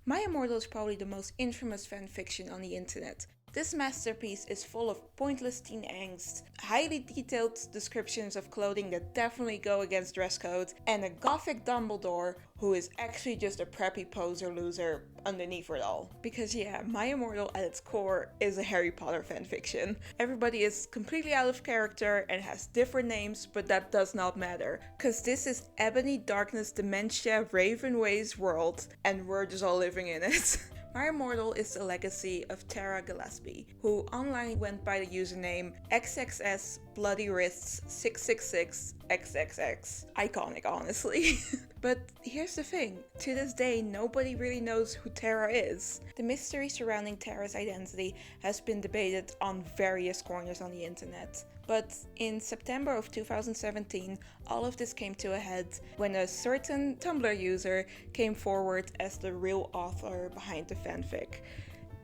My Immortal is probably the most infamous fanfiction on the internet. This masterpiece is full of pointless teen angst, highly detailed descriptions of clothing that definitely go against dress code, and a gothic Dumbledore who is actually just a preppy poser loser underneath it all. Because yeah, My Immortal at its core is a Harry Potter fanfiction. Everybody is completely out of character and has different names, but that does not matter. Cause this is Ebony, Darkness, Dementia, Ravenway's world, and we're just all living in it. My Immortal is the legacy of Tara Gilesbie, who online went by the username XXS Bloody Wrists 666 XXX. Iconic, honestly. But here's the thing, to this day nobody really knows who Tara is. The mystery surrounding Tara's identity has been debated on various corners on the internet. But in September of 2017, all of this came to a head when a certain Tumblr user came forward as the real author behind the fanfic.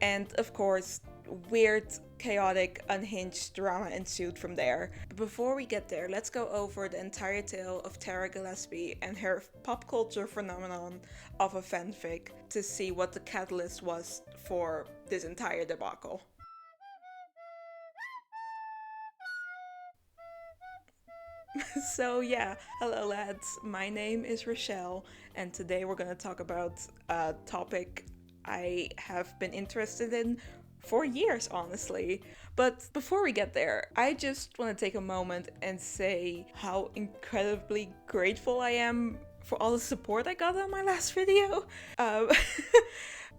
And of course, weird, chaotic, unhinged drama ensued from there. But before we get there, let's go over the entire tale of Tara Gilesbie and her pop culture phenomenon of a fanfic to see what the catalyst was for this entire debacle. So yeah, hello lads, my name is Rochelle, and today we're gonna talk about a topic I have been interested in for years, honestly. But before we get there, I just want to take a moment and say how incredibly grateful I am for all the support I got on my last video. I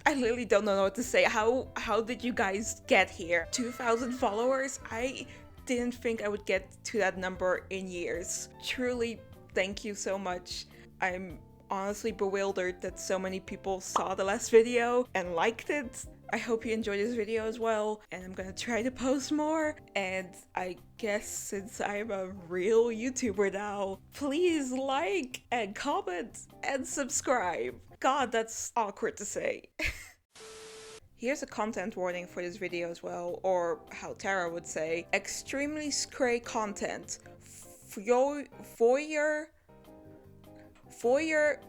literally don't know what to say. How did you guys get here? 2,000 followers? I didn't think I would get to that number in years. Truly, thank you so much. I'm honestly bewildered that so many people saw the last video and liked it. I hope you enjoyed this video as well, and I'm gonna try to post more. And I guess since I'm a real YouTuber now, please like and comment and subscribe. God, that's awkward to say. Here's a content warning for this video as well, or how Tara would say, extremely cray content for your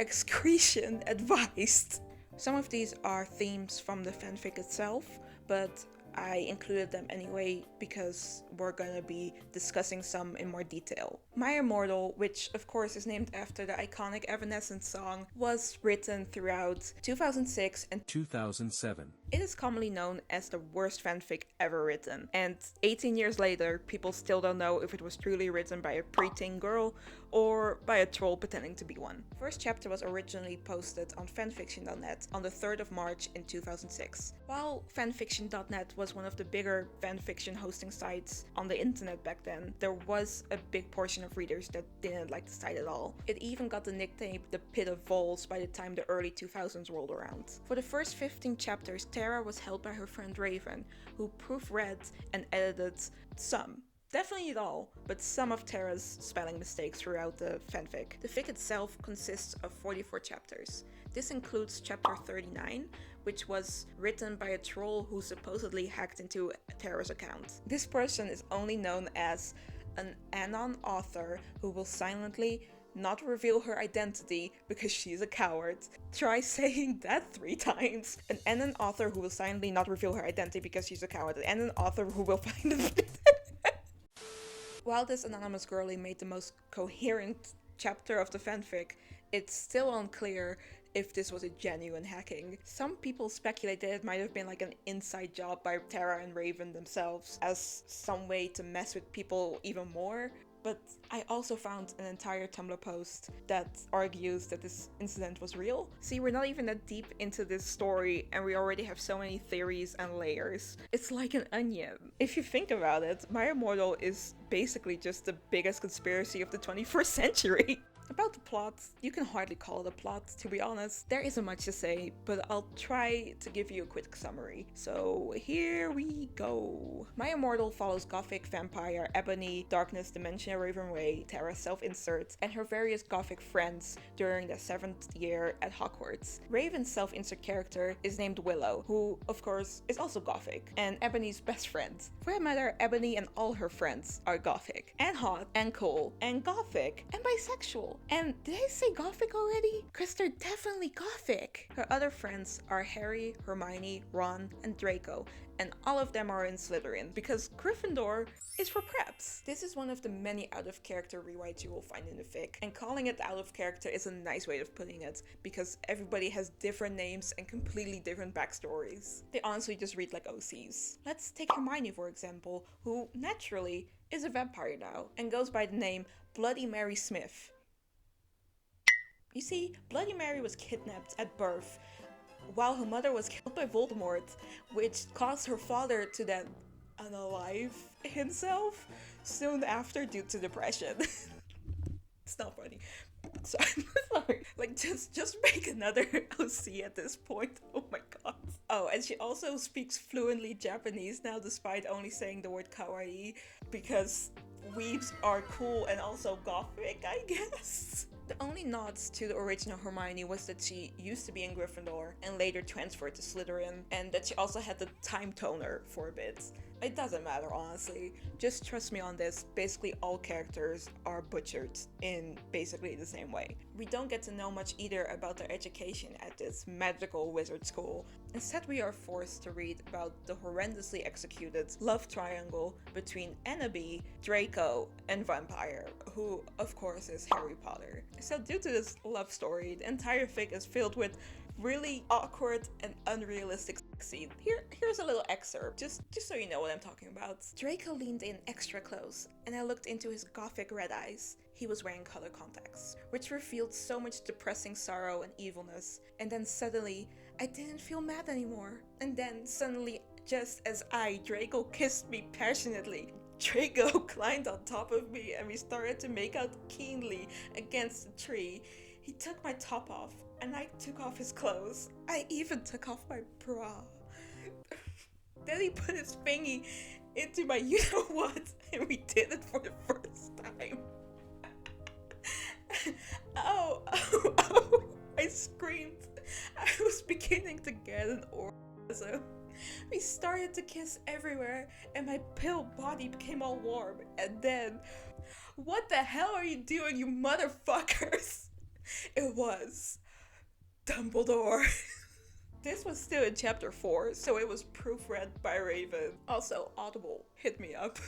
excretion advised. Some of these are themes from the fanfic itself, but I included them anyway because we're gonna be discussing some in more detail. My Immortal, which of course is named after the iconic Evanescence song, was written throughout 2006 and 2007. It is commonly known as the worst fanfic ever written, and 18 years later, people still don't know if it was truly written by a preteen girl or by a troll pretending to be one. The first chapter was originally posted on fanfiction.net on the 3rd of March in 2006. While fanfiction.net was one of the bigger fanfiction hosting sites on the internet back then, there was a big portion of readers that didn't like the site at all. It even got the nickname the Pit of Voles by the time the early 2000s rolled around. For the first 15 chapters, Tara was held by her friend Raven, who proofread and edited some. Definitely not all, but some of Tara's spelling mistakes throughout the fanfic. The fic itself consists of 44 chapters. This includes chapter 39, which was written by a troll who supposedly hacked into Tara's account. This person is only known as an anon author who will silently not reveal her identity because she's a coward. Try saying that 3 times. An anon author who will silently not reveal her identity because she's a coward. An anon author who will find it. While this anonymous girlie made the most coherent chapter of the fanfic, it's still unclear if this was a genuine hacking. Some people speculate that it might have been like an inside job by Tara and Raven themselves as some way to mess with people even more. But I also found an entire Tumblr post that argues that this incident was real. See, we're not even that deep into this story and we already have so many theories and layers. It's like an onion. If you think about it, My Immortal is basically just the biggest conspiracy of the 21st century. About the plot, you can hardly call it a plot, to be honest. There isn't much to say, but I'll try to give you a quick summary. So here we go. My Immortal follows gothic vampire Ebony, Darkness, Dementia, Ravenway, Tara self-insert, and her various gothic friends during their 7th year at Hogwarts. Raven's self-insert character is named Willow, who, of course, is also gothic, and Ebony's best friend. For that matter, Ebony and all her friends are gothic, and hot, and cool, and gothic, and bisexual. Immortal. And did I say Gothic already? Because they're definitely Gothic. Her other friends are Harry, Hermione, Ron, and Draco, and all of them are in Slytherin, because Gryffindor is for Prepz. This is one of the many out-of-character rewrites you will find in the fic, and calling it out of character is a nice way of putting it, because everybody has different names and completely different backstories. They honestly just read like OCs. Let's take Hermione for example, who naturally is a vampire now, and goes by the name Bloody Mary Smith. You see, Bloody Mary was kidnapped at birth, while her mother was killed by Voldemort, which caused her father to then unalive himself soon after due to depression. It's not funny. So I'm sorry. Like, just make another OC at this point. Oh my god. Oh, and she also speaks fluently Japanese now, despite only saying the word kawaii, because weebs are cool and also gothic, I guess. The only nods to the original Hermione was that she used to be in Gryffindor and later transferred to Slytherin, and that she also had the time toner for a bit. It doesn't matter, honestly. Just trust me on this, basically all characters are butchered in basically the same way. We don't get to know much either about their education at this magical wizard school. Instead, we are forced to read about the horrendously executed love triangle between Annabee, Draco, and Vampire, who of course is Harry Potter. So due to this love story, the entire fic is filled with really awkward and unrealistic scene. Here's a little excerpt, just so you know what I'm talking about. Draco leaned in extra close, and I looked into his gothic red eyes. He was wearing color contacts, which revealed so much depressing sorrow and evilness. And then suddenly, I didn't feel mad anymore. And then suddenly, just as Draco kissed me passionately, Draco climbed on top of me and we started to make out keenly against the tree. He took my top off, and I took off his clothes. I even took off my bra. Then he put his thingy into my you-know-what, and we did it for the first time. Oh, I screamed. I was beginning to get an orgasm. We started to kiss everywhere, and my pale body became all warm, and then... What the hell are you doing, you motherfuckers? It was Dumbledore. This was still in chapter 4, so it was proofread by Raven. Also, Audible, hit me up.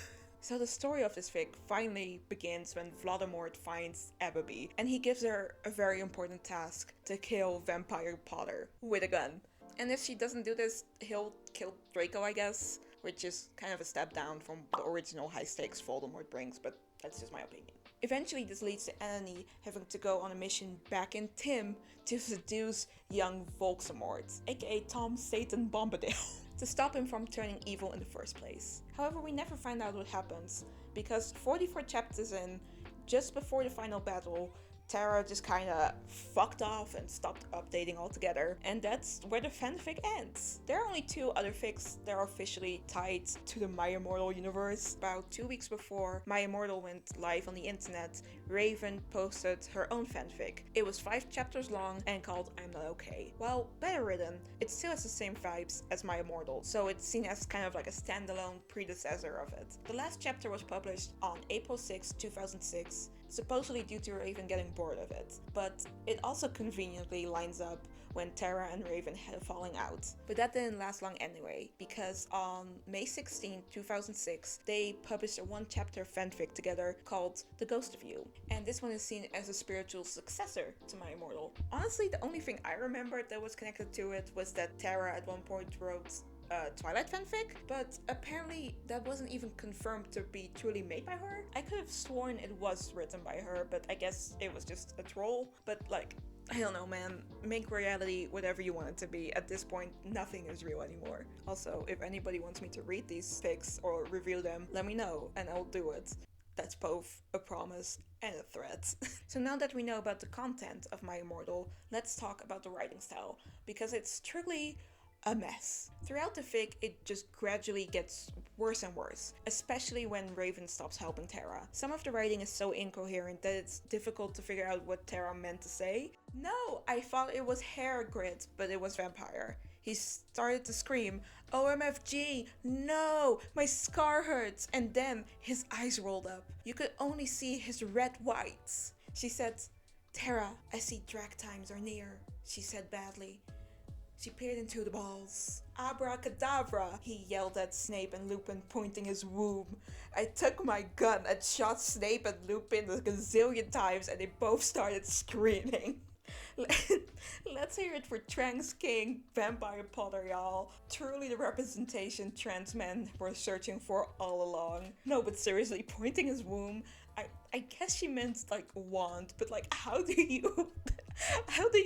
So the story of this fic finally begins when Voldemort finds Annabee, and he gives her a very important task to kill Vampire Potter with a gun. And if she doesn't do this, he'll kill Draco, I guess, which is kind of a step down from the original high stakes Voldemort brings, but that's just my opinion. Eventually, this leads to Annie having to go on a mission back in Tim to seduce young Voldemort, aka Tom Satan Bombadil, to stop him from turning evil in the first place. However, we never find out what happens, because 44 chapters in, just before the final battle, Tara just kinda fucked off and stopped updating altogether, and that's where the fanfic ends. There are only 2 other fics that are officially tied to the My Immortal universe. About 2 weeks before My Immortal went live on the internet, Raven posted her own fanfic. It was 5 chapters long and called I'm Not Okay. While better written, it still has the same vibes as My Immortal, so it's seen as kind of like a standalone predecessor of it. The last chapter was published on April 6, 2006, supposedly due to Raven getting bored of it, but it also conveniently lines up when Tara and Raven had a falling out. But that didn't last long anyway, because on May 16, 2006, they published a 1-chapter fanfic together called The Ghost of You, and this one is seen as a spiritual successor to My Immortal. Honestly, the only thing I remembered that was connected to it was that Tara at one point wrote Twilight fanfic, but apparently that wasn't even confirmed to be truly made by her. I could have sworn it was written by her, but I guess it was just a troll. But like, I don't know, man. Make reality whatever you want it to be. At this point, nothing is real anymore. Also, if anybody wants me to read these fics or review them, let me know and I'll do it. That's both a promise and a threat. So now that we know about the content of My Immortal, let's talk about the writing style, because it's truly a mess. Throughout the fic, it just gradually gets worse and worse, especially when Raven stops helping Tara. Some of the writing is so incoherent that it's difficult to figure out what Tara meant to say. No, I thought it was hair grit, but it was vampire. He started to scream, OMFG, no, my scar hurts, and then his eyes rolled up. You could only see his red whites. She said, Tara, I see drag times are near, she said badly. She peered into the balls. Abracadabra, he yelled at Snape and Lupin, pointing his womb. I took my gun and shot Snape and Lupin a gazillion times and they both started screaming. Let's hear it for Trans King, Vampire Potter, y'all. Truly the representation trans men were searching for all along. No, but seriously, pointing his womb, I guess she meant like wand, but like how do you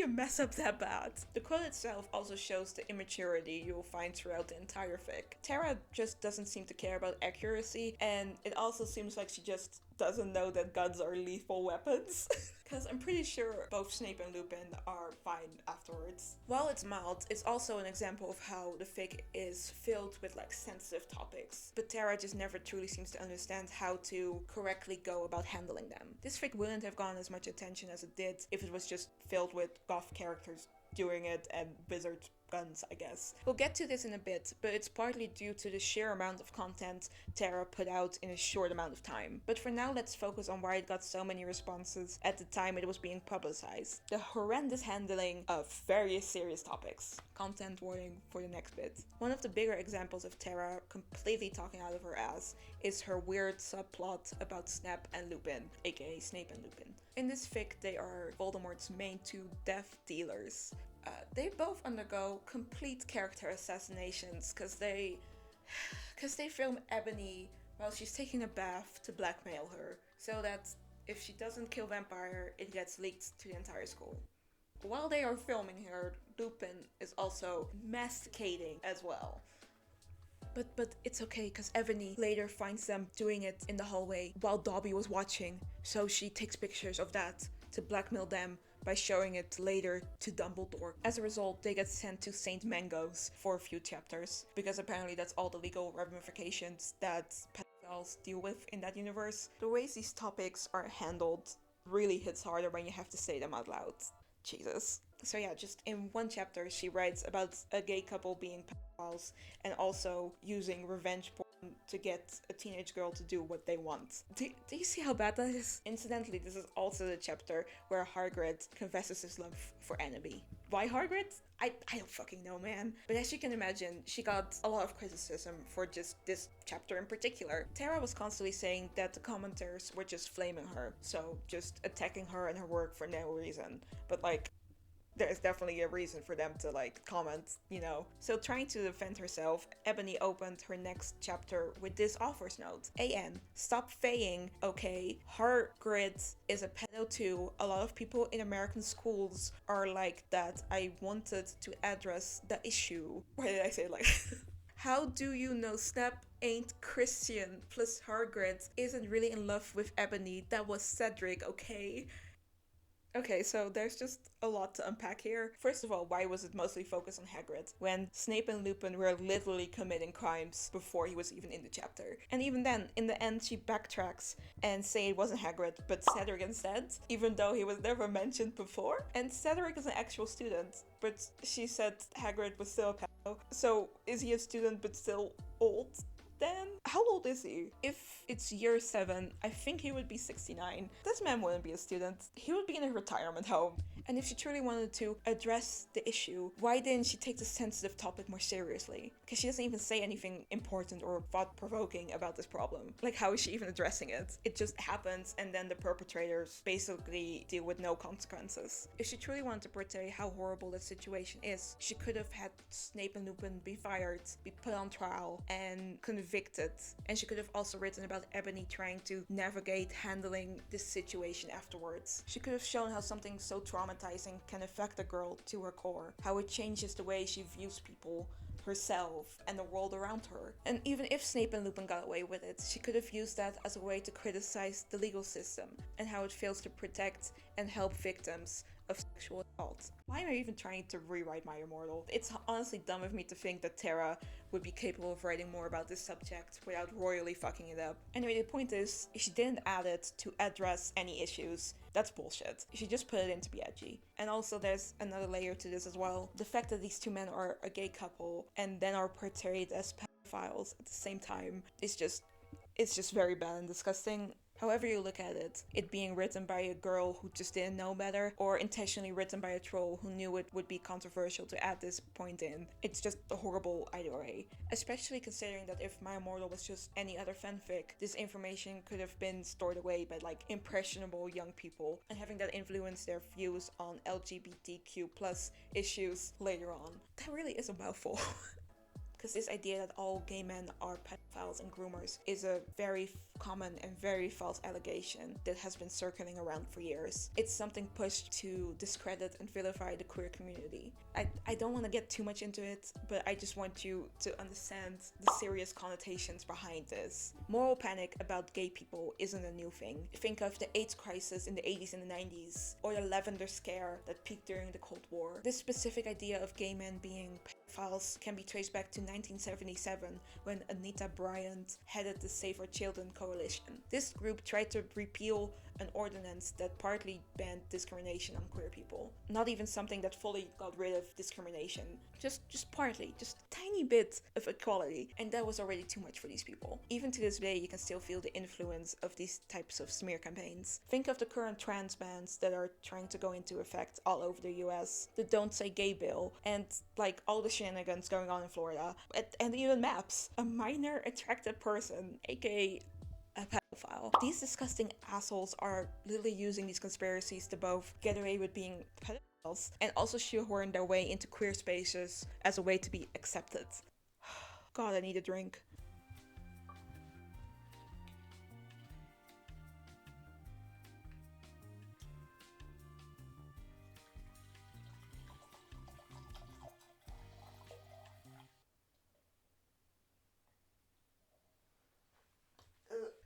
mess up that bad? The quote itself also shows the immaturity you'll find throughout the entire fic. Tara just doesn't seem to care about accuracy, and it also seems like she just doesn't know that guns are lethal weapons. Because I'm pretty sure both Snape and Lupin are fine afterwards. While it's mild, it's also an example of how the fic is filled with like sensitive topics, but Tara just never truly seems to understand how to correctly go about handling them. This fic wouldn't have gotten as much attention as it did if it was just filled with goth characters doing it and wizard guns, I guess. We'll get to this in a bit, but it's partly due to the sheer amount of content Tara put out in a short amount of time. But for now, let's focus on why it got so many responses at the time it was being publicized. The horrendous handling of various serious topics. Content warning for the next bit. One of the bigger examples of Tara completely talking out of her ass is her weird subplot about Snap and Lupin, aka Snape and Lupin. In this fic, they are Voldemort's main two death dealers. They both undergo complete character assassinations because they film Ebony while she's taking a bath to blackmail her, so that if she doesn't kill Vampire, it gets leaked to the entire school. While they are filming her, Lupin is also masticating as well. But it's okay, because Ebony later finds them doing it in the hallway while Dobby was watching, so she takes pictures of that to blackmail them by showing it later to Dumbledore. As a result, they get sent to St. Mango's for a few chapters, because apparently that's all the legal ramifications that pedophiles deal with in that universe. The ways these topics are handled really hits harder when you have to say them out loud. Jesus. So yeah, just in one chapter she writes about a gay couple being pedophiles and also using revenge porn to get a teenage girl to do what they want. Do you see how bad that is? Incidentally, this is also the chapter where Hagrid confesses his love for Annabeth. Why Hagrid? I don't fucking know, man. But as you can imagine, she got a lot of criticism for just this chapter in particular. Tara was constantly saying that the commenters were just flaming her, so just attacking her and her work for no reason. But like, there's definitely a reason for them to like comment, you know. So trying to defend herself, Ebony opened her next chapter with this author's note. AN, stop faying, okay? Hagrid is a pedo too. A lot of people in American schools are like that. I wanted to address the issue. Why did I say it like How do you know Snap ain't Christian? Plus Hagrid isn't really in love with Ebony. That was Cedric, okay? Okay, so there's just a lot to unpack here. First of all, why was it mostly focused on Hagrid when Snape and Lupin were literally committing crimes before he was even in the chapter? And even then, in the end, she backtracks and say it wasn't Hagrid, but Cedric instead, even though he was never mentioned before. And Cedric is an actual student, but she said Hagrid was still a pedo. So is he a student but still old? Then, how old is he? If it's year 7, I think he would be 69. This man wouldn't be a student. He would be in a retirement home. And if she truly wanted to address the issue, why didn't she take this sensitive topic more seriously? Because she doesn't even say anything important or thought-provoking about this problem. Like, how is she even addressing it? It just happens, and then the perpetrators basically deal with no consequences. If she truly wanted to portray how horrible the situation is, she could have had Snape and Lupin be fired, be put on trial, and convicted. And she could have also written about Ebony trying to navigate handling this situation afterwards. She could have shown how something so traumatizing can affect a girl to her core, how it changes the way she views people, herself, and the world around her. And even if Snape and Lupin got away with it, she could have used that as a way to criticize the legal system and how it fails to protect and help victims of sexual assault. Why am I even trying to rewrite My Immortal? It's honestly dumb of me to think that Tara would be capable of writing more about this subject without royally fucking it up. Anyway, the point is, she didn't add it to address any issues. That's bullshit. She just put it in to be edgy. And also there's another layer to this as well. The fact that these two men are a gay couple and then are portrayed as pedophiles at the same time is just, it's just very bad and disgusting. However you look at it being written by a girl who just didn't know better, or intentionally written by a troll who knew it would be controversial to add this point in, it's just a horrible either way. Especially considering that if My Immortal was just any other fanfic, this information could have been stored away by like impressionable young people, and having that influence their views on LGBTQ plus issues later on. That really is a mouthful. Because this idea that all gay men are pedophiles and groomers is a very common and very false allegation that has been circling around for years. It's something pushed to discredit and vilify the queer community. I don't want to get too much into it, but I just want you to understand the serious connotations behind this. Moral panic about gay people isn't a new thing. Think of the AIDS crisis in the 80s and the 90s, or the Lavender Scare that peaked during the Cold War. This specific idea of gay men being pedophiles can be traced back to 1977, when Anita Bryant headed the Save Our Children Coalition. This group tried to repeal an ordinance that partly banned discrimination on queer people. Not even something that fully got rid of discrimination. Just partly, just a tiny bit of equality, and that was already too much for these people. Even to this day, you can still feel the influence of these types of smear campaigns. Think of the current trans bans that are trying to go into effect all over the US, the Don't Say Gay bill, and like all the shenanigans going on in Florida, and even maps. A minor attracted person, aka a pedophile. These disgusting assholes are literally using these conspiracies to both get away with being pedophiles and also shoehorn their way into queer spaces as a way to be accepted. God, I need a drink.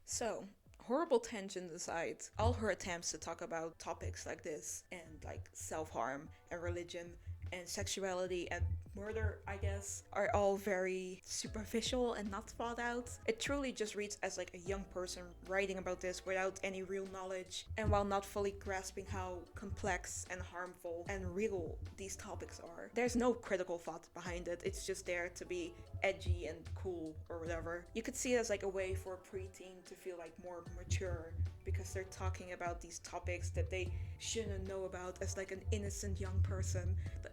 So, horrible tangents aside, all her attempts to talk about topics like this and like self-harm and religion and sexuality and murder, I guess, are all very superficial and not thought out. It truly just reads as like a young person writing about this without any real knowledge, and while not fully grasping how complex and harmful and real these topics are. There's no critical thought behind it, it's just there to be edgy and cool or whatever. You could see it as like a way for a preteen to feel like more mature because they're talking about these topics that they shouldn't know about as like an innocent young person. But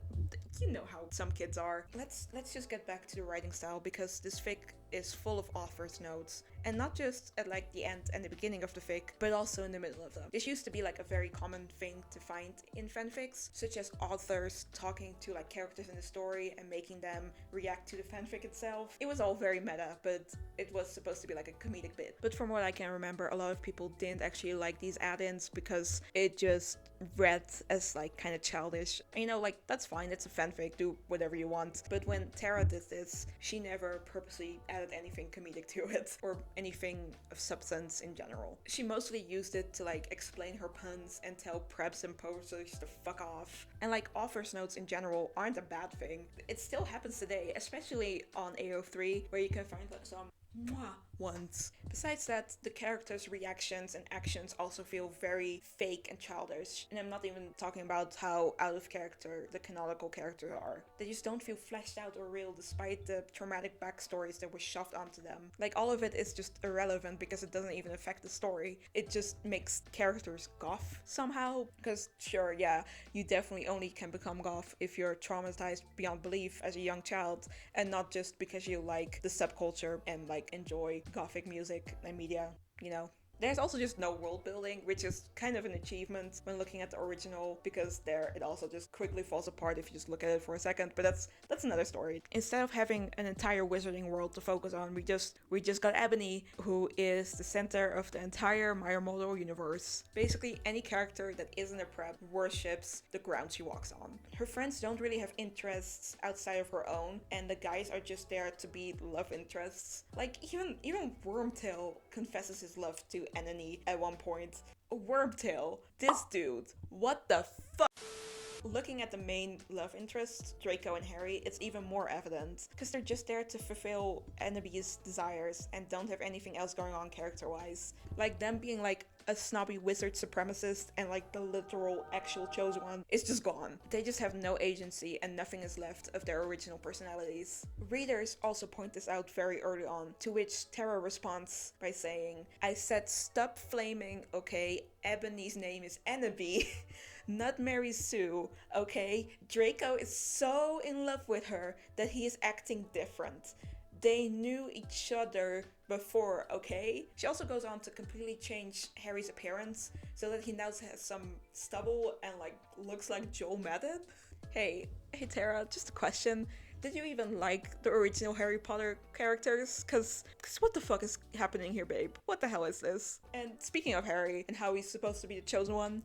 you know how some kids are. Let's just get back to the writing style, because this fic is full of author's notes, and not just at like the end and the beginning of the fic, but also in the middle of them. This used to be like a very common thing to find in fanfics, such as authors talking to like characters in the story and making them react to the fanfic itself. It was all very meta, but it was supposed to be like a comedic bit. But from what I can remember, a lot of people didn't actually like these add-ins because it just read as like kind of childish. You know, like that's fine, it's a fanfic, do whatever you want. But when Tara did this, she never purposely added anything comedic to it or anything of substance in general. She mostly used it to like explain her puns and tell Prepz and posers to fuck off. And like author's notes in general aren't a bad thing. It still happens today, especially on AO3, where you can find like some ones. Besides that, the characters' reactions and actions also feel very fake and childish. And I'm not even talking about how out of character the canonical characters are. They just don't feel fleshed out or real despite the traumatic backstories that were shoved onto them. Like all of it is just irrelevant because it doesn't even affect the story. It just makes characters goth somehow. Because sure, yeah, you definitely only can become goth if you're traumatized beyond belief as a young child, and not just because you like the subculture and like enjoy gothic music and media, you know. There's also just no world building, which is kind of an achievement when looking at the original, because there it also just quickly falls apart if you just look at it for a second, but that's another story. Instead of having an entire wizarding world to focus on, we just got Ebony, who is the center of the entire My Immortal universe. Basically, any character that isn't a prep worships the ground she walks on. Her friends don't really have interests outside of her own, and the guys are just there to be love interests. Like, even Wormtail confesses his love to Enemy at one point. Wormtail, this dude, what the fuck? Looking at the main love interests, Draco and Harry, it's even more evident, because they're just there to fulfill Enneaby's desires and don't have anything else going on character-wise. Like, them being like a snobby wizard supremacist and like the literal actual chosen one is just gone. They just have no agency and nothing is left of their original personalities. Readers also point this out very early on, to which Tara responds by saying, "I said stop flaming, okay? Ebony's name is Enneaby, not Mary Sue, okay? Draco is so in love with her that he is acting different. They knew each other before, okay?" She also goes on to completely change Harry's appearance so that he now has some stubble and like looks like Joel Madden. Hey Tara, just a question. Did you even like the original Harry Potter characters? Cause what the fuck is happening here, babe? What the hell is this? And speaking of Harry and how he's supposed to be the chosen one,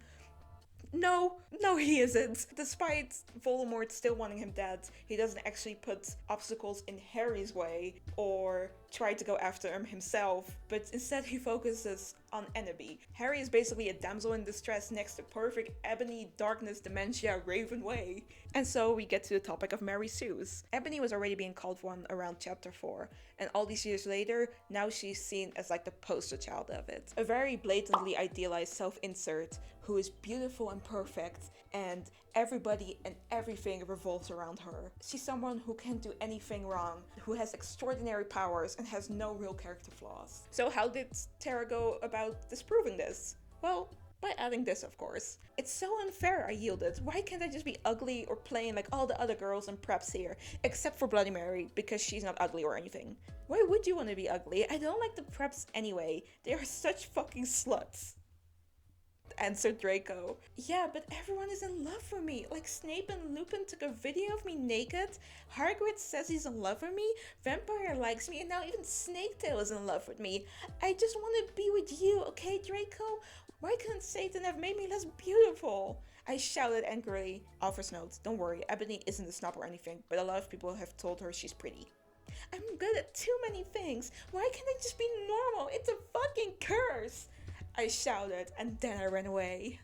no, he isn't. Despite Voldemort still wanting him dead, he doesn't actually put obstacles in Harry's way or try to go after him himself, but instead he focuses on Enneaby. Harry is basically a damsel in distress next to perfect Ebony, Darkness, Dementia, Raven Way. And so we get to the topic of Mary Sue's. Ebony was already being called one around chapter 4, and all these years later, now she's seen as like the poster child of it. A very blatantly idealized self-insert who is beautiful and perfect, and everybody and everything revolves around her. She's someone who can't do anything wrong, who has extraordinary powers and has no real character flaws. So how did Tara go about disproving this? Well, by adding this, of course. "It's so unfair," I yielded. "Why can't I just be ugly or plain like all the other girls in Prepz here? Except for Bloody Mary, because she's not ugly or anything." "Why would you want to be ugly? I don't like the Prepz anyway. They are such fucking sluts," answered Draco. "Yeah, but everyone is in love with me. Like, Snape and Lupin took a video of me naked, Hagrid says he's in love with me, Vampire likes me, and now even Snaketail is in love with me. I just want to be with you, okay, Draco? Why couldn't Satan have made me less beautiful?" I shouted angrily. Author's note, don't worry, Ebony isn't a snob or anything, but a lot of people have told her she's pretty. "I'm good at too many things. Why can't I just be normal? It's a fucking curse," I shouted, and then I ran away.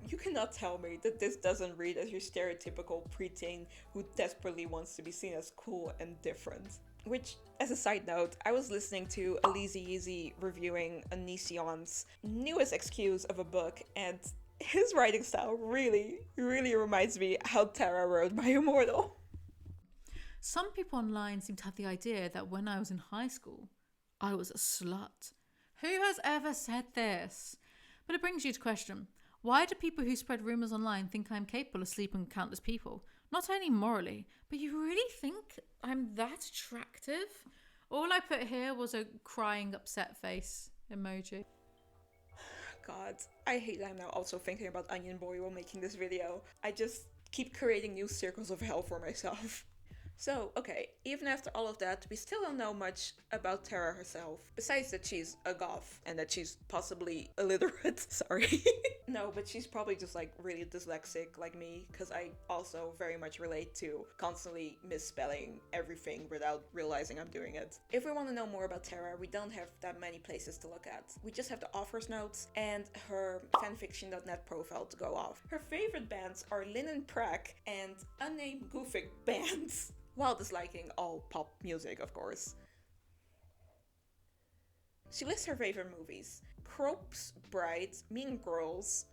You cannot tell me that this doesn't read as your stereotypical preteen who desperately wants to be seen as cool and different. Which, as a side note, I was listening to lmao reviewing Onision's newest excuse of a book, and his writing style really reminds me how Tara wrote My Immortal. Some people online seem to have the idea that when I was in high school, I was a slut. Who has ever said this? But it brings you to question, why do people who spread rumours online think I'm capable of sleeping with countless people? Not only morally, but you really think I'm that attractive? All I put here was a crying upset face emoji. God, I hate that I'm now also thinking about Onion Boy while making this video. I just keep creating new circles of hell for myself. So, okay, even after all of that, we still don't know much about Tara herself. Besides that she's a goth and that she's possibly illiterate. Sorry. No, but she's probably just like really dyslexic like me, because I also very much relate to constantly misspelling everything without realizing I'm doing it. If we want to know more about Tara, we don't have that many places to look at. We just have the author's notes and her fanfiction.net profile to go off. Her favorite bands are Linen Prack and unnamed Goothic bands. While disliking all pop music, of course. She lists her favorite movies: Corpse Bride, Mean Girls,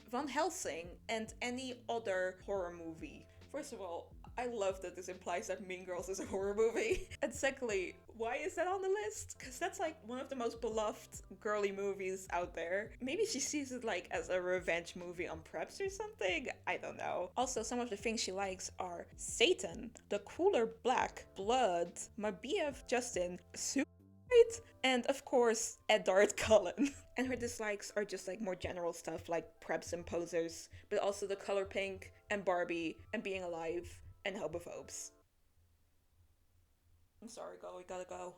Van Helsing, and any other horror movie. First of all, I love that this implies that Mean Girls is a horror movie. And secondly, why is that on the list? Because that's like one of the most beloved girly movies out there. Maybe she sees it like as a revenge movie on Prepz or something? I don't know. Also, some of the things she likes are Satan, The Cooler Black, Blood, My BF Justin, Suicide, and of course, Eddard Cullen. And her dislikes are just like more general stuff like Prepz and Posers, but also the color pink and Barbie and being alive and homophobes. I'm sorry, girl, we gotta go.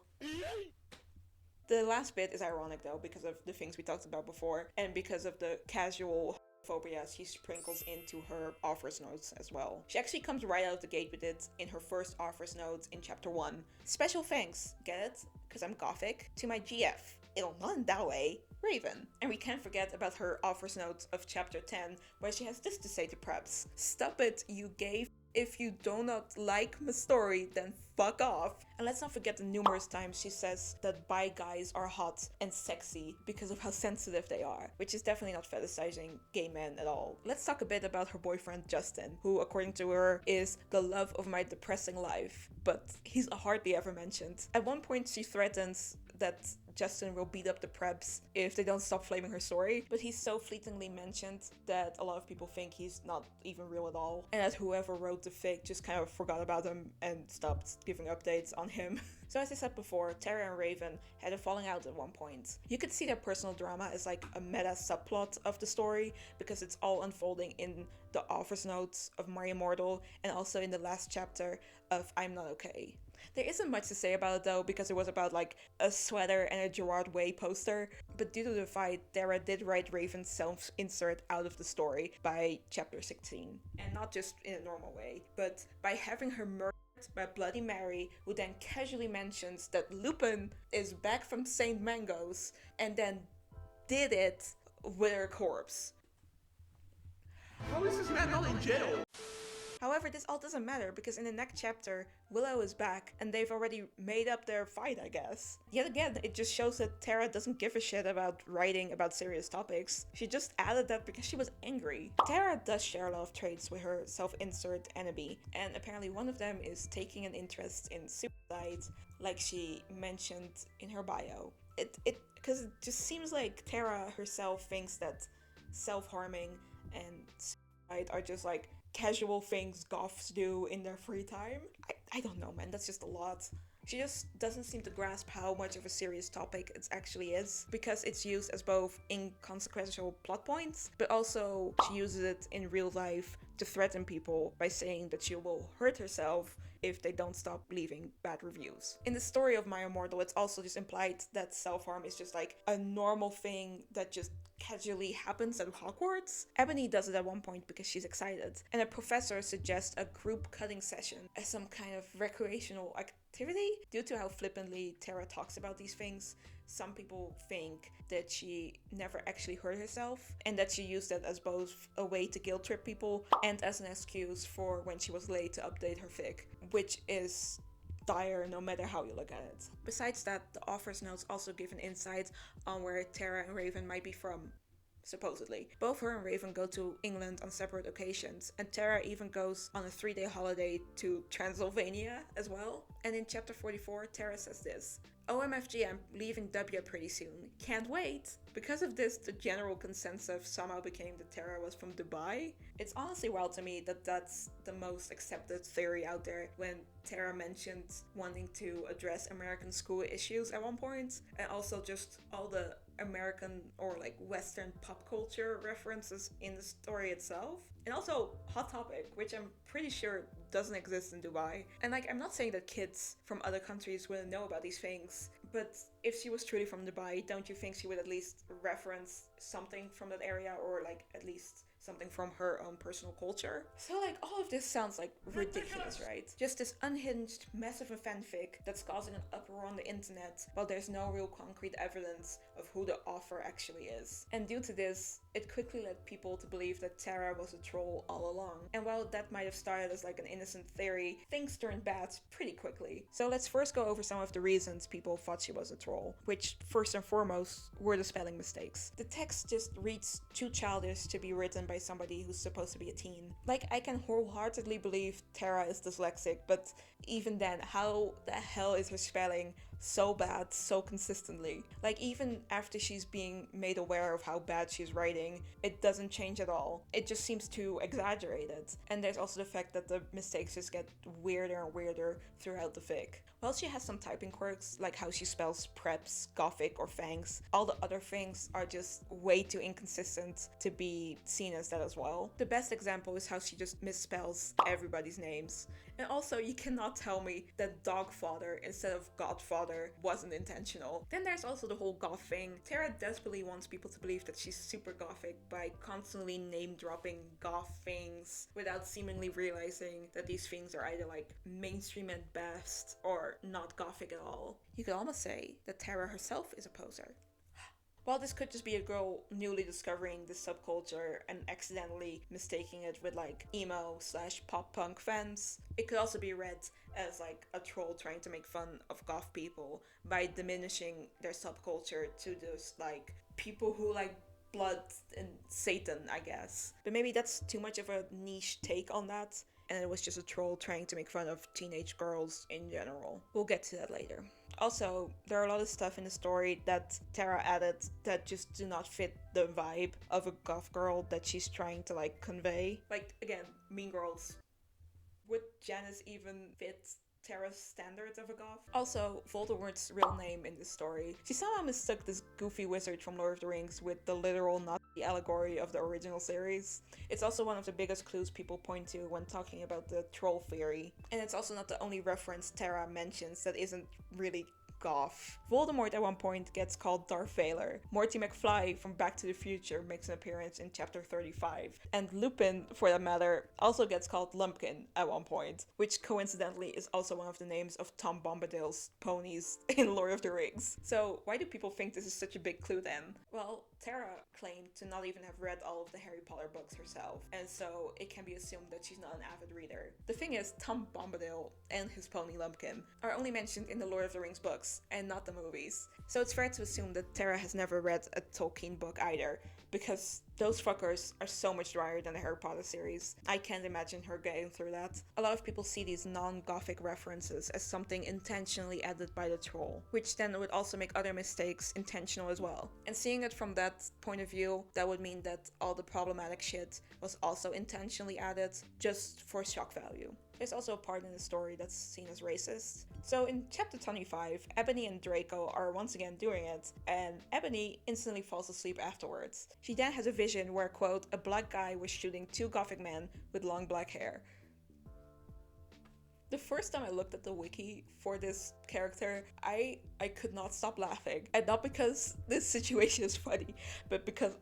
The last bit is ironic though, because of the things we talked about before, and because of the casual phobia she sprinkles into her author's notes as well. She actually comes right out of the gate with it in her first author's notes in chapter 1. Special thanks, get it? Because I'm gothic, to my GF. It'll not in that way. Raven. And we can't forget about her author's note of chapter 10, where she has this to say to Prepz: "Stop it, you gay. If you do not like my story, then fuck off." And let's not forget the numerous times she says that bi guys are hot and sexy because of how sensitive they are, which is definitely not fetishizing gay men at all. Let's talk a bit about her boyfriend Justin, who according to her is the love of my depressing life, but he's hardly ever mentioned. At one point she threatens that Justin will beat up the Prepz if they don't stop flaming her story, but he's so fleetingly mentioned that a lot of people think he's not even real at all, and that whoever wrote the fic just kind of forgot about him and stopped giving updates on him. So as I said before, Tara and Raven had a falling out at one point. You could see their personal drama as like a meta subplot of the story, because it's all unfolding in the author's notes of My Immortal and also in the last chapter of I'm Not Okay. There isn't much to say about it though, because it was about like a sweater and a Gerard Way poster, but due to the fight, Tara did write Raven's self-insert out of the story by chapter 16. And not just in a normal way, but by having her murdered by Bloody Mary, who then casually mentions that Lupin is back from St. Mango's, and then did it with her corpse. How is this man not in jail? However, this all doesn't matter, because in the next chapter, Willow is back and they've already made up their fight, I guess. Yet again, it just shows that Tara doesn't give a shit about writing about serious topics. She just added that because she was angry. Tara does share a lot of traits with her self-insert enemy, and apparently one of them is taking an interest in suicide, like she mentioned in her bio. Because it just seems like Tara herself thinks that self-harming and suicide are just like casual things goths do in their free time. I don't know, man, that's just a lot. She just doesn't seem to grasp how much of a serious topic it actually is, because it's used as both inconsequential plot points, but also she uses it in real life to threaten people by saying that she will hurt herself if they don't stop leaving bad reviews. In the story of My Immortal, it's also just implied that self-harm is just like a normal thing that just casually happens at Hogwarts. Ebony does it at one point because she's excited, and a professor suggests a group cutting session as some kind of recreational activity. Due to how flippantly Tara talks about these things, some people think that she never actually hurt herself, and that she used that as both a way to guilt trip people and as an excuse for when she was late to update her fic, which is dire no matter how you look at it. Besides that, the author's notes also give an insight on where Tara and Raven might be from, supposedly. Both her and Raven go to England on separate occasions, and Tara even goes on a 3-day holiday to Transylvania as well. And in chapter 44, Tara says this: "OMFG, I'm leaving W pretty soon. Can't wait." Because of this, the general consensus somehow became that Tara was from Dubai. It's honestly wild to me that that's the most accepted theory out there, when Tara mentioned wanting to address American school issues at one point, and also just all the American or like Western pop culture references in the story itself. And also Hot Topic, which I'm pretty sure doesn't exist in Dubai. And like, I'm not saying that kids from other countries wouldn't know about these things, but if she was truly from Dubai, don't you think she would at least reference something from that area, or like at least something from her own personal culture? So like, all of this sounds like ridiculous, right? Just this unhinged mess of a fanfic that's causing an uproar on the internet, while there's no real concrete evidence of who the author actually is. And due to this, it quickly led people to believe that Tara was a troll all along. And while that might have started as like an innocent theory, things turned bad pretty quickly. So let's first go over some of the reasons people thought she was a troll, which first and foremost were the spelling mistakes. The text just reads too childish to be written by somebody who's supposed to be a teen. Like, I can wholeheartedly believe Tara is dyslexic, but even then, how the hell is her spelling so bad so consistently? Like, even after she's being made aware of how bad she's writing, it doesn't change at all. It just seems too exaggerated. And there's also the fact that the mistakes just get weirder and weirder throughout the fic. While she has some typing quirks, like how she spells Prepz, Gothic, or Fangs, all the other things are just way too inconsistent to be seen as that as well. The best example is how she just misspells everybody's names. And also, you cannot tell me that Dogfather instead of Godfather wasn't intentional. Then there's also the whole goth thing. Tara desperately wants people to believe that she's super gothic by constantly name-dropping goth things without seemingly realizing that these things are either like mainstream at best or not gothic at all. You could almost say that Tara herself is a poser. While this could just be a girl newly discovering this subculture and accidentally mistaking it with like emo / pop punk fans, it could also be read as like a troll trying to make fun of goth people by diminishing their subculture to just like people who like blood and Satan, I guess. But maybe that's too much of a niche take on that, and it was just a troll trying to make fun of teenage girls in general. We'll get to that later. Also, there are a lot of stuff in the story that Tara added that just do not fit the vibe of a goth girl that she's trying to like convey. Like, again, Mean Girls. Would Janice even fit Tara's standards of a goth? Also, Voldemort's real name in this story. She somehow mistook this goofy wizard from Lord of the Rings with the literal Nazi allegory of the original series. It's also one of the biggest clues people point to when talking about the troll theory. And it's also not the only reference Tara mentions that isn't really goth. Voldemort at one point gets called Darth Vader. Morty McFly from Back to the Future makes an appearance in chapter 35. And Lupin, for that matter, also gets called Lumpkin at one point, which coincidentally is also one of the names of Tom Bombadil's ponies in Lord of the Rings. So why do people think this is such a big clue then? Well, Tara claimed to not even have read all of the Harry Potter books herself, and so it can be assumed that she's not an avid reader. The thing is, Tom Bombadil and his pony Lumpkin are only mentioned in the Lord of the Rings books, and not the movies. So it's fair to assume that Tara has never read a Tolkien book either, because those fuckers are so much drier than the Harry Potter series. I can't imagine her getting through that. A lot of people see these non-gothic references as something intentionally added by the troll, which then would also make other mistakes intentional as well. And seeing it from that point of view, that would mean that all the problematic shit was also intentionally added just for shock value. There's also a part in the story that's seen as racist. So in chapter 25, Ebony and Draco are once again doing it, and Ebony instantly falls asleep afterwards. She then has a vision where, quote, a black guy was shooting 2 gothic men with long black hair. The first time I looked at the wiki for this character, I could not stop laughing. And not because this situation is funny, but because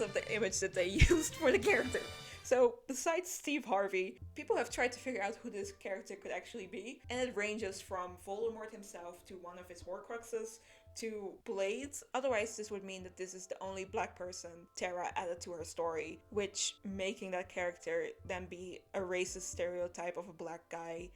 of the image that they used for the character. So, besides Steve Harvey, people have tried to figure out who this character could actually be, and it ranges from Voldemort himself to one of his Horcruxes to Blades. Otherwise, this would mean that this is the only black person Tara added to her story, which making that character then be a racist stereotype of a black guy.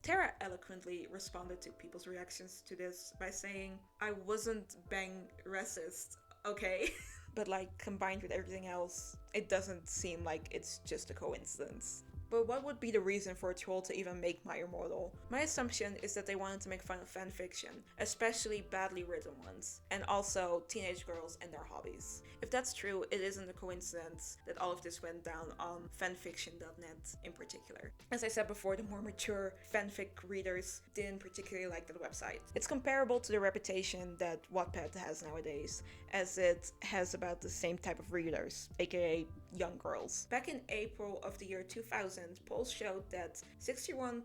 Tara eloquently responded to people's reactions to this by saying, I wasn't bang racist, okay? But like, combined with everything else, it doesn't seem like it's just a coincidence. But what would be the reason for a troll to even make My Immortal? My assumption is that they wanted to make fun of fanfiction, especially badly written ones, and also teenage girls and their hobbies. If that's true, it isn't a coincidence that all of this went down on fanfiction.net in particular. As I said before, the more mature fanfic readers didn't particularly like that website. It's comparable to the reputation that Wattpad has nowadays, as it has about the same type of readers, aka young girls. Back in April of the year 2000, polls showed that 61%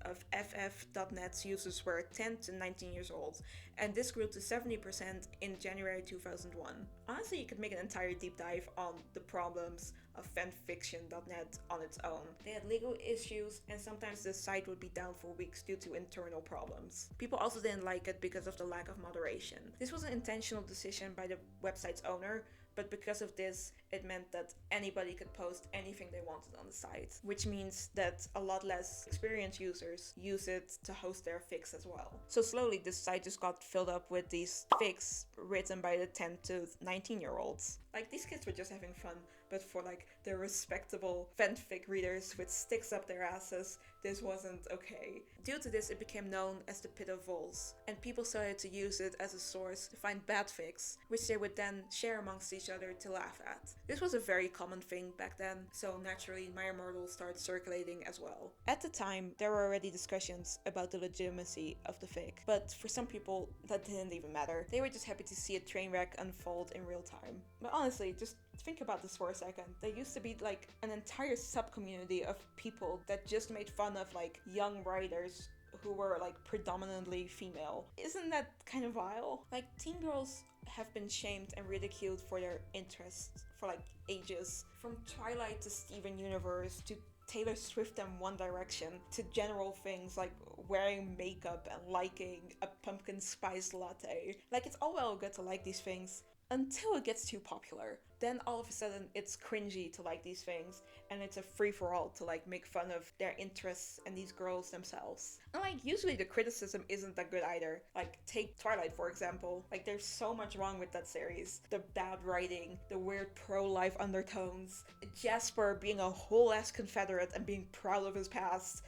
of FF.net's users were 10 to 19 years old, and this grew to 70% in January 2001. Honestly, you could make an entire deep dive on the problems of fanfiction.net on its own. They had legal issues, and sometimes the site would be down for weeks due to internal problems. People also didn't like it because of the lack of moderation. This was an intentional decision by the website's owner, but because of this, it meant that anybody could post anything they wanted on the site, which means that a lot less experienced users use it to host their fics as well. So slowly, this site just got filled up with these fics written by the 10 to 19-year-olds. Like, these kids were just having fun, but for like the respectable fanfic readers with sticks up their asses, this wasn't okay. Due to this, it became known as the Pit of Vols, and people started to use it as a source to find bad fics, which they would then share amongst each other to laugh at. This was a very common thing back then, so naturally My Immortal started circulating as well. At the time, there were already discussions about the legitimacy of the fic, but for some people, that didn't even matter. They were just happy to see a train wreck unfold in real time. But honestly, just think about this for a second. There used to be like an entire sub-community of people that just made fun of like young writers who were like predominantly female. Isn't that kind of vile? Like, teen girls have been shamed and ridiculed for their interests for like ages. From Twilight to Steven Universe to Taylor Swift and One Direction to general things like wearing makeup and liking a pumpkin spice latte. Like, it's all well good to like these things until it gets too popular. Then all of a sudden it's cringy to like these things, and it's a free-for-all to like make fun of their interests and these girls themselves. And like, usually the criticism isn't that good either. Like, take Twilight for example. Like, there's so much wrong with that series. The bad writing, the weird pro-life undertones, Jasper being a whole ass Confederate and being proud of his past.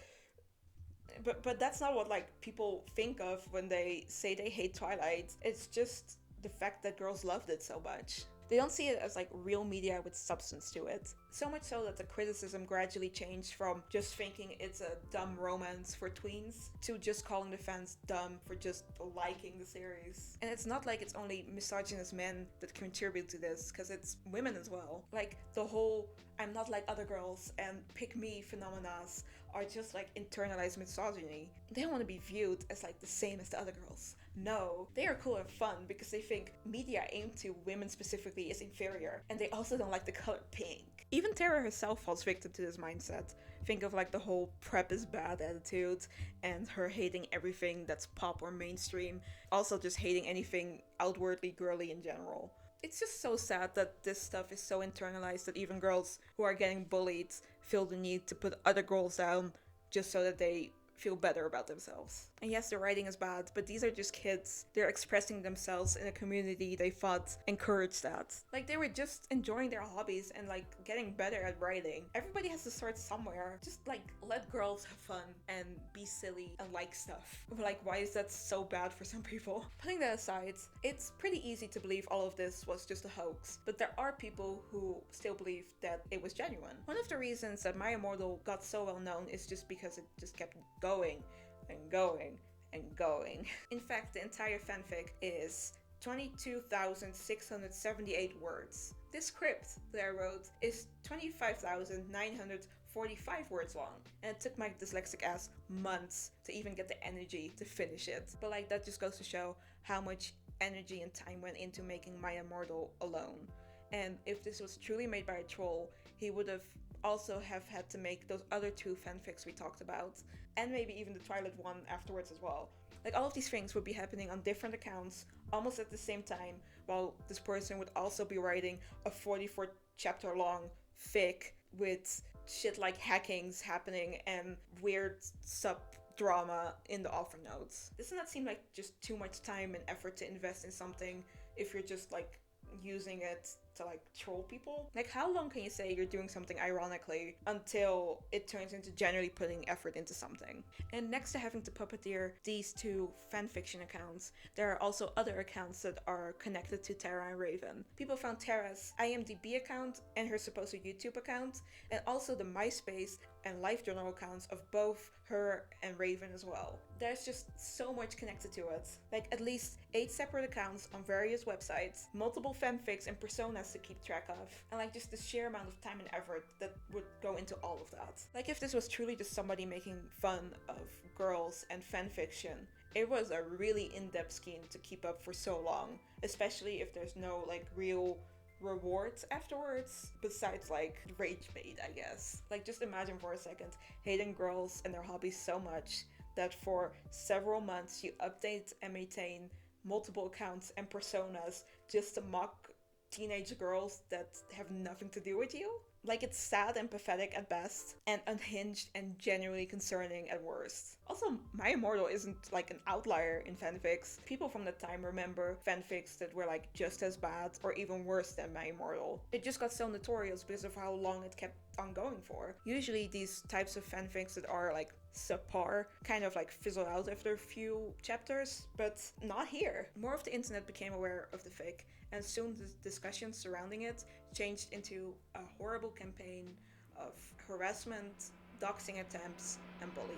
But that's not what like people think of when they say they hate Twilight. It's just the fact that girls loved it so much. They don't see it as like real media with substance to it. So much so that the criticism gradually changed from just thinking it's a dumb romance for tweens to just calling the fans dumb for just liking the series. And it's not like it's only misogynist men that contribute to this, because it's women as well. Like, the whole I'm not like other girls and pick me phenomenas are just like internalized misogyny. They don't want to be viewed as like the same as the other girls. No, they are cool and fun because they think media aimed to women specifically is inferior, and they also don't like the color pink. Even Tara herself falls victim to this mindset. Think of like the whole Prepz is bad attitude, and her hating everything that's pop or mainstream, also just hating anything outwardly girly in general. It's just so sad that this stuff is so internalized that even girls who are getting bullied feel the need to put other girls down just so that they feel better about themselves. And yes, the writing is bad, but these are just kids. They're expressing themselves in a community they thought encouraged that. Like, they were just enjoying their hobbies and like getting better at writing. Everybody has to start somewhere. Just like, let girls have fun and be silly and like stuff. Like, why is that so bad for some people? Putting that aside, it's pretty easy to believe all of this was just a hoax, but there are people who still believe that it was genuine. One of the reasons that My Immortal got so well known is just because it just kept going and going and going. In fact, the entire fanfic is 22,678 words. This script that I wrote is 25,945 words long, and it took my dyslexic ass months to even get the energy to finish it. But like, that just goes to show how much energy and time went into making My Immortal alone. And if this was truly made by a troll, he would have also have had to make those other two fanfics we talked about, and maybe even the Twilight one afterwards as well. Like, all of these things would be happening on different accounts almost at the same time, while this person would also be writing a 44 chapter long fic with shit like hackings happening and weird sub drama in the author notes. Doesn't that seem like just too much time and effort to invest in something if you're just like using it to like troll people? Like, how long can you say you're doing something ironically until it turns into generally putting effort into something? And next to having to puppeteer these two fanfiction accounts, there are also other accounts that are connected to Tara and Raven. People found Tara's IMDb account and her supposed YouTube account, and also the MySpace and LiveJournal accounts of both her and Raven as well. There's just so much connected to it. Like, at least 8 separate accounts on various websites, multiple fanfics and personas to keep track of, and like just the sheer amount of time and effort that would go into all of that. Like, if this was truly just somebody making fun of girls and fanfiction, it was a really in-depth scheme to keep up for so long, especially if there's no like real rewards afterwards besides like rage bait, I guess. Like, just imagine for a second hating girls and their hobbies so much that for several months you update and maintain multiple accounts and personas just to mock teenage girls that have nothing to do with you. Like, it's sad and pathetic at best, and unhinged and genuinely concerning at worst. Also, My Immortal isn't like an outlier in fanfics. People from the time remember fanfics that were like just as bad or even worse than My Immortal. It just got so notorious because of how long it kept on going for. Usually these types of fanfics that are like subpar kind of like fizzle out after a few chapters, but not here. More of the internet became aware of the fic, and soon the discussions surrounding it changed into a horrible campaign of harassment, doxing attempts, and bullying.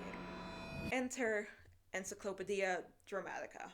Enter Encyclopedia Dramatica.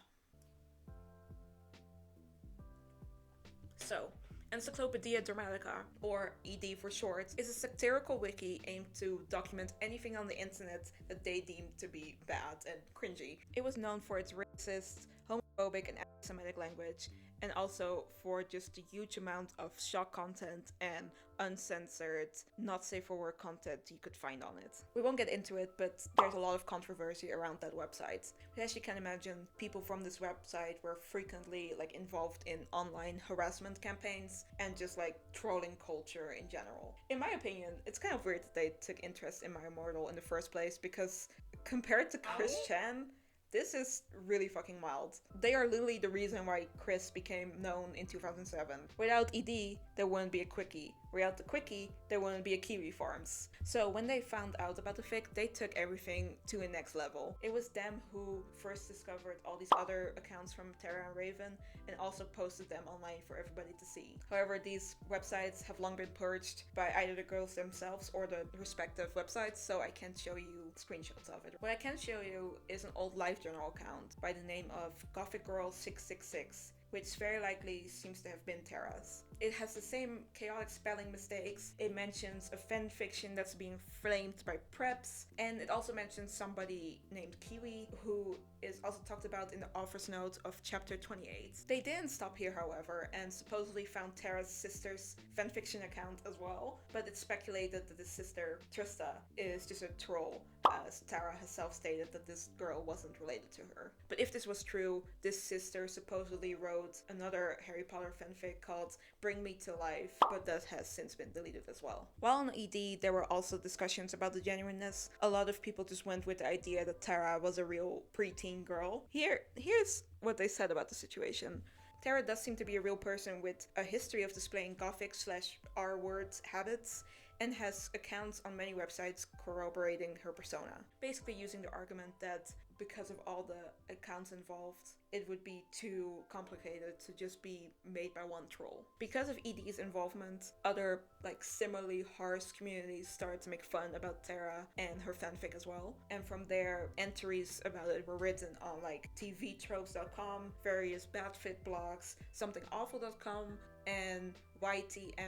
So, Encyclopedia Dramatica, or ED for short, is a satirical wiki aimed to document anything on the internet that they deem to be bad and cringy. It was known for its racist, homophobic, and anti-Semitic language, and also for just a huge amount of shock content and uncensored, not safe for work content you could find on it. We won't get into it, but there's a lot of controversy around that website. But as you can imagine, people from this website were frequently involved in online harassment campaigns and just trolling culture in general. In my opinion, it's kind of weird that they took interest in My Immortal in the first place, because compared to Chris Chan, this is really fucking mild. They are literally the reason why Chris became known in 2007. Without ED, there wouldn't be a quickie. Without the quickie, there wouldn't be a Kiwi Farms. So when they found out about the fic, they took everything to a next level. It was them who first discovered all these other accounts from Tara and Raven and also posted them online for everybody to see. However, these websites have long been purged by either the girls themselves or the respective websites, so I can't show you screenshots of it. What I can show you is an old LiveJournal account by the name of GothicGirl666, which very likely seems to have been Tara's. It has the same chaotic spelling mistakes, it mentions a fanfiction that's being flamed by Prepz, and it also mentions somebody named Kiwi, who is also talked about in the author's note of chapter 28. They didn't stop here, however, and supposedly found Tara's sister's fanfiction account as well, but it's speculated that the sister, Trista, is just a troll, as Tara herself stated that this girl wasn't related to her. But if this was true, this sister supposedly wrote another Harry Potter fanfic called Bring Me to Life, but that has since been deleted as well. While on ED, there were also discussions about the genuineness. A lot of people just went with the idea that Tara was a real preteen girl. Here's what they said about the situation. Tara does seem to be a real person with a history of displaying gothic/R-word habits, and has accounts on many websites corroborating her persona. Basically using the argument that because of all the accounts involved, it would be too complicated to just be made by one troll. Because of ED's involvement, other similarly HARASS communities started to make fun about Tara and her fanfic as well. And from there, entries about it were written on tvtropes.com, various badfit blogs, somethingawful.com, and ytmnd.com.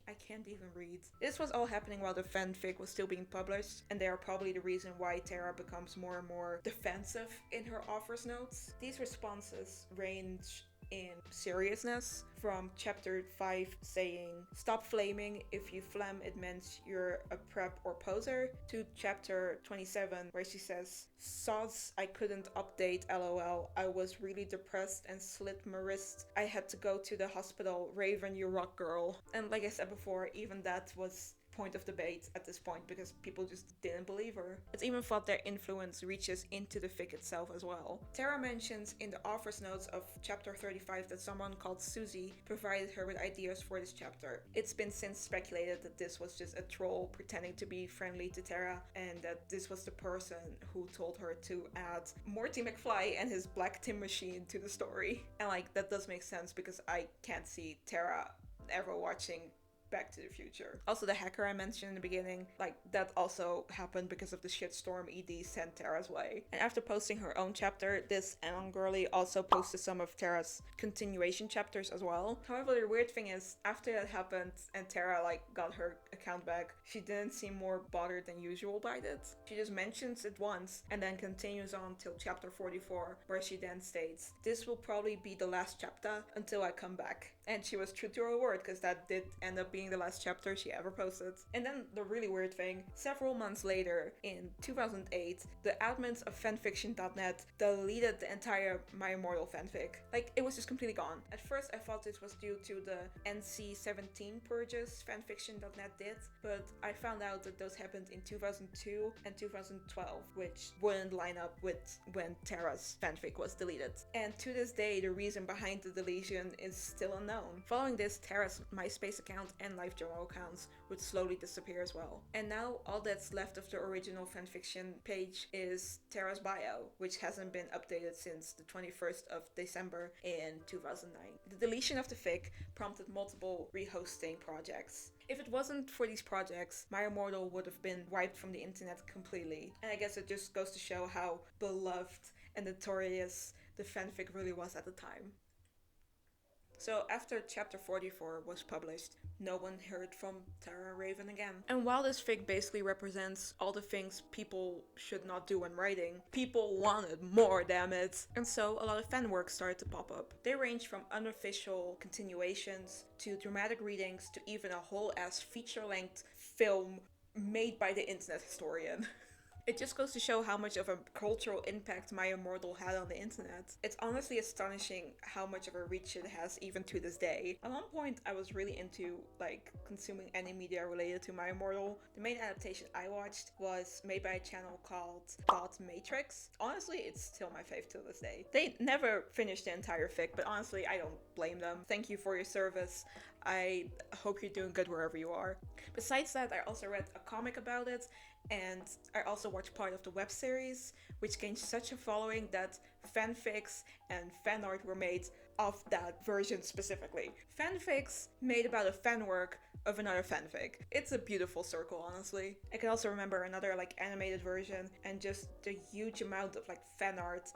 I can't even read. This was all happening while the fanfic was still being published, and they are probably the reason why Tara becomes more and more defensive in her author's notes. These responses range in seriousness, from chapter 5 saying stop flaming, if you flam it means you're a prep or poser, to chapter 27 where she says sods I couldn't update lol, I was really depressed and slit my wrist, I had to go to the hospital, Raven you rock girl. And like I said before, even that was point of debate at this point because people just didn't believe her. It's even thought their influence reaches into the fic itself as well. Tara mentions in the author's notes of chapter 35 that someone called Susie provided her with ideas for this chapter. It's been since speculated that this was just a troll pretending to be friendly to Tara, and that this was the person who told her to add Morty McFly and his black Tim machine to the story. And that does make sense because I can't see Tara ever watching Back to the Future. Also, the hacker I mentioned in the beginning, that also happened because of the shitstorm ED sent Tara's way. And after posting her own chapter, this Anon girly also posted some of Tara's continuation chapters as well. However, the weird thing is, after that happened and Tara got her account back, she didn't seem more bothered than usual by it. She just mentions it once and then continues on till chapter 44, where she then states, this will probably be the last chapter until I come back. And she was true to her word, because that did end up being the last chapter she ever posted. And then the really weird thing, several months later, in 2008, the admins of fanfiction.net deleted the entire My Immortal fanfic. It was just completely gone. At first I thought this was due to the NC-17 purges fanfiction.net did, but I found out that those happened in 2002 and 2012, which wouldn't line up with when Tara's fanfic was deleted. And to this day, the reason behind the deletion is still unknown. Following this, Tara's MySpace account and LiveJournal accounts would slowly disappear as well. And now all that's left of the original fanfiction page is Tara's bio, which hasn't been updated since the 21st of December in 2009. The deletion of the fic prompted multiple rehosting projects. If it wasn't for these projects, My Immortal would have been wiped from the internet completely. And I guess it just goes to show how beloved and notorious the fanfic really was at the time. So after chapter 44 was published, no one heard from Tara and Raven again. And while this fic basically represents all the things people should not do when writing, people wanted more, damn it. And so a lot of fan work started to pop up. They range from unofficial continuations to dramatic readings to even a whole ass feature-length film made by the internet historian. It just goes to show how much of a cultural impact My Immortal had on the internet. It's honestly astonishing how much of a reach it has even to this day. At one point, I was really into consuming any media related to My Immortal. The main adaptation I watched was made by a channel called God Matrix. Honestly, it's still my fave to this day. They never finished the entire fic, but honestly, I don't blame them. Thank you for your service. I hope you're doing good wherever you are. Besides that, I also read a comic about it, and I also watched part of the web series, which gained such a following that fanfics and fan art were made of that version specifically. Fanfics made about a fan work of another fanfic. It's a beautiful circle, honestly. I can also remember another animated version and just the huge amount of fan art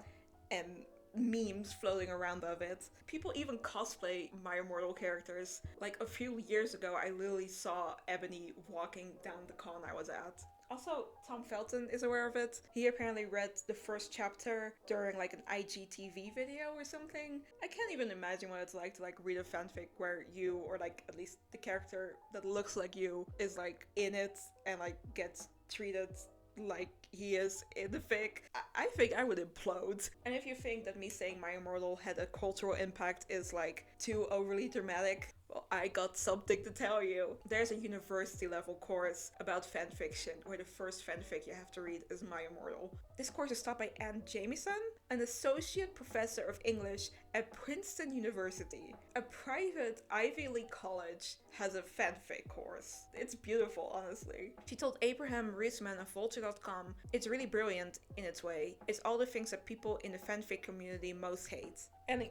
and memes floating around of it. People even cosplay My Immortal characters. A few years ago, I literally saw Ebony walking down the con I was at. Also, Tom Felton is aware of it. He apparently read the first chapter during an IGTV video or something. I can't even imagine what it's like to read a fanfic where you, or at least the character that looks like you, is in it and gets treated like he is in the fic. I think I would implode. And if you think that me saying My Immortal had a cultural impact is too overly dramatic, well, I got something to tell you. There's a university level course about fanfiction where the first fanfic you have to read is My Immortal. This course is taught by Anne Jamieson, an associate professor of English at Princeton University. A private Ivy League college has a fanfic course. It's beautiful, honestly. She told Abraham Reisman of Vulture.com, "It's really brilliant in its way. It's all the things that people in the fanfic community most hate." And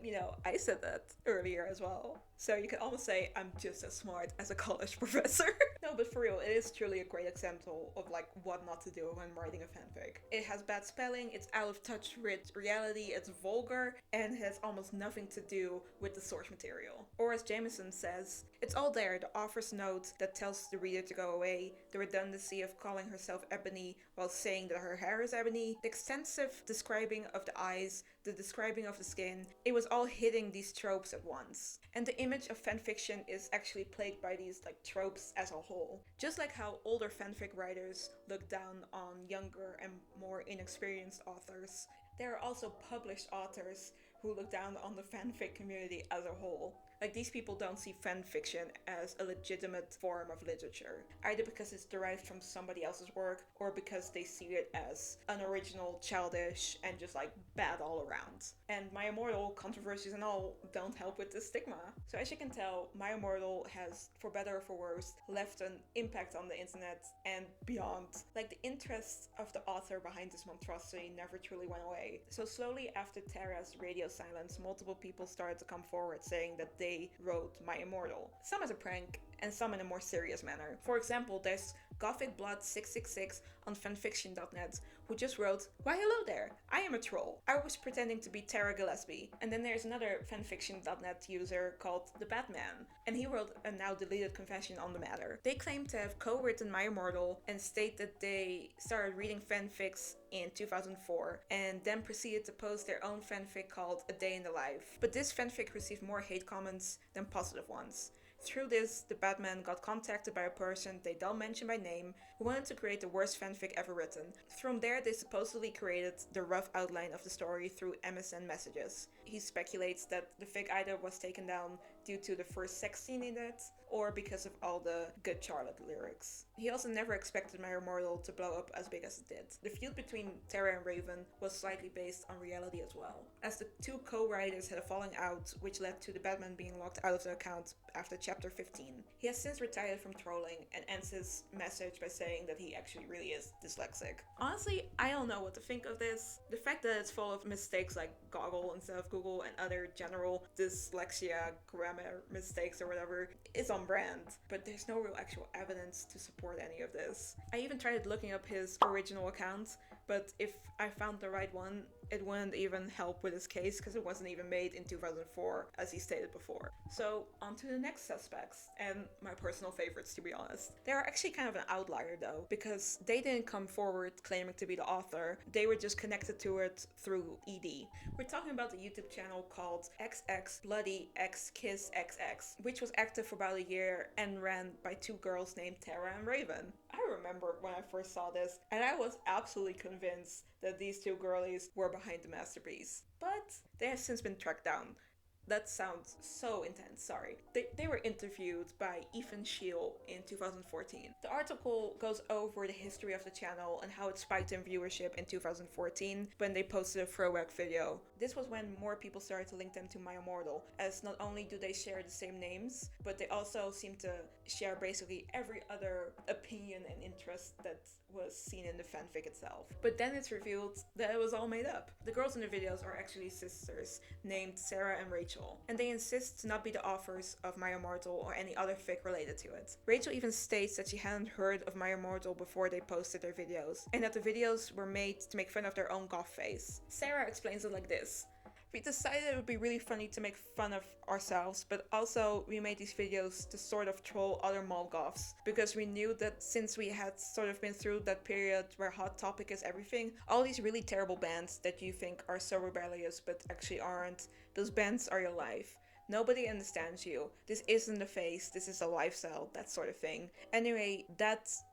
I said that earlier as well. So you can almost say I'm just as smart as a college professor. No, but for real, it is truly a great example of what not to do when writing a fanfic. It has bad spelling, it's out of touch with reality, it's vulgar, and has almost nothing to do with the source material. Or as Jameson says, it's all there, the author's note that tells the reader to go away, the redundancy of calling herself Ebony while saying that her hair is ebony, the extensive describing of the eyes, the describing of the skin. It was all hitting these tropes at once. And the image of fanfiction is actually plagued by these tropes as a whole. Just like how older fanfic writers look down on younger and more inexperienced authors, there are also published authors who look down on the fanfic community as a whole. These people don't see fanfiction as a legitimate form of literature, either because it's derived from somebody else's work or because they see it as unoriginal, childish, and just bad all around. And My Immortal, Controversies and all, don't help with this stigma. So as you can tell, My Immortal has, for better or for worse, left an impact on the internet and beyond. The interest of the author behind this monstrosity never truly went away. So slowly after Tara's radio silence, multiple people started to come forward saying that they wrote My Immortal. Some as a prank, and some in a more serious manner. For example, there's Gothic Blood 666 on fanfiction.net who just wrote, "Why hello there, I am a troll. I was pretending to be Tara Gilesbie." And then there's another fanfiction.net user called The Batman, and he wrote a now deleted confession on the matter. They claim to have co-written My Immortal and state that they started reading fanfics in 2004 and then proceeded to post their own fanfic called A Day in the Life. But this fanfic received more hate comments than positive ones. Through this, the Batman got contacted by a person they don't mention by name who wanted to create the worst fanfic ever written. From there, they supposedly created the rough outline of the story through MSN messages. He speculates that the fic either was taken down due to the first sex scene in it, or because of all the Good Charlotte lyrics. He also never expected My Immortal to blow up as big as it did. The feud between Tara and Raven was slightly based on reality as well, as the two co-writers had a falling out, which led to the Batman being locked out of the account after chapter 15. He has since retired from trolling and ends his message by saying that he actually really is dyslexic. Honestly, I don't know what to think of this. The fact that it's full of mistakes like Goggle instead of Google and other general dyslexia, grammar mistakes or whatever is on brand, but there's no real actual evidence to support any of this. I even tried looking up his original account, but if I found the right one, it wouldn't even help with his case because it wasn't even made in 2004, as he stated before. So, on to the next suspects, and my personal favorites, to be honest. They are actually kind of an outlier though, because they didn't come forward claiming to be the author, they were just connected to it through ED. We're talking about the YouTube channel called XX Bloody X Kiss XX, which was active for about a year and ran by two girls named Tara and Raven. I remember when I first saw this, and I was absolutely convinced that these two girlies were behind the masterpiece. But they have since been tracked down. That sounds so intense, sorry. They were interviewed by Ethan Scheel in 2014. The article goes over the history of the channel and how it spiked in viewership in 2014 when they posted a throwback video. This was when more people started to link them to My Immortal, as not only do they share the same names, but they also seem to share basically every other opinion and interest that was seen in the fanfic itself. But then it's revealed that it was all made up. The girls in the videos are actually sisters named Sarah and Rachel, and they insist to not be the authors of My Immortal or any other fic related to it. Rachel even states that she hadn't heard of My Immortal before they posted their videos, and that the videos were made to make fun of their own goth face. Sarah explains it like this. We decided it would be really funny to make fun of ourselves, but also we made these videos to sort of troll other mall goths, because we knew that since we had sort of been through that period where Hot Topic is everything, all these really terrible bands that you think are so rebellious but actually aren't, those bands are your life. Nobody understands you. This isn't a phase, this is a lifestyle, that sort of thing. Anyway,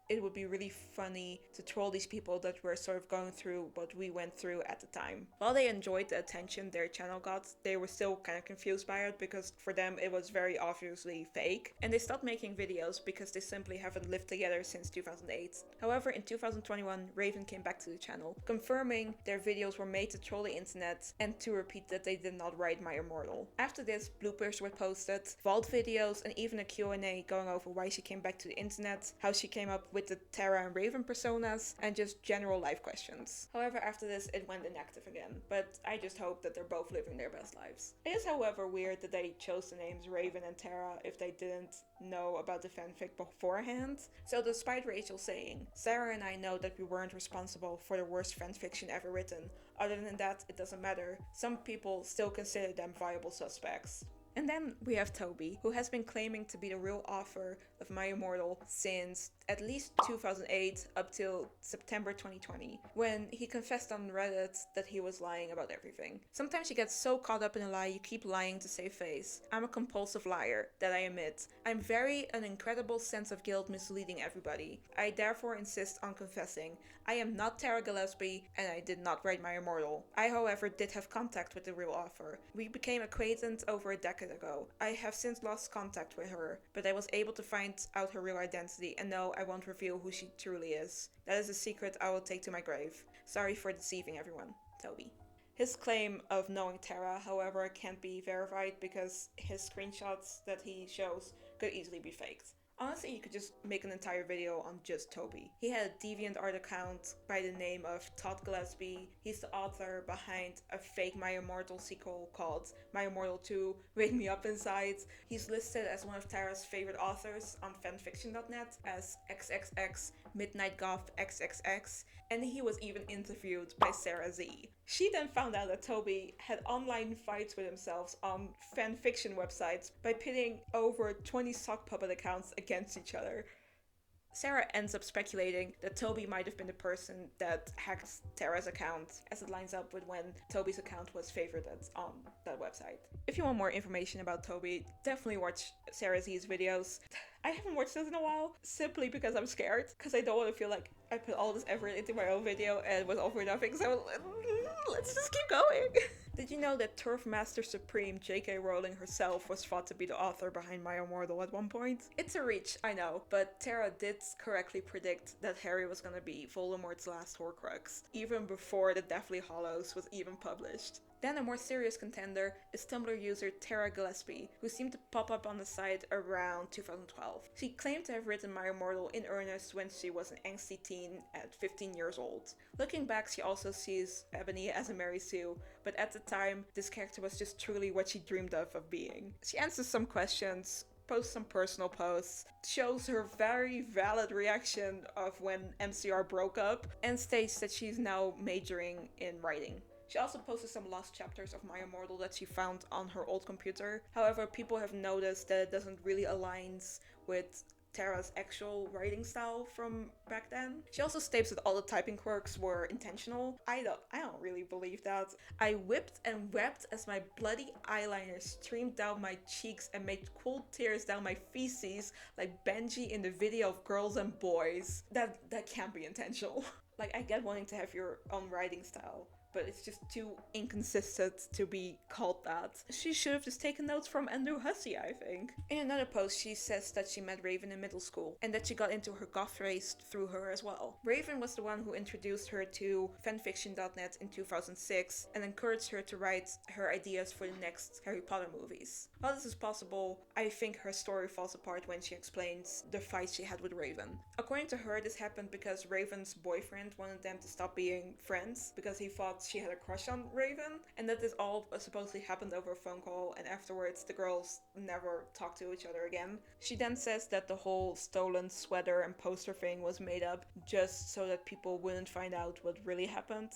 it would be really funny to troll these people that were sort of going through what we went through at the time. While they enjoyed the attention their channel got, they were still kind of confused by it because for them it was very obviously fake. And they stopped making videos because they simply haven't lived together since 2008. However, in 2021, Raven came back to the channel, confirming their videos were made to troll the internet and to repeat that they did not write My Immortal. After this, bloopers were posted, vault videos, and even a Q&A going over why she came back to the internet, how she came up with the Tara and Raven personas, and just general life questions. However, after this, it went inactive again, but I just hope that they're both living their best lives. It is, however, weird that they chose the names Raven and Tara if they didn't know about the fanfic beforehand. So despite Rachel saying, Sarah and I know that we weren't responsible for the worst fanfiction ever written, other than that, it doesn't matter, some people still consider them viable suspects. And then we have Toby, who has been claiming to be the real author of My Immortal since at least 2008 up till September 2020, when he confessed on Reddit that he was lying about everything. Sometimes you get so caught up in a lie you keep lying to save face. I'm a compulsive liar, that I admit. I'm an incredible sense of guilt misleading everybody. I therefore insist on confessing. I am not Tara Gilesbie, and I did not write My Immortal. I, however, did have contact with the real author. We became acquainted over a decade ago. I have since lost contact with her, but I was able to find out her real identity, and no, I won't reveal who she truly is. That is a secret I will take to my grave. Sorry for deceiving everyone. Toby. His claim of knowing Tara, however, can't be verified because his screenshots that he shows could easily be faked. Honestly, you could just make an entire video on just Toby. He had a DeviantArt account by the name of Todd Gilesby. He's the author behind a fake My Immortal sequel called My Immortal 2, Wake Me Up Inside. He's listed as one of Tara's favorite authors on fanfiction.net as XXX Midnight Goth XXX, and he was even interviewed by Sarah Z. She then found out that Toby had online fights with himself on fanfiction websites by pitting over 20 sock puppet accounts against each other. Sarah ends up speculating that Toby might have been the person that hacked Tara's account, as it lines up with when Toby's account was favorited on that website. If you want more information about Toby, definitely watch Sarah Z's videos. I haven't watched those in a while, simply because I'm scared, because I don't want to feel like I put all this effort into my own video and it was all for nothing, so let's just keep going. Did you know that Turf Master Supreme J.K. Rowling herself was thought to be the author behind My Immortal at one point? It's a reach, I know, but Tara did correctly predict that Harry was gonna be Voldemort's last Horcrux, even before the Deathly Hallows was even published. Then a more serious contender is Tumblr user Tara Gilesby, who seemed to pop up on the site around 2012. She claimed to have written My Immortal in earnest when she was an angsty teen at 15 years old. Looking back, she also sees Ebony as a Mary Sue, but at the time, this character was just truly what she dreamed of being. She answers some questions, posts some personal posts, shows her very valid reaction of when MCR broke up, and states that she's now majoring in writing. She also posted some lost chapters of My Immortal that she found on her old computer. However, people have noticed that it doesn't really align with Tara's actual writing style from back then. She also states that all the typing quirks were intentional. I don't really believe that. I whipped and wept as my bloody eyeliner streamed down my cheeks and made cool tears down my feces like Benji in the video of Girls and Boys. That can't be intentional. Like, I get wanting to have your own writing style, but it's just too inconsistent to be called that. She should have just taken notes from Andrew Hussey, I think. In another post, she says that she met Raven in middle school, and that she got into her goth phase through her as well. Raven was the one who introduced her to fanfiction.net in 2006, and encouraged her to write her ideas for the next Harry Potter movies. While this is possible, I think her story falls apart when she explains the fight she had with Raven. According to her, this happened because Raven's boyfriend wanted them to stop being friends, because he thought she had a crush on Raven, and that this all supposedly happened over a phone call, and afterwards the girls never talked to each other again. She then says that the whole stolen sweater and poster thing was made up just so that people wouldn't find out what really happened.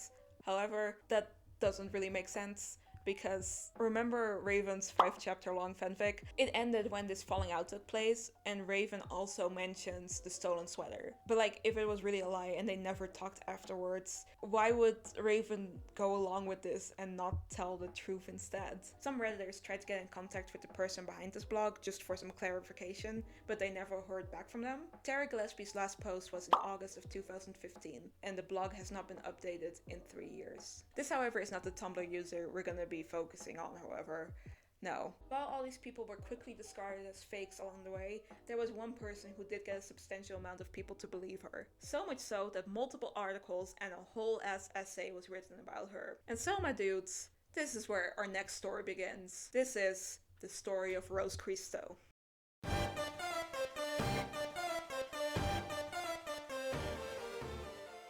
However, that doesn't really make sense, because remember Raven's 5-chapter long fanfic? It ended when this falling out took place, and Raven also mentions the stolen sweater. But like, if it was really a lie and they never talked afterwards, why would Raven go along with this and not tell the truth instead? Some Redditors tried to get in contact with the person behind this blog just for some clarification, but they never heard back from them. Tara Gilesbie's last post was in August of 2015, and the blog has not been updated in 3 years. This, however, is not the Tumblr user we're gonna be focusing on, however. No. While all these people were quickly discarded as fakes along the way, there was one person who did get a substantial amount of people to believe her. So much so that multiple articles and a whole ass essay was written about her. And so, my dudes, this is where our next story begins. This is the story of Rose Christo.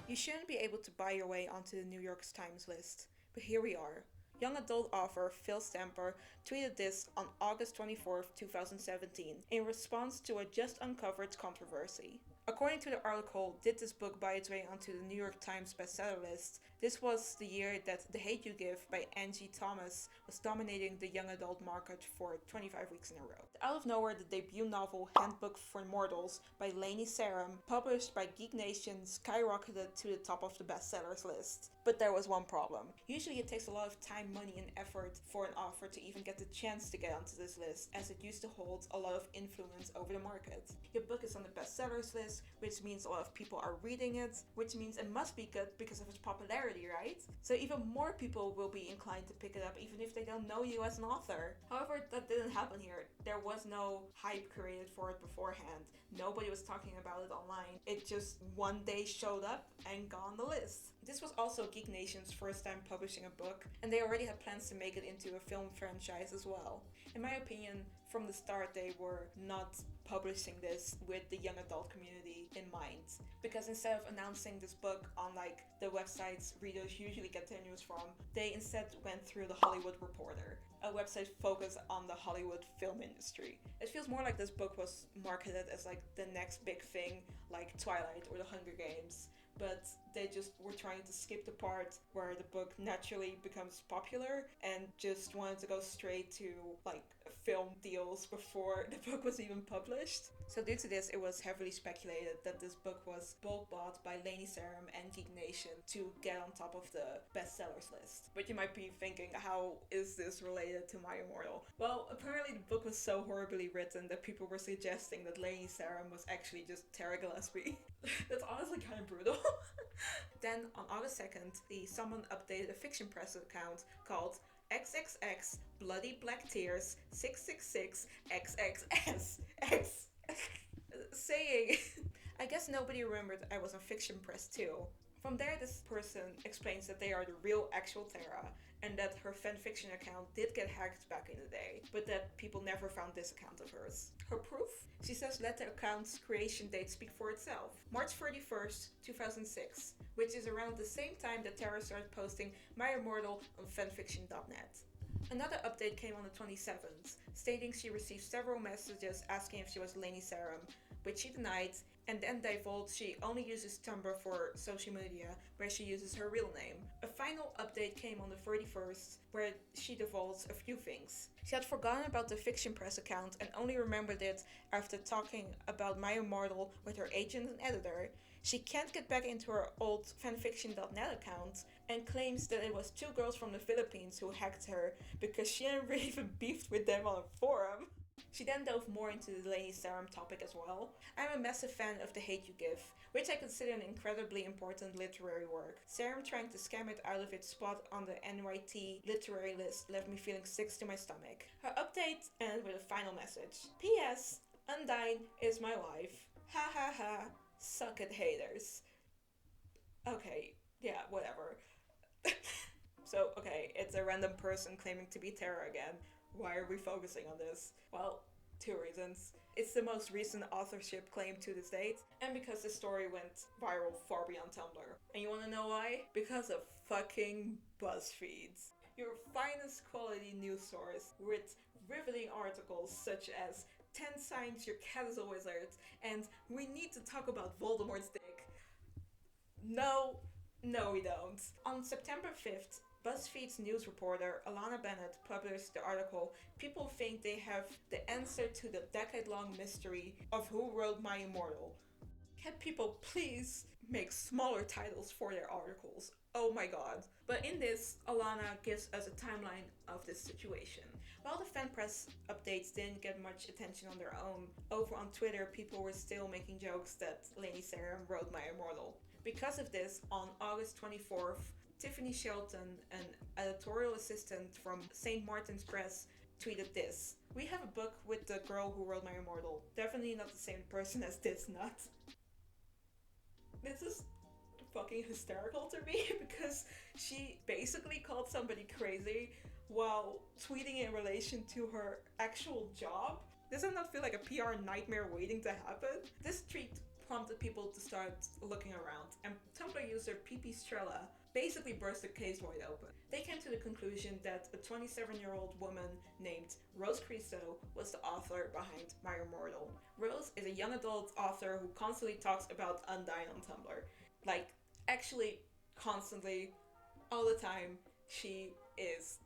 You shouldn't be able to buy your way onto the New York Times list, but here we are. Young adult author Phil Stamper tweeted this on August 24th, 2017, in response to a just uncovered controversy. According to the article, did this book buy its way onto the New York Times bestseller list? This was the year that The Hate You Give by Angie Thomas was dominating the young adult market for 25 weeks in a row. Out of nowhere, the debut novel Handbook for Mortals by Lainey Sarum, published by Geek Nation, skyrocketed to the top of the bestsellers list. But there was one problem. Usually it takes a lot of time, money, and effort for an author to even get the chance to get onto this list, as it used to hold a lot of influence over the market. Your book is on the bestsellers list, which means a lot of people are reading it, which means it must be good because of its popularity, right? So even more people will be inclined to pick it up even if they don't know you as an author. However, that didn't happen here. There was no hype created for it beforehand. Nobody was talking about it online. It just one day showed up and got on the list. This was also Geek Nation's first time publishing a book, and they already had plans to make it into a film franchise as well. In my opinion, from the start they were not publishing this with the young adult community in mind, because instead of announcing this book on like the websites readers usually get their news from, they instead went through the Hollywood Reporter, a website focused on the Hollywood film industry. It feels more like this book was marketed as like the next big thing, like Twilight or the Hunger Games, but they just were trying to skip the part where the book naturally becomes popular and just wanted to go straight to like film deals before the book was even published. So due to this, it was heavily speculated that this book was bulk bought by Lainey Sarum and Geek Nation to get on top of the bestsellers list. But you might be thinking, how is this related to My Immortal? Well, apparently the book was so horribly written that people were suggesting that Lainey Sarum was actually just Tara Gilesbie. That's honestly kind of brutal. Then on August 2nd, someone updated a fiction press account called XXX Bloody Black Tears 666 XXS X saying, I guess nobody remembered I was on Fiction Press too. From there, this person explains that they are the real actual Tara, and that her fanfiction account did get hacked back in the day, but that people never found this account of hers. Her proof? She says let the account's creation date speak for itself. March 31st, 2006, which is around the same time that Tara started posting My Immortal on fanfiction.net. Another update came on the 27th, stating she received several messages asking if she was Lainey Sarum, which she denied, and then divulged she only uses Tumblr for social media, where she uses her real name. A final update came on the 31st, where she divulged a few things. She had forgotten about the Fiction Press account and only remembered it after talking about My Immortal with her agent and editor. She can't get back into her old fanfiction.net account and claims that it was two girls from the Philippines who hacked her because she hadn't really even beefed with them on a forum. She then dove more into the Lainey Sarum topic as well. I'm a massive fan of The Hate You Give, which I consider an incredibly important literary work. Sarum trying to scam it out of its spot on the NYT literary list left me feeling sick to my stomach. Her update ended with a final message. P.S. Undyne is my wife. Ha ha ha. Suck it, haters. Okay, yeah, whatever. So, okay, it's a random person claiming to be Tara again. Why are we focusing on this? Well, two reasons. It's the most recent authorship claim to this date, and because the story went viral far beyond Tumblr. And you wanna know why? Because of fucking BuzzFeed. Your finest quality news source with riveting articles such as 10 signs your cat is a wizard and we need to talk about Voldemort's dick. No, we don't. On September 5th, BuzzFeed's news reporter Alana Bennett published the article "People Think They Have the Answer to the Decade-Long Mystery of Who Wrote My Immortal." Can people please make smaller titles for their articles? Oh my god. But in this, Alana gives us a timeline of this situation. While the fan press updates didn't get much attention on their own, over on Twitter people were still making jokes that Lainey Sarum wrote My Immortal. Because of this, on August 24th, Tiffany Shelton, an editorial assistant from St. Martin's Press, tweeted this: "We have a book with the girl who wrote My Immortal. Definitely not the same person as this nut." This is fucking hysterical to me because she basically called somebody crazy while tweeting in relation to her actual job. Does that not feel like a PR nightmare waiting to happen? This tweet prompted people to start looking around, and Tumblr user PP Strella basically burst the case wide open. They came to the conclusion that a 27-year-old woman named Rose Christo was the author behind My Immortal. Rose is a young adult author who constantly talks about Undyne on Tumblr. Like, actually, constantly, all the time. She is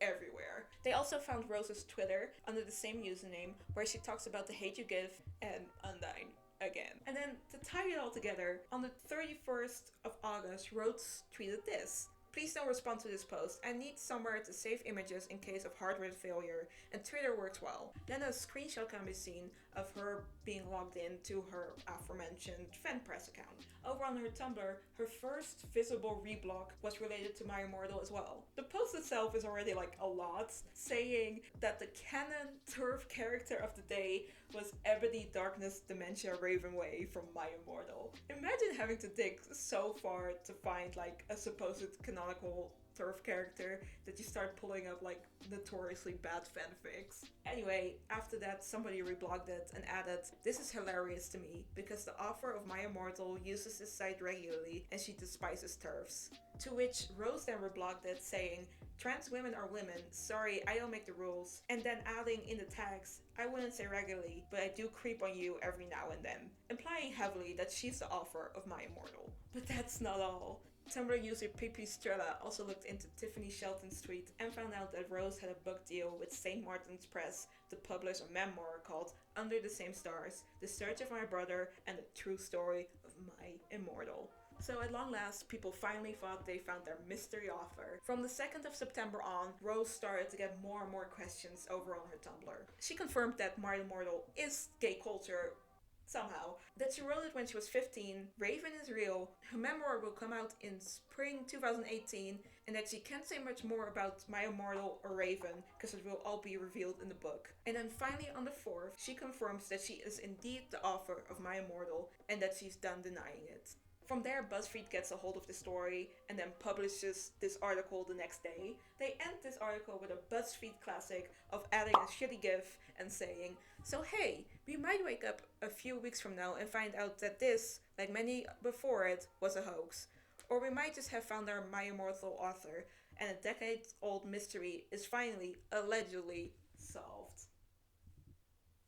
everywhere. They also found Rose's Twitter under the same username, where she talks about The Hate You Give and Undyne again. And then to tie it all together, on the 31st of August, Rose tweeted this: "Please don't respond to this post. I need somewhere to save images in case of hardware failure, and Twitter works well." Then a screenshot can be seen of her being logged in to her aforementioned fan press account. Over on her Tumblr, her first visible reblog was related to My Immortal as well. The post itself is already like a lot, saying that the canon TERF character of the day was Ebony Darkness Dementia Ravenway from My Immortal. Imagine having to dig so far to find like a supposed canonical TERF character that you start pulling up like notoriously bad fanfics. Anyway, after that somebody reblogged it and added, "This is hilarious to me because the author of My Immortal uses this site regularly and she despises TERFs." To which Rose then reblogged it saying, "Trans women are women, sorry I don't make the rules," and then adding in the tags, "I wouldn't say regularly, but I do creep on you every now and then," implying heavily that she's the author of My Immortal. But that's not all. Tumblr user PP Strella also looked into Tiffany Shelton's tweet and found out that Rose had a book deal with St. Martin's Press to publish a memoir called Under the Same Stars: The Search of My Brother and the True Story of My Immortal. So at long last, people finally thought they found their mystery author. From the 2nd of September on, Rose started to get more and more questions over on her Tumblr. She confirmed that My Immortal is gay culture, somehow, that she wrote it when she was 15, Raven is real, her memoir will come out in spring 2018, and that she can't say much more about My Immortal or Raven, because it will all be revealed in the book. And then finally on the 4th, she confirms that she is indeed the author of My Immortal, and that she's done denying it. From there, BuzzFeed gets a hold of the story and then publishes this article the next day. They end this article with a BuzzFeed classic of adding a shitty gif and saying, "So hey, we might wake up a few weeks from now and find out that this, like many before it, was a hoax. Or we might just have found our My Immortal author, and a decade-old mystery is finally, allegedly, solved.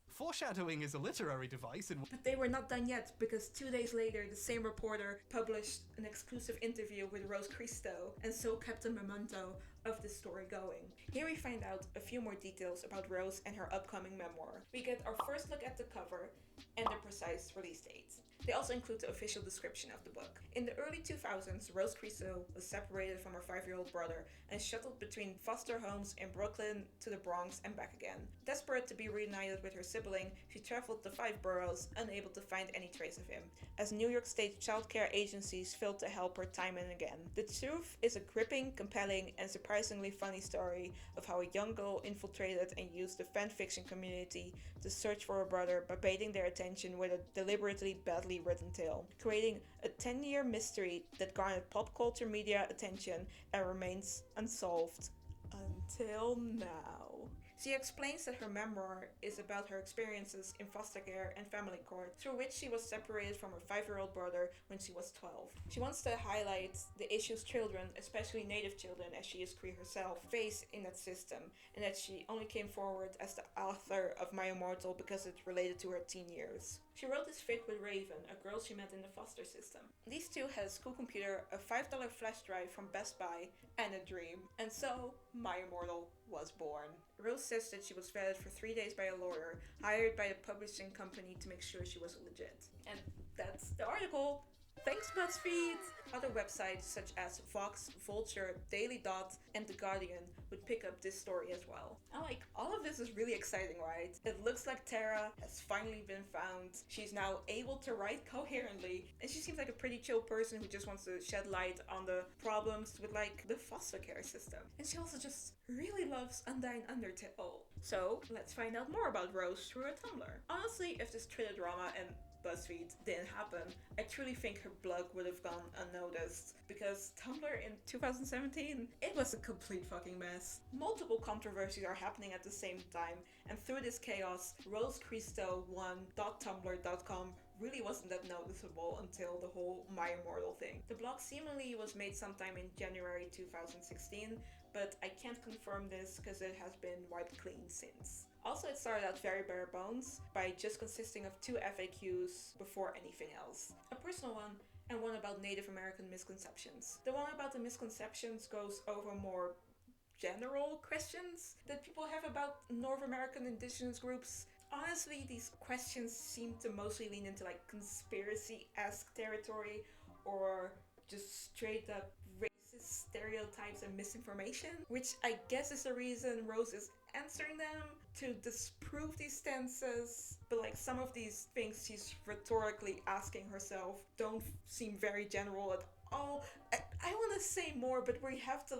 Foreshadowing is a literary device in... But they were not done yet, because 2 days later, the same reporter published an exclusive interview with Rose Christo, and so kept a memento of this story going. Here we find out a few more details about Rose and her upcoming memoir. We get our first look at the cover and the precise release date. They also include the official description of the book. In the early 2000s, Rose Christo was separated from her 5-year-old brother and shuttled between foster homes in Brooklyn to the Bronx and back again. Desperate to be reunited with her sibling, she traveled the 5 boroughs, unable to find any trace of him, as New York State child care agencies failed to help her time and again. The Truth is a gripping, compelling, and surprisingly funny story of how a young girl infiltrated and used the fanfiction community to search for her brother by baiting their attention with a deliberately badly written tale, creating a 10-year mystery that garnered pop culture media attention and remains unsolved until now. She explains that her memoir is about her experiences in foster care and family court, through which she was separated from her 5-year-old brother when she was 12. She wants to highlight the issues children, especially Native children, as she is queer herself, face in that system, and that she only came forward as the author of My Immortal because it related to her teen years. She wrote this fic with Raven, a girl she met in the foster system. These two had a school computer, a $5 flash drive from Best Buy, and a dream. And so, My Immortal was born. Rose says that she was vetted for 3 days by a lawyer, hired by a publishing company to make sure she was legit. And that's the article. Thanks, BuzzFeed! Other websites such as Vox, Vulture, Daily Dot, and The Guardian would pick up this story as well. And all of this is really exciting, right? It looks like Tara has finally been found. She's now able to write coherently, and she seems like a pretty chill person who just wants to shed light on the problems with the foster care system. And she also just really loves Undyne Undertale. So, let's find out more about Rose through her Tumblr. Honestly, if this Twitter drama and BuzzFeed didn't happen, I truly think her blog would have gone unnoticed, because Tumblr in 2017, it was a complete fucking mess. Multiple controversies are happening at the same time, and through this chaos, rosechristo1.tumblr.com really wasn't that noticeable until the whole My Immortal thing. The blog seemingly was made sometime in January 2016, but I can't confirm this because it has been wiped clean since. Also, it started out very bare bones, by just consisting of 2 FAQs before anything else. A personal one, and one about Native American misconceptions. The one about the misconceptions goes over more general questions that people have about North American indigenous groups. Honestly, these questions seem to mostly lean into conspiracy-esque territory, or just straight up racist stereotypes and misinformation, which I guess is the reason Rose is answering them, to disprove these stances. But some of these things she's rhetorically asking herself don't seem very general at all. I want to say more, but we have to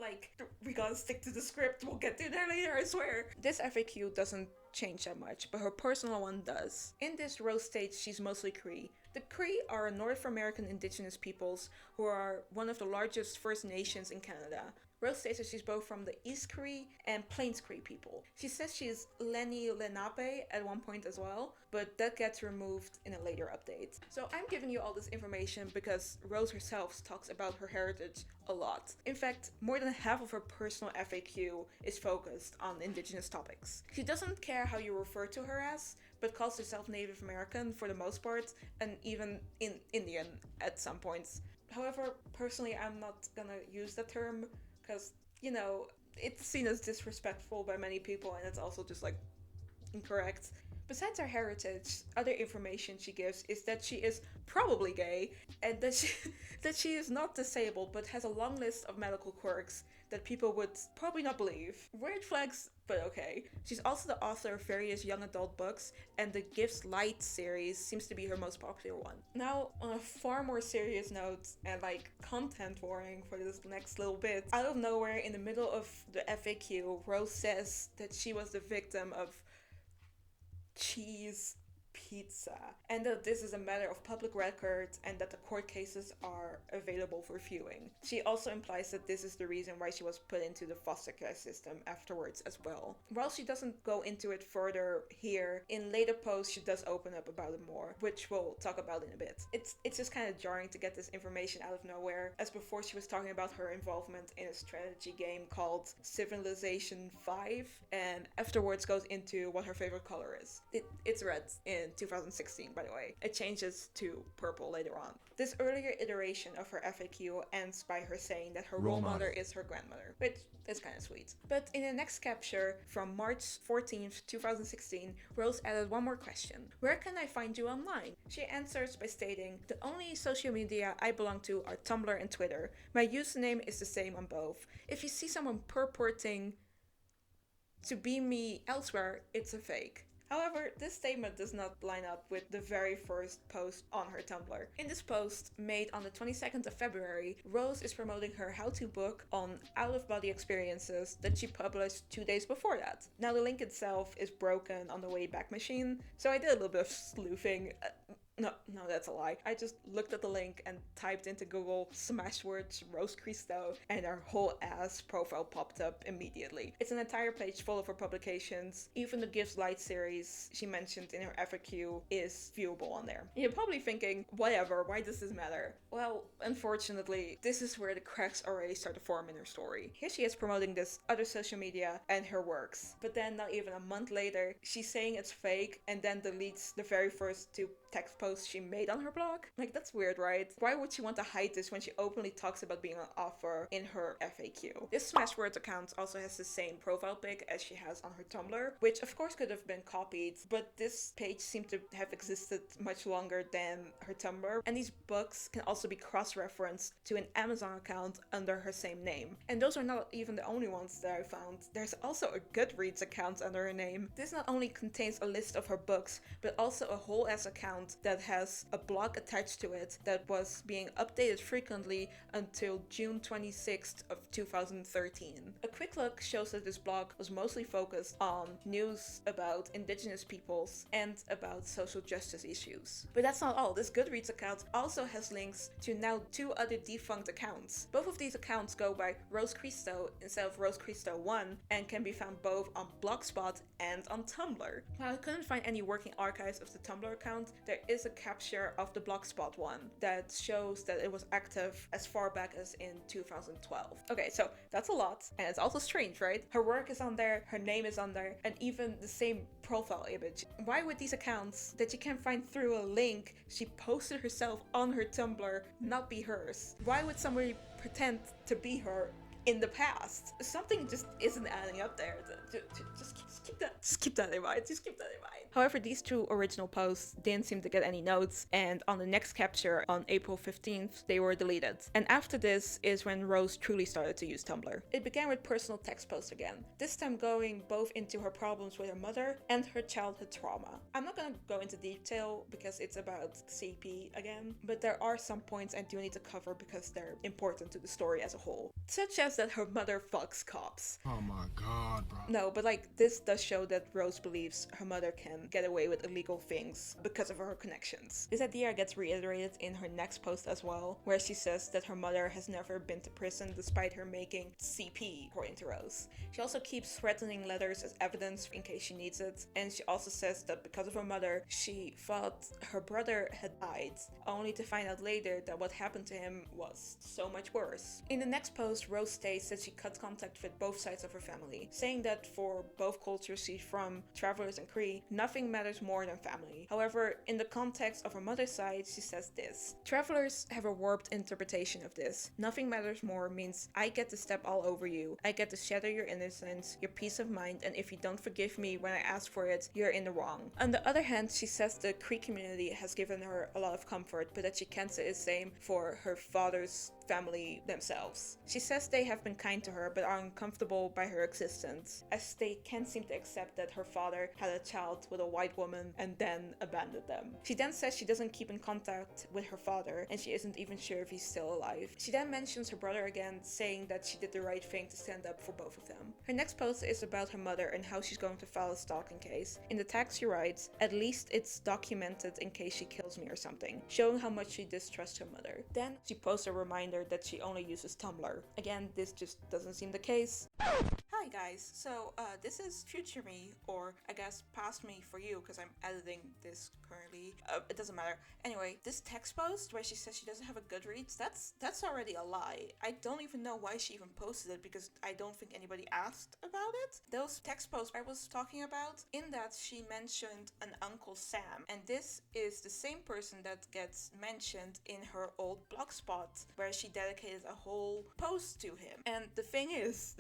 we gotta stick to the script. We'll get to there later, I swear. This FAQ doesn't change that much, but her personal one does. In this, Rose states she's mostly Cree. The Cree are North American indigenous peoples who are one of the largest First Nations in Canada. Rose states that she's both from the East Cree and Plains Cree people. She says she's Lenni Lenape at one point as well, but that gets removed in a later update. So I'm giving you all this information because Rose herself talks about her heritage a lot. In fact, more than half of her personal FAQ is focused on indigenous topics. She doesn't care how you refer to her as, but calls herself Native American for the most part, and even Indian at some points. However, personally, I'm not gonna use that term, because, it's seen as disrespectful by many people, and it's also just, incorrect. Besides her heritage, other information she gives is that she is probably gay, and that she is not disabled, but has a long list of medical quirks that people would probably not believe. Weird flags, but okay. She's also the author of various young adult books, and the Gives Light series seems to be her most popular one. Now, on a far more serious note, and content warning for this next little bit, out of nowhere in the middle of the FAQ, Rose says that she was the victim of cheese pizza, and that this is a matter of public record and that the court cases are available for viewing. She also implies that this is the reason why she was put into the foster care system afterwards as well. While she doesn't go into it further here, in later posts she does open up about it more, which we'll talk about in a bit. It's just kind of jarring to get this information out of nowhere, as before she was talking about her involvement in a strategy game called Civilization 5, and afterwards goes into what her favorite color is. It's red in 2016, by the way. It changes to purple later on. This earlier iteration of her FAQ ends by her saying that her role model is her grandmother, which is kind of sweet. But in the next capture from March 14th, 2016, Rose added one more question. Where can I find you online? She answers by stating, the only social media I belong to are Tumblr and Twitter. My username is the same on both. If you see someone purporting to be me elsewhere, it's a fake. However, this statement does not line up with the very first post on her Tumblr. In this post, made on the 22nd of February, Rose is promoting her how-to book on out-of-body experiences that she published 2 days before that. Now the link itself is broken on the Wayback Machine, so I did a little bit of sleuthing. No, that's a lie. I just looked at the link and typed into Google /words Rose Christo, and her whole ass profile popped up immediately. It's an entire page full of her publications. Even the Gives Light series she mentioned in her FAQ is viewable on there. You're probably thinking, whatever, why does this matter? Well, unfortunately, this is where the cracks already start to form in her story. Here she is promoting this other social media and her works, but then not even a month later, she's saying it's fake and then deletes the very first 2 text posts she made on her blog. Like, that's weird, right? Why would she want to hide this when she openly talks about being an author in her FAQ? This /words account also has the same profile pic as she has on her Tumblr, which of course could have been copied, but this page seemed to have existed much longer than her Tumblr, and these books can also be cross-referenced to an Amazon account under her same name. And those are not even the only ones that I found. There's also a Goodreads account under her name. This not only contains a list of her books, but also a whole ass account that has a blog attached to it that was being updated frequently until June 26th of 2013. A quick look shows that this blog was mostly focused on news about indigenous peoples and about social justice issues. But that's not all. This Goodreads account also has links to now 2 other defunct accounts. Both of these accounts go by Rose Christo instead of Rose Christo 1 and can be found both on Blogspot and on Tumblr. While I couldn't find any working archives of the Tumblr account, there is a capture of the Blogspot one that shows that it was active as far back as in 2012. Okay, so that's a lot, and it's also strange, right? Her work is on there, her name is on there, and even the same profile image. Why would these accounts that you can find through a link she posted herself on her Tumblr not be hers? Why would somebody pretend to be her in the past? Something just isn't adding up there. Just keep that in mind. However, these 2 original posts didn't seem to get any notes, and on the next capture on April 15th, they were deleted. And after this is when Rose truly started to use Tumblr. It began with personal text posts again, this time going both into her problems with her mother and her childhood trauma. I'm not gonna go into detail because it's about CP again, but there are some points I do need to cover because they're important to the story as a whole. Such as that her mother fucks cops. Oh my god, bro. No, but like, this does show that Rose believes her mother can get away with illegal things because of her connections. This idea gets reiterated in her next post as well, where she says that her mother has never been to prison despite her making CP, according to Rose. She also keeps threatening letters as evidence in case she needs it, and she also says that because of her mother, she thought her brother had died, only to find out later that what happened to him was so much worse. In the next post, Rose states that she cut contact with both sides of her family, saying that for both cultures she's from, travelers and Cree, nothing matters more than family. However, in the context of her mother's side, she says this: travelers have a warped interpretation of this. Nothing matters more means I get to step all over you. I get to shatter your innocence, your peace of mind, and if you don't forgive me when I ask for it, you're in the wrong. On the other hand, she says the Cree community has given her a lot of comfort, but that she can't say the same for her father's family themselves. She says they have been kind to her but are uncomfortable by her existence, as they can't seem to accept that her father had a child with a white woman and then abandoned them. She then says she doesn't keep in contact with her father and she isn't even sure if he's still alive. She then mentions her brother again, saying that she did the right thing to stand up for both of them. Her next post is about her mother and how she's going to file a stalking case. In the tag she writes, "At least it's documented in case she kills me or something," showing how much she distrusts her mother. Then she posts a reminder that she only uses Tumblr. Again, this just doesn't seem the case. Hi guys, so this is future me, or I guess past me for you, because I'm editing this currently. It doesn't matter. Anyway, this text post where she says she doesn't have a Goodreads, that's already a lie. I don't even know why she even posted it, because I don't think anybody asked about it. Those text posts I was talking about, in that she mentioned an Uncle Sam, and this is the same person that gets mentioned in her old blogspot, where she dedicated a whole post to him. And the thing is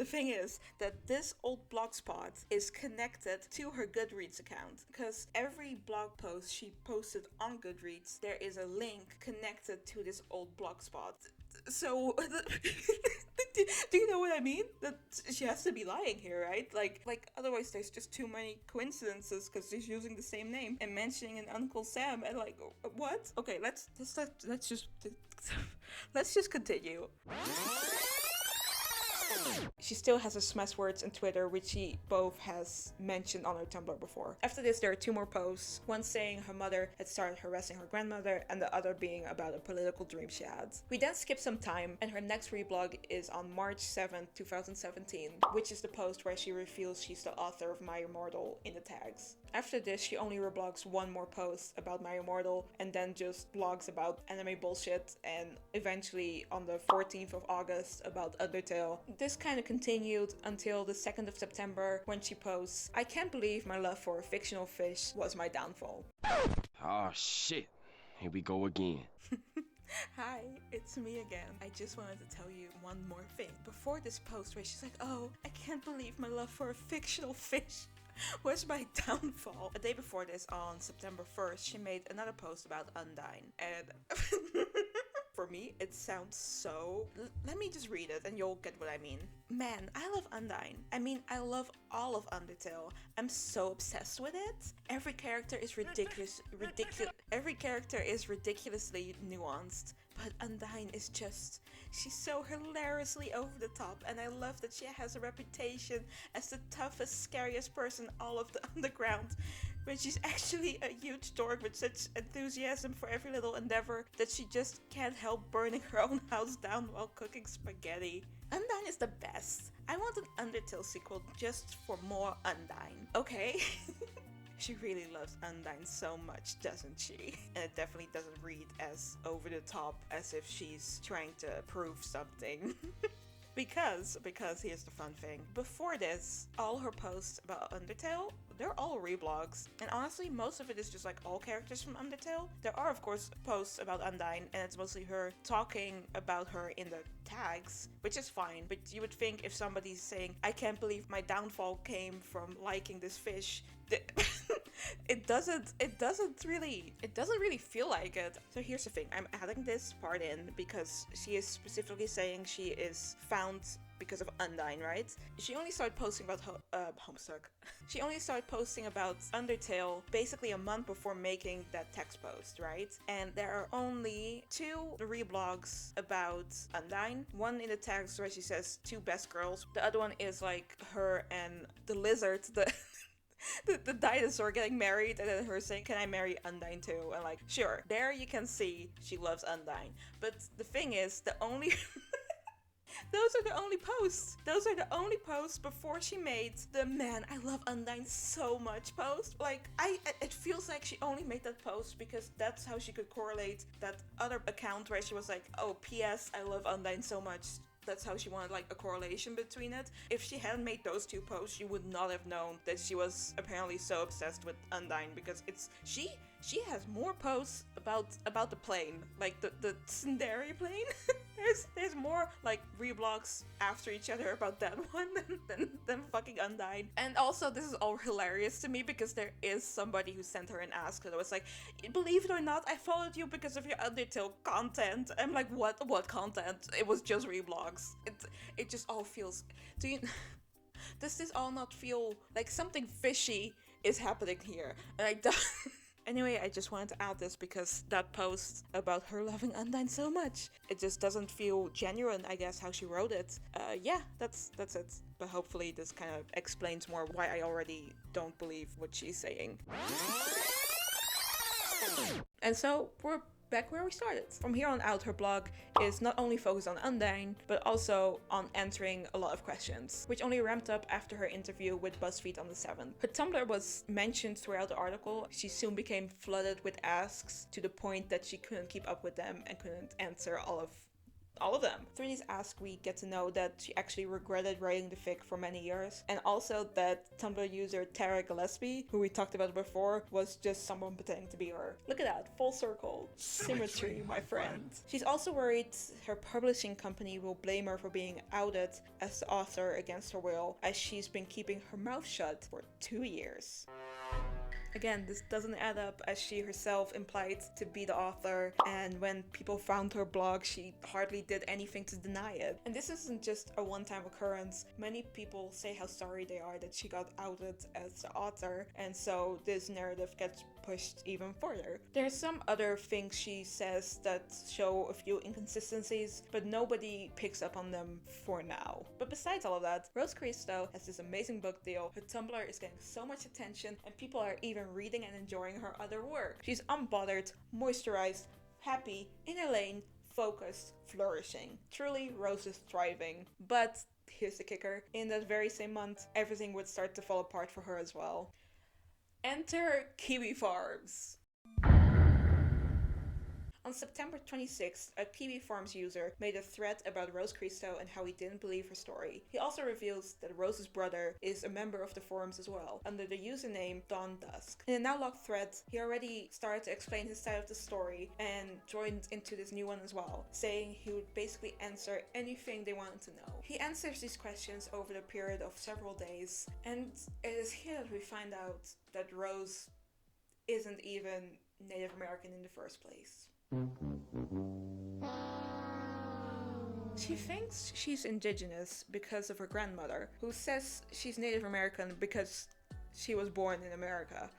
that this old blogspot is connected to her Goodreads account, because every blog post she posted on Goodreads, there is a link connected to this old blogspot. So, do you know what I mean? That she has to be lying here, right? Like otherwise there's just too many coincidences, because she's using the same name and mentioning an Uncle Sam, and like, what? Okay, let's just continue. She still has a smash words on Twitter, which she both has mentioned on her Tumblr before. After this, there are two more posts, one saying her mother had started harassing her grandmother, and the other being about a political dream she had. We then skip some time, and her next reblog is on March 7th, 2017, which is the post where she reveals she's the author of My Immortal in the tags. After this, she only reblogs one more post about My Immortal, and then just blogs about anime bullshit, and eventually on the 14th of August about Undertale. This kind of continued until the 2nd of September, when she posts, "I can't believe my love for a fictional fish was my downfall." Oh shit, here we go again. Hi, it's me again. I just wanted to tell you one more thing. Before this post where she's like, "Oh, I can't believe my love for a fictional fish was my downfall." A day before this, on September 1st, she made another post about Undyne, and for me, it sounds so... Let me just read it and you'll get what I mean. "Man, I love Undyne. I mean, I love all of Undertale. I'm so obsessed with it. Every character is every character is ridiculously nuanced. But Undyne is just... she's so hilariously over the top, and I love that she has a reputation as the toughest, scariest person all of the underground, when she's actually a huge dork with such enthusiasm for every little endeavor that she just can't help burning her own house down while cooking spaghetti. Undyne is the best. I want an Undertale sequel just for more Undyne, okay?" She really loves Undyne so much, doesn't she? And it definitely doesn't read as over the top as if she's trying to prove something. Because here's the fun thing. Before this, all her posts about Undertale, they're all reblogs. And honestly, most of it is just like all characters from Undertale. There are, of course, posts about Undyne, and it's mostly her talking about her in the tags, which is fine. But you would think if somebody's saying, "I can't believe my downfall came from liking this fish," it doesn't really feel like it. So here's the thing, I'm adding this part in because she is specifically saying she is found because of Undyne, right? She only started posting about Homestuck. She only started posting about Undertale basically a month before making that text post, right? And there are only two reblogs about Undyne. One in the tags where she says "two best girls." The other one is like her and the lizard, the dinosaur getting married, and then her saying, "Can I marry Undyne too?" And like, sure, there you can see she loves Undyne. But the thing is, the only those are the only posts. Those are the only posts before she made the "Man, I love Undyne so much" post. Like, it feels like she only made that post because that's how she could correlate that other account where she was like, "Oh, P.S. I love Undyne so much." That's how she wanted like a correlation between it. If she hadn't made those two posts, she would not have known that she was apparently so obsessed with Undyne, because she has more posts about the plane, like the Tsundere plane. There's more like reblogs after each other about that one than fucking Undyne. And also this is all hilarious to me because there is somebody who sent her an ask that was like, believe it or not, I followed you because of your Undertale content. I'm like, what content? It was just reblogs. It just all feels, does this all not feel like something fishy is happening here? And I don't. Anyway, I just wanted to add this because that post about her loving Undyne so much, it just doesn't feel genuine, I guess, how she wrote it. Yeah, that's it. But hopefully this kind of explains more why I already don't believe what she's saying. And so we're back where we started. From here on out, her blog is not only focused on Undyne, but also on answering a lot of questions, which only ramped up after her interview with BuzzFeed on the 7th. Her Tumblr was mentioned throughout the article. She soon became flooded with asks to the point that she couldn't keep up with them and couldn't answer all of them. Through these asks, we get to know that she actually regretted writing the fic for many years, and also that Tumblr user Tara Gilesbie, who we talked about before, was just someone pretending to be her. Look at that, full circle. Symmetry, my friend. She's also worried her publishing company will blame her for being outed as the author against her will, as she's been keeping her mouth shut for 2 years. Again, this doesn't add up, as she herself implied to be the author, and when people found her blog, she hardly did anything to deny it. And this isn't just a one-time occurrence. Many people say how sorry they are that she got outed as the author, and so this narrative gets pushed even further. There's some other things she says that show a few inconsistencies, but nobody picks up on them for now. But besides all of that, Rose Christo has this amazing book deal. Her Tumblr is getting so much attention, and people are even reading and enjoying her other work. She's unbothered, moisturized, happy, in her lane, focused, flourishing. Truly, Rose is thriving. But here's the kicker. In that very same month, everything would start to fall apart for her as well. Enter Kiwi Farms. On September 26th, a Kiwi Farms user made a thread about Rose Christo and how he didn't believe her story. He also reveals that Rose's brother is a member of the forums as well, under the username Dawn Dusk. In a now logged thread, he already started to explain his side of the story and joined into this new one as well, saying he would basically answer anything they wanted to know. He answers these questions over the period of several days, and it is here that we find out that Rose isn't even Native American in the first place. She thinks she's indigenous because of her grandmother, who says she's Native American because she was born in America.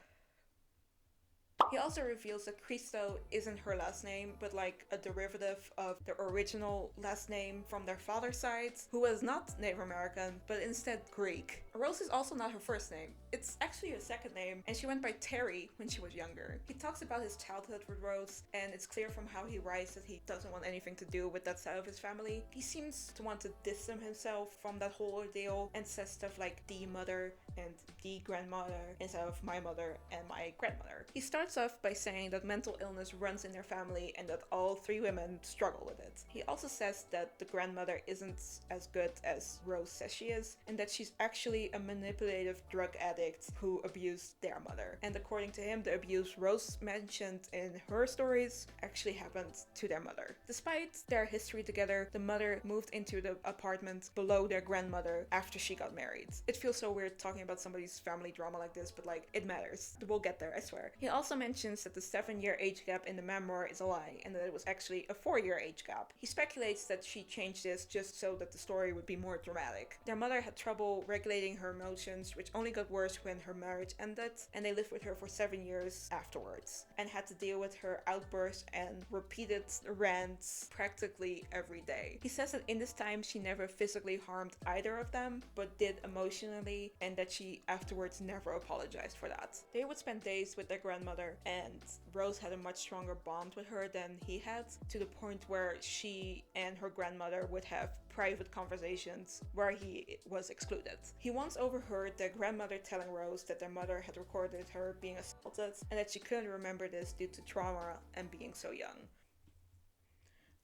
He also reveals that Christo isn't her last name, but like a derivative of the original last name from their father's side, who was not Native American, but instead Greek. Rose is also not her first name. It's actually her second name, and she went by Terry when she was younger. He talks about his childhood with Rose, and it's clear from how he writes that he doesn't want anything to do with that side of his family. He seems to want to distance himself from that whole ordeal and says stuff like the mother and the grandmother instead of my mother and my grandmother. He starts off by saying that mental illness runs in their family and that all three women struggle with it. He also says that the grandmother isn't as good as Rose says she is, and that she's actually a manipulative drug addict who abused their mother. And according to him, the abuse Rose mentioned in her stories actually happened to their mother. Despite their history together, the mother moved into the apartment below their grandmother after she got married. It feels so weird talking about somebody's family drama like this, but like, it matters. We'll get there, I swear. He also mentions that the 7-year age gap in the memoir is a lie, and that it was actually a 4-year age gap. He speculates that she changed this just so that the story would be more dramatic. Their mother had trouble regulating her emotions, which only got worse when her marriage ended, and they lived with her for 7 years afterwards, and had to deal with her outbursts and repeated rants practically every day. He says that in this time she never physically harmed either of them, but did emotionally, and that she afterwards never apologized for that. They would spend days with their grandmother, and Rose had a much stronger bond with her than he had, to the point where she and her grandmother would have private conversations where he was excluded. He once overheard their grandmother telling Rose that their mother had recorded her being assaulted and that she couldn't remember this due to trauma and being so young.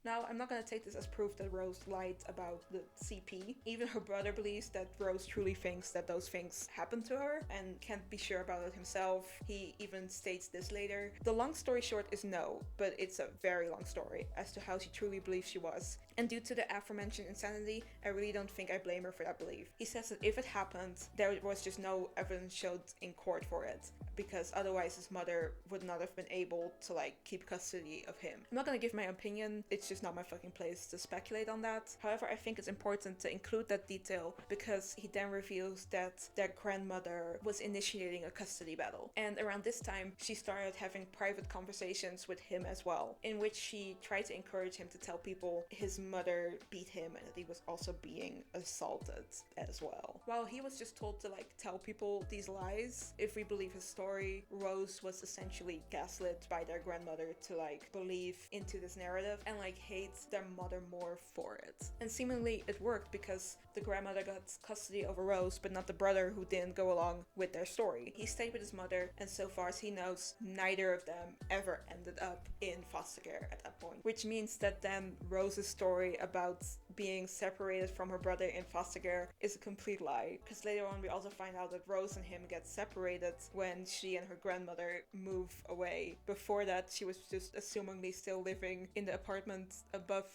Now, I'm not going to take this as proof that Rose lied about the CP. Even her brother believes that Rose truly thinks that those things happened to her and can't be sure about it himself. He even states this later. The long story short is no, but it's a very long story as to how she truly believes she was. And due to the aforementioned insanity, I really don't think I blame her for that belief. He says that if it happened, there was just no evidence showed in court for it, because otherwise his mother would not have been able to like keep custody of him. I'm not gonna give my opinion, it's just not my fucking place to speculate on that. However, I think it's important to include that detail because he then reveals that their grandmother was initiating a custody battle. And around this time, she started having private conversations with him as well, in which she tried to encourage him to tell people his mother beat him and that he was also being assaulted as well. While he was just told to like tell people these lies, if we believe his story, Rose was essentially gaslit by their grandmother to like believe into this narrative and like hate their mother more for it. And seemingly it worked because the grandmother got custody over Rose, but not the brother who didn't go along with their story. He stayed with his mother, and so far as he knows, neither of them ever ended up in foster care at that point. Which means that then Rose's story about being separated from her brother in foster care is a complete lie. Because later on we also find out that Rose and him get separated when she and her grandmother move away. Before that, she was just assumingly still living in the apartment above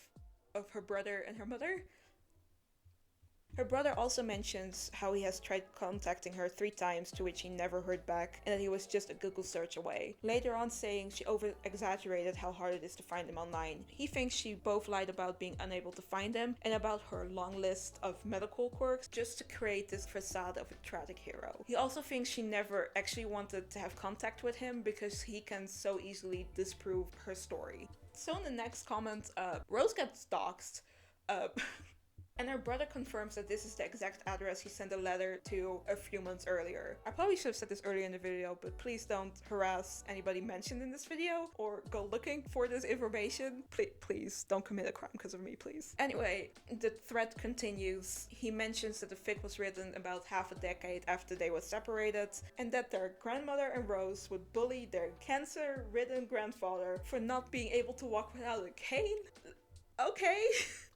of her brother and her mother. Her brother also mentions how he has tried contacting her 3 times, to which he never heard back, and that he was just a Google search away. Later on saying she over-exaggerated how hard it is to find him online. He thinks she both lied about being unable to find him and about her long list of medical quirks just to create this facade of a tragic hero. He also thinks she never actually wanted to have contact with him because he can so easily disprove her story. So in the next comment, Rose gets doxxed. And her brother confirms that this is the exact address he sent a letter to a few months earlier. I probably should have said this earlier in the video, but please don't harass anybody mentioned in this video or go looking for this information. Please don't commit a crime because of me, please. Anyway, the thread continues. He mentions that the fic was written about half a decade after they were separated, and that their grandmother and Rose would bully their cancer-ridden grandfather for not being able to walk without a cane. Okay.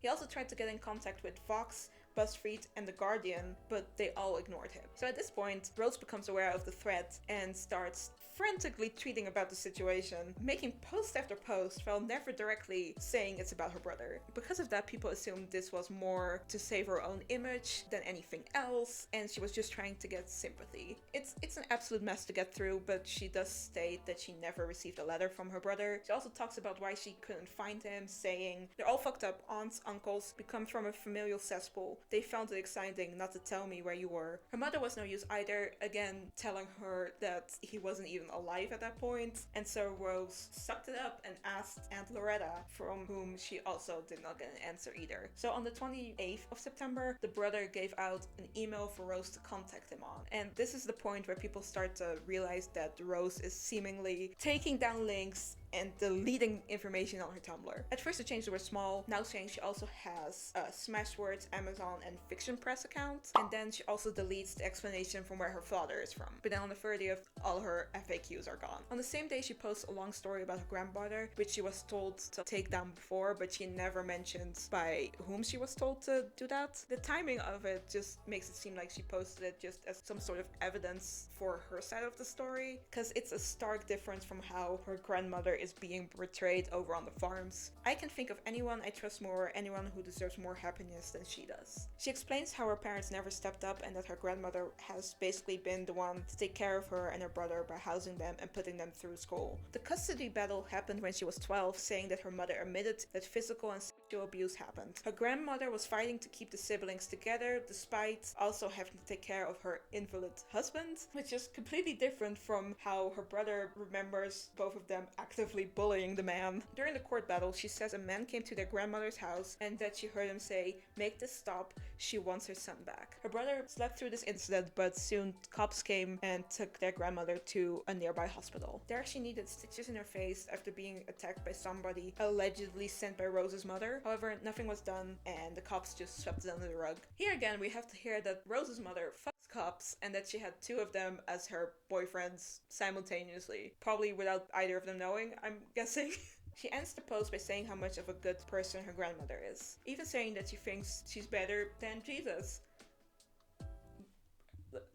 He also tried to get in contact with Vox, BuzzFeed, and The Guardian, but they all ignored him. So at this point, Rose becomes aware of the threat and starts frantically tweeting about the situation, making post after post while never directly saying it's about her brother. Because of that, people assumed this was more to save her own image than anything else, and she was just trying to get sympathy. It's an absolute mess to get through, but she does state that she never received a letter from her brother. She also talks about why she couldn't find him, saying, "They're all fucked up aunts, uncles, we come from a familial cesspool. They found it exciting not to tell me where you were." Her mother was no use either, again telling her that he wasn't even alive at that point, and so Rose sucked it up and asked Aunt Loretta, from whom she also did not get an answer either. So on the 28th of September, the brother gave out an email for Rose to contact him on, and this is the point where people start to realize that Rose is seemingly taking down links and deleting information on her Tumblr. At first the changes were small, now saying she also has a Smashwords, Amazon, and Fiction Press account, and then she also deletes the explanation from where her father is from. But then on the 30th, all her FAQs are gone. On the same day, she posts a long story about her grandmother, which she was told to take down before, but she never mentions by whom she was told to do that. The timing of it just makes it seem like she posted it just as some sort of evidence for her side of the story, because it's a stark difference from how her grandmother is being portrayed over on the farms. I can think of anyone I trust more, anyone who deserves more happiness than she does. She explains how her parents never stepped up and that her grandmother has basically been the one to take care of her and her brother by housing them and putting them through school. The custody battle happened when she was 12, saying that her mother admitted that physical and sexual abuse happened. Her grandmother was fighting to keep the siblings together, despite also having to take care of her invalid husband, which is completely different from how her brother remembers both of them actively bullying the man. During the court battle, she says a man came to their grandmother's house and that she heard him say, "Make this stop, she wants her son back." Her brother slept through this incident, but soon cops came and took their grandmother to a nearby hospital. There she needed stitches in her face after being attacked by somebody allegedly sent by Rose's mother. However, nothing was done and the cops just swept it under the rug. Here again, we have to hear that Rose's mother fucks cops and that she had 2 of them as her boyfriends simultaneously, probably without either of them knowing, I'm guessing. She ends the post by saying how much of a good person her grandmother is, even saying that she thinks she's better than Jesus.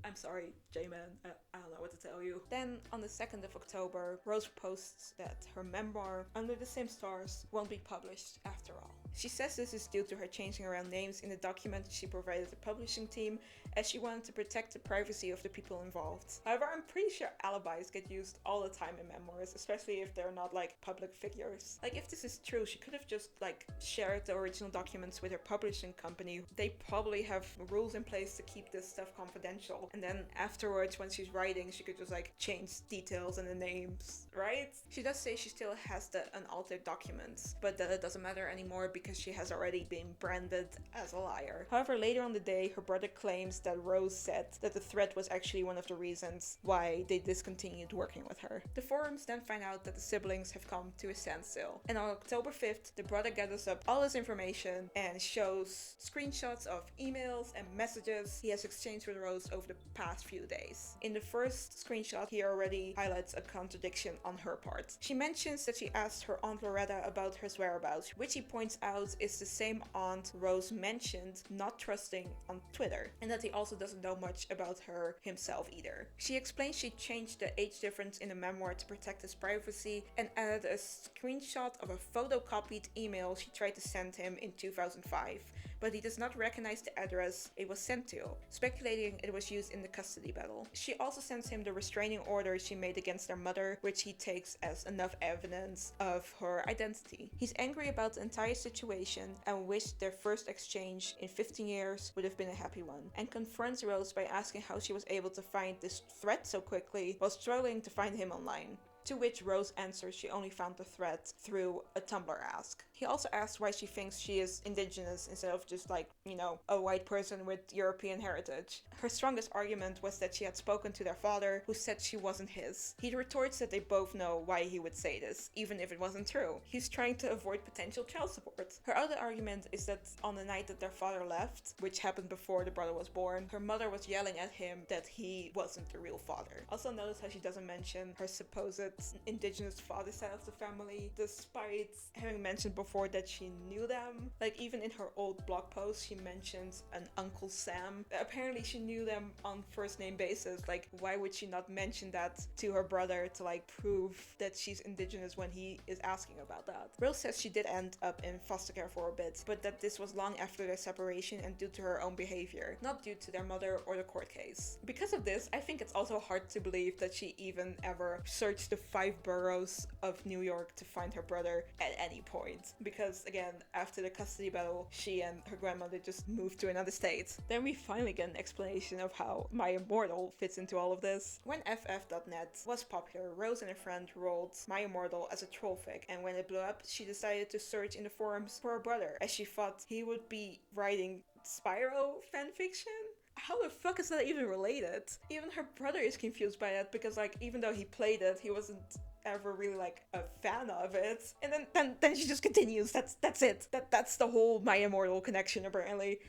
I'm sorry, J-Man, I don't know what to tell you. Then, on the 2nd of October, Rose posts that her memoir, Under the Same Stars, won't be published after all. She says this is due to her changing around names in the document she provided the publishing team, as she wanted to protect the privacy of the people involved. However, I'm pretty sure alibis get used all the time in memoirs, especially if they're not like public figures. Like, if this is true, she could have just like shared the original documents with her publishing company. They probably have rules in place to keep this stuff confidential, and then afterwards when she's writing she could just like change details and the names, right? She does say she still has the unaltered documents, but that it doesn't matter anymore because she has already been branded as a liar. However, later on the day, her brother claims that Rose said that the threat was actually one of the reasons why they discontinued working with her. The forums then find out that the siblings have come to a standstill, and on October 5th, the brother gathers up all this information and shows screenshots of emails and messages he has exchanged with Rose over the past few days. In the first screenshot, he already highlights a contradiction on her part. She mentions that she asked her Aunt Loretta about her whereabouts, which he points out is the same aunt Rose mentioned not trusting on Twitter, and that he also doesn't know much about her himself either. She explains she changed the age difference in the memoir to protect his privacy and added a screenshot of a photocopied email she tried to send him in 2005, but he does not recognize the address it was sent to, speculating it was used in the custody battle. She also sends him the restraining order she made against their mother, which he takes as enough evidence of her identity. He's angry about the entire situation and wished their first exchange in 15 years would have been a happy one, and confronts Rose by asking how she was able to find this threat so quickly while struggling to find him online. To which Rose answers she only found the thread through a Tumblr ask. He also asks why she thinks she is indigenous instead of just like, you know, a white person with European heritage. Her strongest argument was that she had spoken to their father, who said she wasn't his. He retorts that they both know why he would say this, even if it wasn't true. He's trying to avoid potential child support. Her other argument is that on the night that their father left, which happened before the brother was born, her mother was yelling at him that he wasn't the real father. Also notice how she doesn't mention her supposed indigenous father side of the family, despite having mentioned before that she knew them. Like, even in her old blog post, she mentions an Uncle Sam. Apparently she knew them on first name basis. Like, why would she not mention that to her brother to like prove that she's indigenous when he is asking about that? Rose says she did end up in foster care for a bit, but that this was long after their separation and due to her own behavior, not due to their mother or the court case. Because of this, I think it's also hard to believe that she even ever searched the 5 boroughs of New York to find her brother at any point. Because again, after the custody battle, she and her grandmother just moved to another state. Then we finally get an explanation of how My Immortal fits into all of this. When FF.net was popular, Rose and a friend rolled My Immortal as a troll fic, and when it blew up, she decided to search in the forums for her brother, as she thought he would be writing Spyro fanfiction. How the fuck is that even related? Even her brother is confused by that, because like, even though he played it, he wasn't ever really like a fan of it. And then she just continues. That's it. That's the whole My Immortal connection apparently.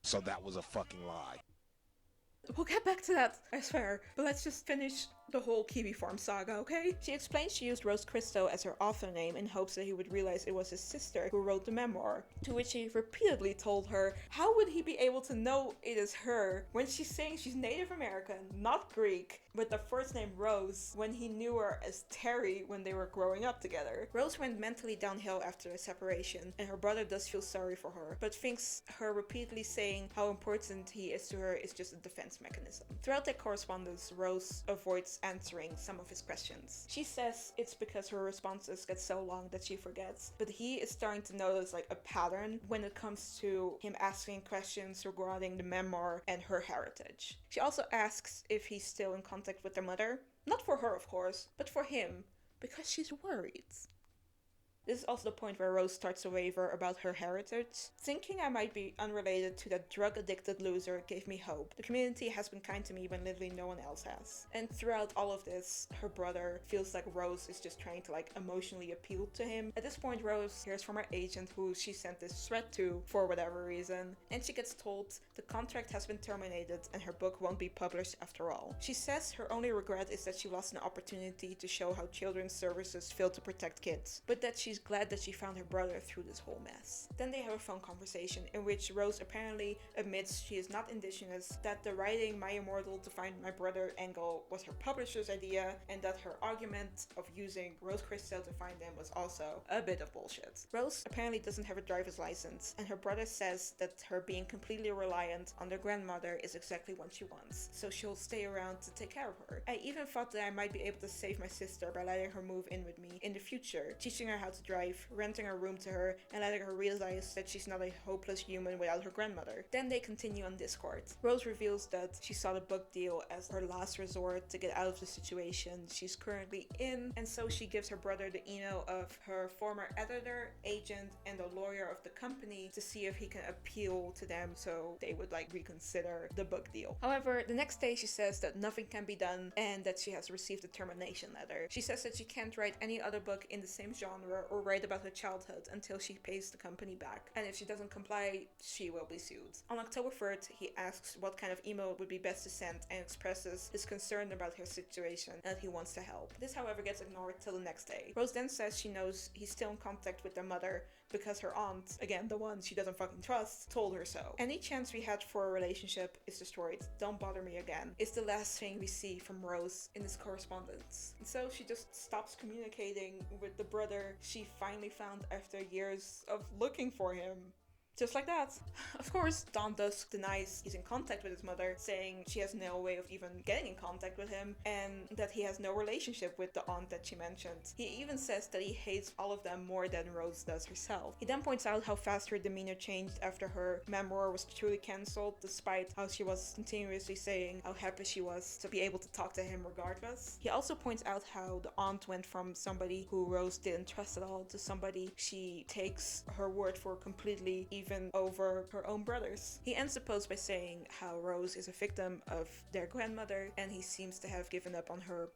So that was a fucking lie. We'll get back to that, I swear. But let's just finish the whole Kiwi Farm saga, okay? She explains she used Rose Christo as her author name in hopes that he would realize it was his sister who wrote the memoir, to which he repeatedly told her how would he be able to know it is her when she's saying she's Native American, not Greek, with the first name Rose, when he knew her as Terry when they were growing up together. Rose went mentally downhill after the separation, and her brother does feel sorry for her, but thinks her repeatedly saying how important he is to her is just a defense mechanism. Throughout their correspondence, Rose avoids answering some of his questions. She says it's because her responses get so long that she forgets, but he is starting to notice like a pattern when it comes to him asking questions regarding the memoir and her heritage. She also asks if he's still in contact with their mother. Not for her, of course, but for him, because she's worried. This is also the point where Rose starts to waver about her heritage. Thinking I might be unrelated to that drug-addicted loser gave me hope. The community has been kind to me when literally no one else has. And throughout all of this, her brother feels like Rose is just trying to like emotionally appeal to him. At this point, Rose hears from her agent who she sent this threat to for whatever reason, and she gets told the contract has been terminated and her book won't be published after all. She says her only regret is that she lost an opportunity to show how children's services fail to protect kids, but that she's she's glad that she found her brother through this whole mess. Then they have a phone conversation in which Rose apparently admits she is not indigenous, that the writing My Immortal to find my brother angle was her publisher's idea, and that her argument of using Rose Christo to find them was also a bit of bullshit. Rose apparently doesn't have a driver's license, and her brother says that her being completely reliant on their grandmother is exactly what she wants, so she'll stay around to take care of her. I even thought that I might be able to save my sister by letting her move in with me in the future, teaching her how to drive, renting a room to her, and letting her realize that she's not a hopeless human without her grandmother. Then they continue on Discord. Rose reveals that she saw the book deal as her last resort to get out of the situation she's currently in, and so she gives her brother the email of her former editor, agent, and the lawyer of the company to see if he can appeal to them so they would like reconsider the book deal. However, the next day she says that nothing can be done and that she has received a termination letter. She says that she can't write any other book in the same genre or write about her childhood until she pays the company back, and if she doesn't comply, she will be sued. On October 3rd, he asks what kind of email would be best to send and expresses his concern about her situation and that he wants to help. This, however, gets ignored till the next day. Rose then says she knows he's still in contact with their mother because her aunt, again the one she doesn't fucking trust, told her so. Any chance we had for a relationship is destroyed. Don't bother me again is the last thing we see from Rose in this correspondence. And so she just stops communicating with the brother she finally found after years of looking for him. Just like that. Of course, Dawn Dusk denies he's in contact with his mother, saying she has no way of even getting in contact with him, and that he has no relationship with the aunt that she mentioned. He even says that he hates all of them more than Rose does herself. He then points out how fast her demeanor changed after her memoir was truly cancelled, despite how she was continuously saying how happy she was to be able to talk to him regardless. He also points out how the aunt went from somebody who Rose didn't trust at all to somebody she takes her word for completely, even over her own brothers. He ends the post by saying how Rose is a victim of their grandmother and he seems to have given up on her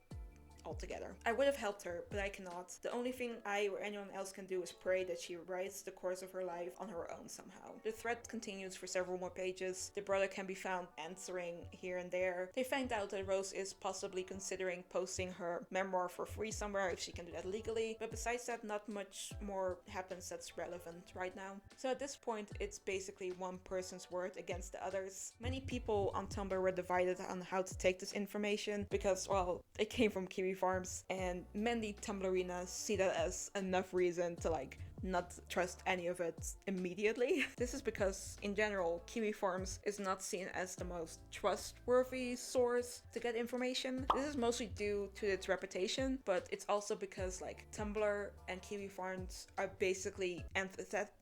altogether. I would have helped her, but I cannot. The only thing I or anyone else can do is pray that she writes the course of her life on her own somehow. The thread continues for several more pages. The brother can be found answering here and there. They find out that Rose is possibly considering posting her memoir for free somewhere if she can do that legally, but besides that, not much more happens that's relevant right now. So at this point, it's basically one person's word against the others. Many people on Tumblr were divided on how to take this information because, well, it came from Kiwi Farms, and many Tumblrinas see that as enough reason to not trust any of it immediately. This is because, in general, Kiwi Farms is not seen as the most trustworthy source to get information. This is mostly due to its reputation, but it's also because Tumblr and Kiwi Farms are basically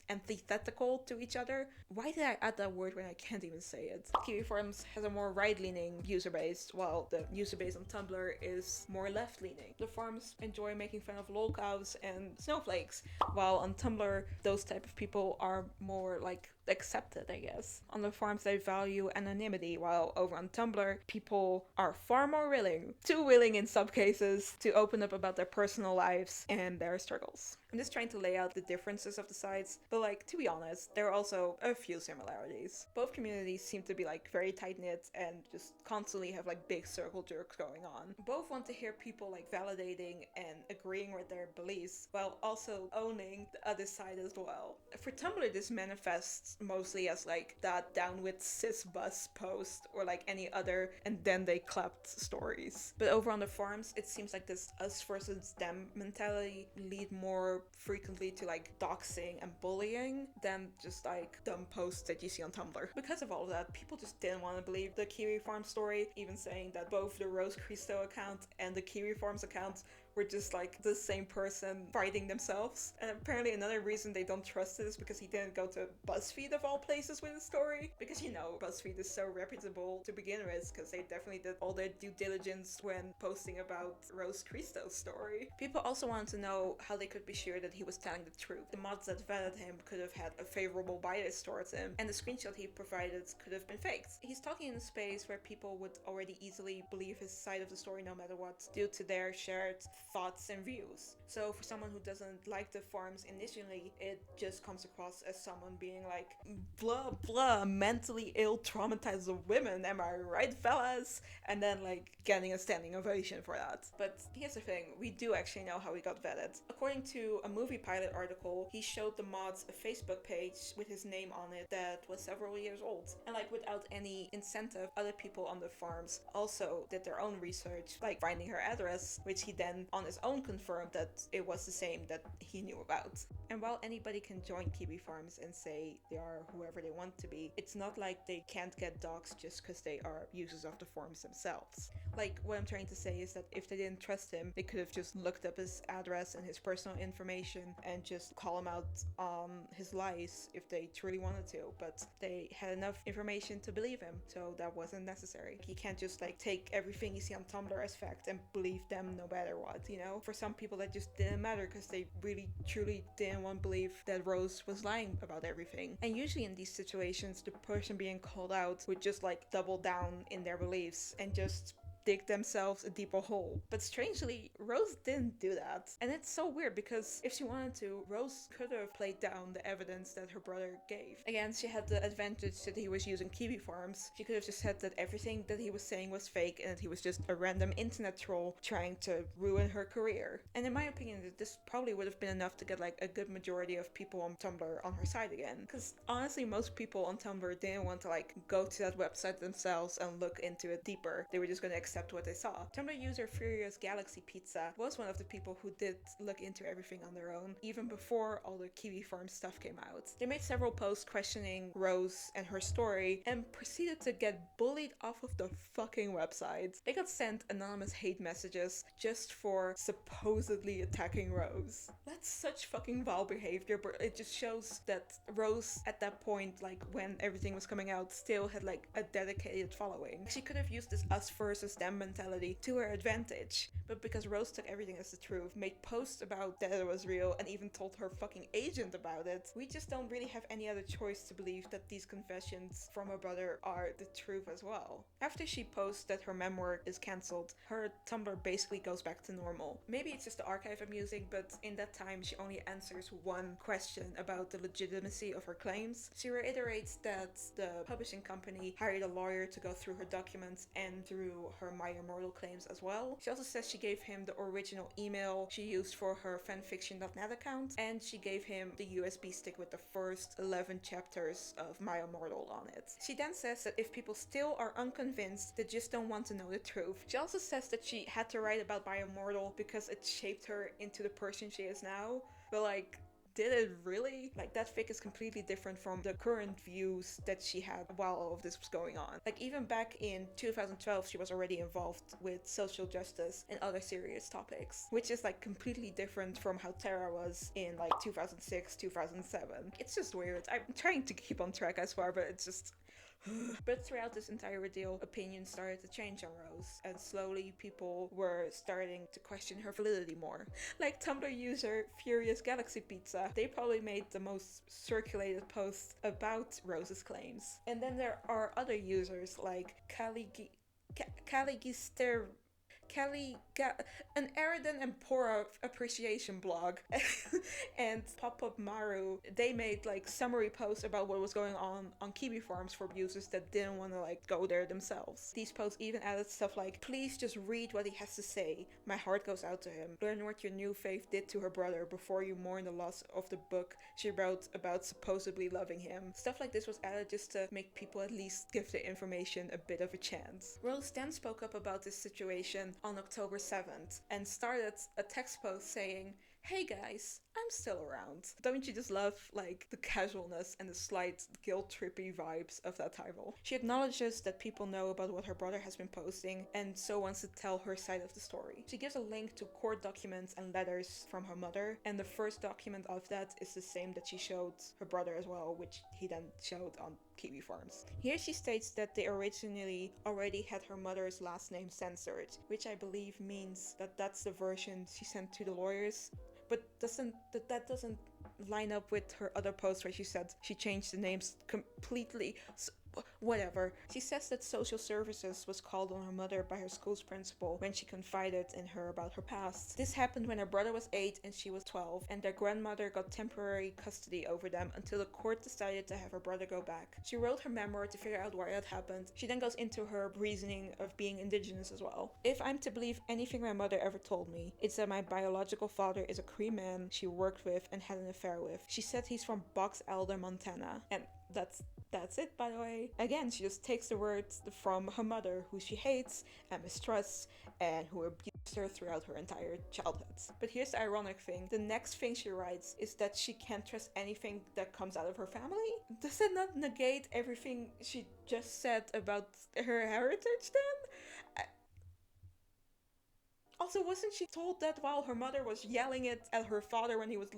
antithetical to each other. Why did I add that word when I can't even say it? Kiwi Farms has a more right-leaning user base, while the user base on Tumblr is more left-leaning. The forums enjoy making fun of lolcows and snowflakes, while on Tumblr, those type of people are more accepted, I guess. On the forums, they value anonymity, while over on Tumblr, people are far more willing, too willing in some cases, to open up about their personal lives and their struggles. I'm just trying to lay out the differences of the sites, but to be honest, there are also a few similarities. Both communities seem to be very tight-knit and just constantly have big circle jerks going on. Both want to hear people validating and agreeing with their beliefs, while also owning the other side as well. For Tumblr, this manifests mostly as that down with cis bus post or any other and then they clapped stories. But over on the forums, it seems this us versus them mentality lead more frequently to doxing and bullying than just dumb posts that you see on Tumblr. Because of all of that, people just didn't want to believe the Kiwi Farm story, even saying that both the Rose Christo account and the Kiwi Farms account were just the same person fighting themselves. And apparently another reason they don't trust it is because he didn't go to BuzzFeed of all places with the story. Because BuzzFeed is so reputable to begin with, because they definitely did all their due diligence when posting about Rose Christo's story. People also wanted to know how they could be sure that he was telling the truth. The mods that vetted him could have had a favorable bias towards him, and the screenshot he provided could have been faked. He's talking in a space where people would already easily believe his side of the story no matter what, due to their shared thoughts and views. So for someone who doesn't like the forums initially, it just comes across as someone being like, blah blah, mentally ill, traumatized women, am I right, fellas? And then like getting a standing ovation for that. But here's the thing, we do actually know how he got vetted. According to a movie pilot article, he showed the mods a Facebook page with his name on it that was several years old. And like without any incentive, other people on the farms also did their own research, like finding her address, which he then on his own confirmed that it was the same that he knew about. And while anybody can join Kiwi farms and say they are whoever they want to be, it's not like they can't get dogs just because they are users of the forums themselves. Like, what I'm trying to say is that if they didn't trust him, they could have just looked up his address and his personal information and just call him out on his lies if they truly wanted to, but they had enough information to believe him, so that wasn't necessary. You can't just like take everything you see on Tumblr as fact and believe them no matter what, you know? For some people that just didn't matter because they really truly didn't want to believe that Rose was lying about everything. And usually in these situations, the person being called out would just like double down in their beliefs and just dig themselves a deeper hole. But strangely, Rose didn't do that. And it's so weird because if she wanted to, Rose could have played down the evidence that her brother gave. Again, she had the advantage that he was using Kiwi farms. She could have just said that everything that he was saying was fake and that he was just a random internet troll trying to ruin her career. And in my opinion, this probably would have been enough to get like a good majority of people on Tumblr on her side again. Because honestly, most people on Tumblr didn't want to like go to that website themselves and look into it deeper. They were just going to accept what they saw. Tumblr user Furious Galaxy Pizza was one of the people who did look into everything on their own, even before all the Kiwi Farm stuff came out. They made several posts questioning Rose and her story, and proceeded to get bullied off of the fucking website. They got sent anonymous hate messages just for supposedly attacking Rose. That's such fucking vile behavior, but it just shows that Rose at that point, like when everything was coming out, still had like a dedicated following. She could have used this us versus them mentality to her advantage, but because Rose took everything as the truth, made posts about that it was real, and even told her fucking agent about it, we just don't really have any other choice to believe that these confessions from her brother are the truth as well. After she posts that her memoir is cancelled, her Tumblr basically goes back to normal. Maybe it's just the archive I'm using, but in that time she only answers one question about the legitimacy of her claims. She reiterates that the publishing company hired a lawyer to go through her documents and through her My Immortal claims as well. She also says she gave him the original email she used for her fanfiction.net account, and she gave him the USB stick with the first 11 chapters of My Immortal on it. She then says that if people still are unconvinced, they just don't want to know the truth. She also says that she had to write about My Immortal because it shaped her into the person she is now, but like, did it really? Like, that fic is completely different from the current views that she had while all of this was going on. Like, even back in 2012, she was already involved with social justice and other serious topics, which is like completely different from how Tara was in like 2006, 2007. It's just weird. I'm trying to keep on track, I swear, but it's just... But throughout this entire ordeal, opinions started to change on Rose, and slowly people were starting to question her validity more. Like Tumblr user Furious Galaxy Pizza, they probably made the most circulated post about Rose's claims. And then there are other users like an Eridan and Pora appreciation blog and Pop-Up Maru. They made like summary posts about what was going on Kiwi farms for users that didn't want to like go there themselves. These posts even added stuff like, please just read what he has to say. My heart goes out to him. Learn what your new faith did to her brother before you mourn the loss of the book she wrote about supposedly loving him. Stuff like this was added just to make people at least give the information a bit of a chance. Rose then spoke up about this situation on October 7th and started a text post saying, hey guys, I'm still around. Don't you just love like the casualness and the slight guilt-trippy vibes of that title? She acknowledges that people know about what her brother has been posting and so wants to tell her side of the story. She gives a link to court documents and letters from her mother, and the first document of that is the same that she showed her brother as well, which he then showed on Kiwi Farms. Here she states that they originally already had her mother's last name censored, which I believe means that that's the version she sent to the lawyers. But that doesn't line up with her other post where she said she changed the names completely. So Whatever. She says that social services was called on her mother by her school's principal when she confided in her about her past. This happened when her brother was 8 and she was 12, and their grandmother got temporary custody over them until the court decided to have her brother go back. She wrote her memoir to figure out why that happened. She then goes into her reasoning of being indigenous as well. If I'm to believe anything my mother ever told me, it's that my biological father is a Cree man she worked with and had an affair with. She said he's from Box Elder, Montana, and that's it, by the way. Again, she just takes the words from her mother, who she hates and mistrusts, and who abused her throughout her entire childhood. But here's the ironic thing. The next thing she writes is that she can't trust anything that comes out of her family? Does that not negate everything she just said about her heritage then? Also, wasn't she told that while her mother was yelling it at her father when he was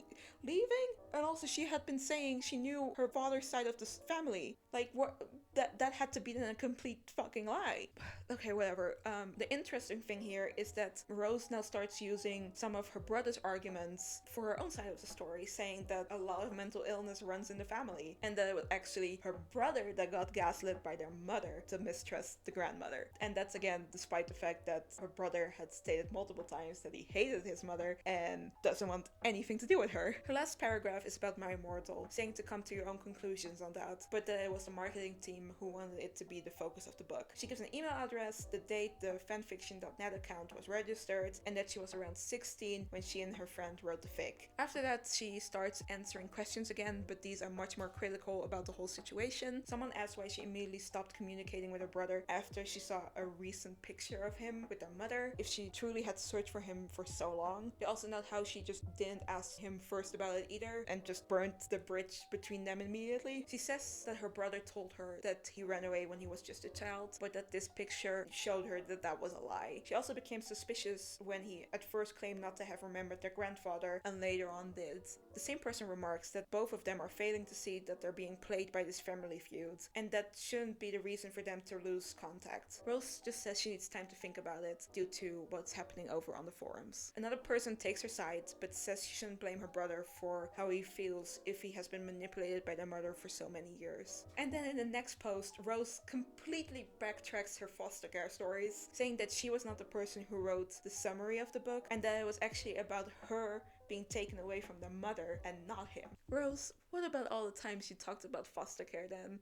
leaving? And also, she had been saying she knew her father's side of the family. Like, what? That had to be then a complete fucking lie. Okay, whatever. The interesting thing here is that Rose now starts using some of her brother's arguments for her own side of the story, saying that a lot of mental illness runs in the family, and that it was actually her brother that got gaslit by their mother to mistrust the grandmother. And that's again despite the fact that her brother had stated multiple times that he hated his mother and doesn't want anything to do with her. Her last paragraph is about My Immortal, saying to come to your own conclusions on that, but that it was the marketing team who wanted it to be the focus of the book. She gives an email address, the date the fanfiction.net account was registered, and that she was around 16 when she and her friend wrote the fic. After that, she starts answering questions again, but these are much more critical about the whole situation. Someone asked why she immediately stopped communicating with her brother after she saw a recent picture of him with her mother, if she truly had searched for him for so long. They also note how she just didn't ask him first about it either and just burnt the bridge between them immediately. She says that her brother told her that he ran away when he was just a child, but that this picture showed her that that was a lie. She also became suspicious when he at first claimed not to have remembered their grandfather and later on did. The same person remarks that both of them are failing to see that they're being played by this family feud, and that shouldn't be the reason for them to lose contact. Rose just says she needs time to think about it due to what's happening over on the forums. Another person takes her side, but says she shouldn't blame her brother for how he feels if he has been manipulated by their mother for so many years. And then in the next post, Rose completely backtracks her foster care stories, saying that she was not the person who wrote the summary of the book, and that it was actually about her being taken away from the mother and not him. Rose, what about all the times you talked about foster care then?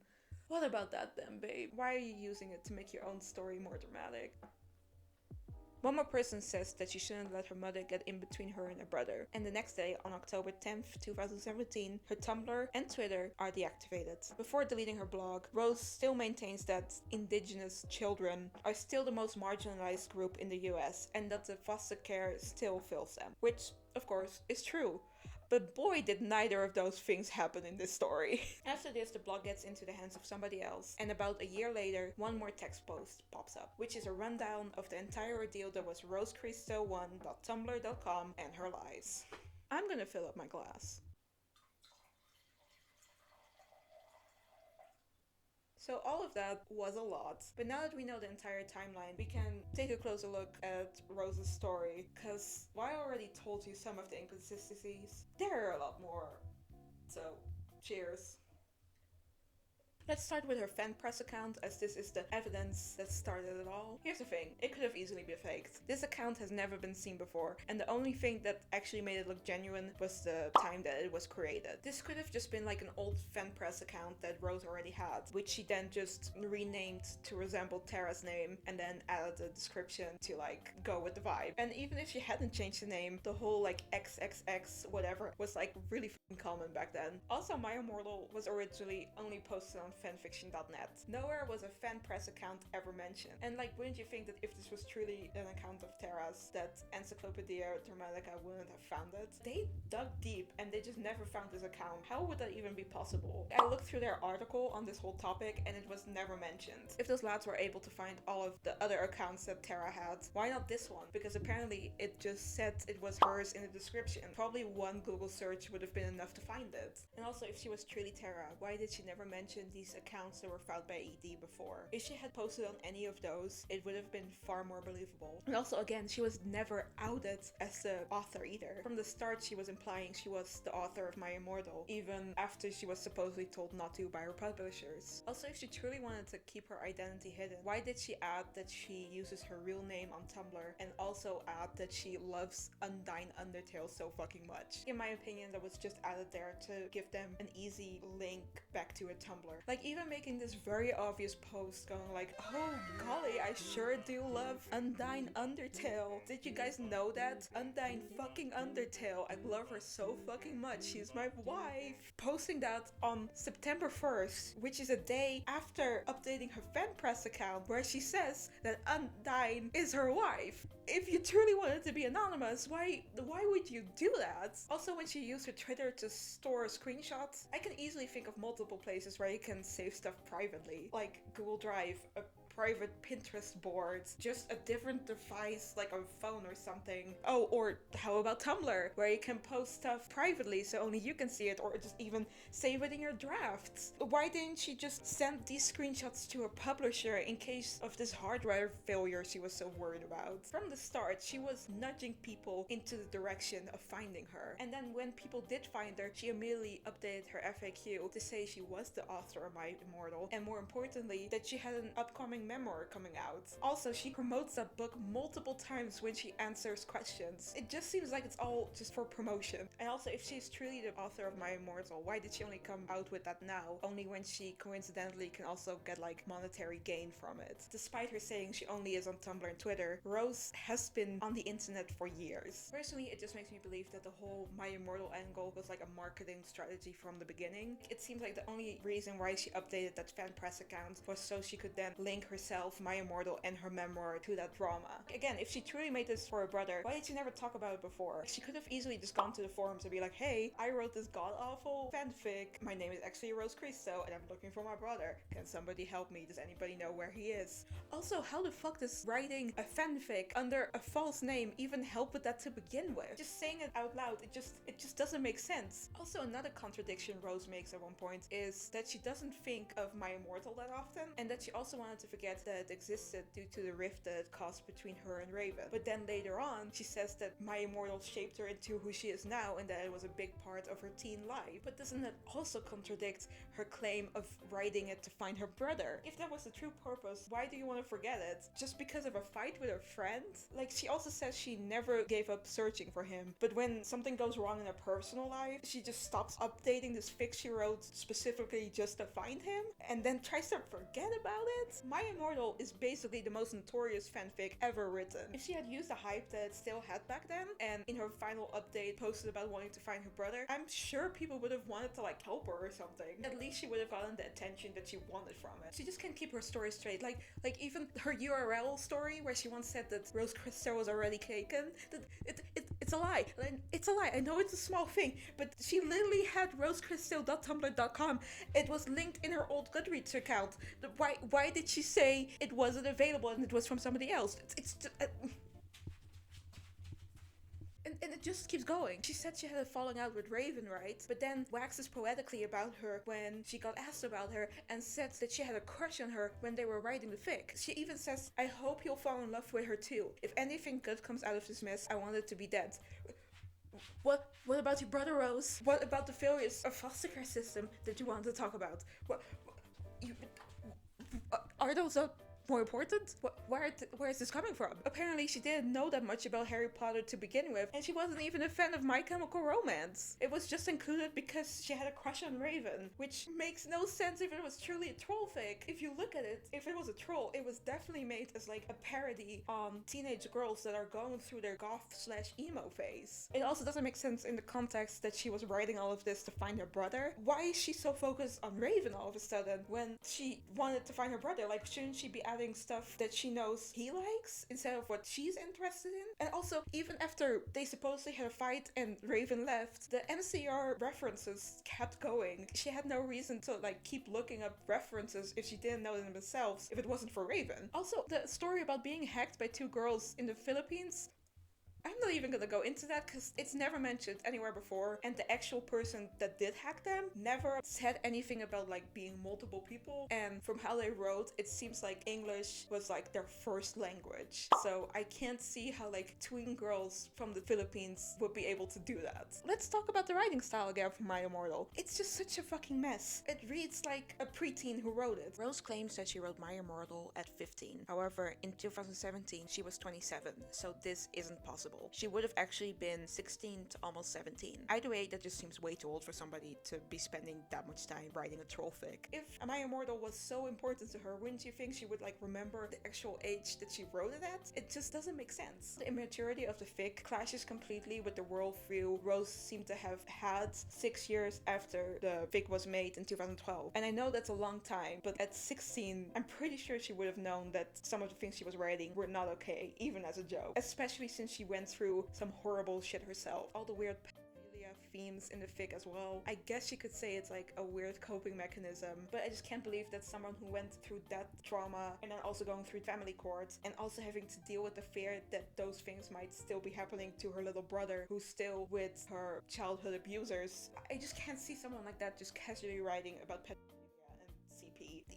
What about that then, babe? Why are you using it to make your own story more dramatic? One more person says that she shouldn't let her mother get in between her and her brother. And the next day, on October 10th, 2017, her Tumblr and Twitter are deactivated. Before deleting her blog, Rose still maintains that indigenous children are still the most marginalized group in the US and that the foster care still fails them. Which, of course, is true. But boy, did neither of those things happen in this story. After this, the blog gets into the hands of somebody else, and about a year later, one more text post pops up, which is a rundown of the entire ordeal that was rosechristo1.tumblr.com and her lies. I'm gonna fill up my glass. So all of that was a lot, but now that we know the entire timeline, we can take a closer look at Rose's story, because while I already told you some of the inconsistencies, there are a lot more. So, cheers. Let's start with her fan press account, as this is the evidence that started it all. Here's the thing, it could have easily been faked. This account has never been seen before, and the only thing that actually made it look genuine was the time that it was created. This could have just been like an old fan press account that Rose already had, which she then just renamed to resemble Tara's name, and then added a description to like go with the vibe. And even if she hadn't changed the name, the whole like XXX whatever was like really common back then. Also, My Immortal was originally only posted on fanfiction.net. Nowhere was a fan press account ever mentioned. And like, wouldn't you think that if this was truly an account of Terra's, that Encyclopedia Dramatica wouldn't have found it? They dug deep and they just never found this account. How would that even be possible? I looked through their article on this whole topic and it was never mentioned. If those lads were able to find all of the other accounts that Terra had, why not this one? Because apparently it just said it was hers in the description. Probably one Google search would have been enough to find it. And also, if she was truly Terra, why did she never mention these these accounts that were found by ED before. If she had posted on any of those, it would have been far more believable. And also, again, she was never outed as the author either. From the start, she was implying she was the author of My Immortal, even after she was supposedly told not to by her publishers. Also, if she truly wanted to keep her identity hidden, why did she add that she uses her real name on Tumblr, and also add that she loves Undyne Undertale so fucking much? In my opinion, that was just added there to give them an easy link back to a Tumblr. Like, even making this very obvious post going like, oh golly, I sure do love Undyne Undertale. Did you guys know that? Undyne fucking Undertale. I love her so fucking much. She's my wife. Posting that on September 1st, which is a day after updating her FanPress account, where she says that Undyne is her wife. If you truly wanted to be anonymous, why would you do that? Also, when she used her Twitter to store screenshots, I can easily think of multiple places where you can save stuff privately, like Google Drive, a private Pinterest board, just a different device like a phone or something. Oh, or how about Tumblr, where you can post stuff privately so only you can see it, or just even save it in your drafts. Why didn't she just send these screenshots to her publisher in case of this hardware failure she was so worried about? From the start, she was nudging people into the direction of finding her. And then when people did find her, she immediately updated her FAQ to say she was the author of My Immortal, and more importantly, that she had an upcoming memoir coming out. Also, she promotes that book multiple times when she answers questions. It just seems like it's all just for promotion. And also, if she's truly the author of My Immortal, why did she only come out with that now? Only when she coincidentally can also get like monetary gain from it. Despite her saying she only is on Tumblr and Twitter, Rose has been on the internet for years. Personally, it just makes me believe that the whole My Immortal angle was like a marketing strategy from the beginning. It seems like the only reason why she updated that FanPress account was so she could then link herself, My Immortal, and her memoir to that drama. Again, if she truly made this for her brother, why did she never talk about it before? She could have easily just gone to the forums and be like, hey, I wrote this god-awful fanfic. My name is actually Rose Christo, and I'm looking for my brother. Can somebody help me? Does anybody know where he is? Also, how the fuck does writing a fanfic under a false name even help with that to begin with? Just saying it out loud, it just doesn't make sense. Also, another contradiction Rose makes at one point is that she doesn't think of My Immortal that often, and that she also wanted to forget that it existed due to the rift that it caused between her and Raven. But then later on, she says that My Immortal shaped her into who she is now, and that it was a big part of her teen life. But doesn't that also contradict her claim of writing it to find her brother? If that was the true purpose, why do you want to forget it? Just because of a fight with her friend? Like, she also says she never gave up searching for him, but when something goes wrong in her personal life, she just stops updating this fic she wrote specifically just to find him, and then tries to forget about it? My Immortal is basically the most notorious fanfic ever written. If she had used the hype that it still had back then, and in her final update posted about wanting to find her brother, I'm sure people would have wanted to like help her or something. At least she would have gotten the attention that she wanted from it. She just can't keep her story straight. Like even her URL story where she once said that Rose Christo was already taken. It's a lie. It's a lie. I know it's a small thing, but she literally had rosechristo.tumblr.com. It was linked in her old Goodreads account. Why did she say it wasn't available and it was from somebody else? It's just, and it just keeps going. She said she had a falling out with Raven, right? But then waxes poetically about her when she got asked about her and said that she had a crush on her when they were writing the fic. She even says, I hope you'll fall in love with her too. If anything good comes out of this mess, I want it to be dead. What about your brother, Rose? What about the failures of foster care system that you want to talk about? Are those more important? Where is this coming from? Apparently she didn't know that much about Harry Potter to begin with, and she wasn't even a fan of My Chemical Romance. It was just included because she had a crush on Raven, which makes no sense if it was truly a troll fic. If you look at it, if it was a troll, it was definitely made as like a parody on teenage girls that are going through their goth/emo phase. It also doesn't make sense in the context that she was writing all of this to find her brother. Why is she so focused on Raven all of a sudden when she wanted to find her brother? Like, shouldn't she be adding stuff that she knows he likes instead of what she's interested in? And also, even after they supposedly had a fight and Raven left, the MCR references kept going. She had no reason to like keep looking up references if she didn't know them herself, if it wasn't for Raven. Also, the story about being hacked by two girls in the Philippines, I'm not even gonna go into that because it's never mentioned anywhere before, and the actual person that did hack them never said anything about like being multiple people, and from how they wrote, it seems like English was like their first language. So I can't see how like tween girls from the Philippines would be able to do that. Let's talk about the writing style again for My Immortal. It's just such a fucking mess. It reads like a preteen who wrote it. Rose claims that she wrote My Immortal at 15. However, in 2017, she was 27, so this isn't possible. She would have actually been 16 to almost 17. Either way, that just seems way too old for somebody to be spending that much time writing a troll fic. If My Immortal was so important to her, wouldn't you think she would like remember the actual age that she wrote it at? It just doesn't make sense. The immaturity of the fic clashes completely with the worldview Rose seemed to have had 6 years after the fic was made in 2012. And I know that's a long time, but at 16, I'm pretty sure she would have known that some of the things she was writing were not okay, even as a joke. Especially since she went through some horrible shit herself. All the weird pedophilia themes in the fic as well. I guess you could say it's like a weird coping mechanism, but I just can't believe that someone who went through that trauma and then also going through family court and also having to deal with the fear that those things might still be happening to her little brother who's still with her childhood abusers. I just can't see someone like that just casually writing about pedophilia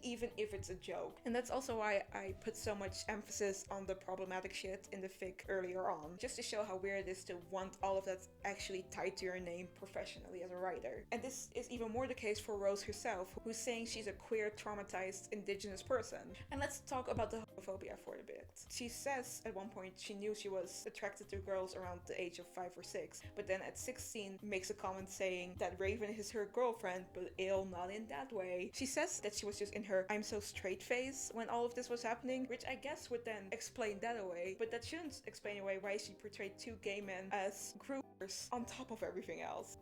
even if it's a joke. And that's also why I put so much emphasis on the problematic shit in the fic earlier on, just to show how weird it is to want all of that actually tied to your name professionally as a writer. And this is even more the case for Rose herself, who's saying she's a queer, traumatized, indigenous person. And let's talk about the homophobia for a bit. She says at one point she knew she was attracted to girls around the age of 5 or 6, but then at 16 makes a comment saying that Raven is her girlfriend, but ill, not in that way. She says that she was just in her I'm so straight face when all of this was happening, which I guess would then explain that away, but that shouldn't explain away why she portrayed 2 gay men as groupers on top of everything else.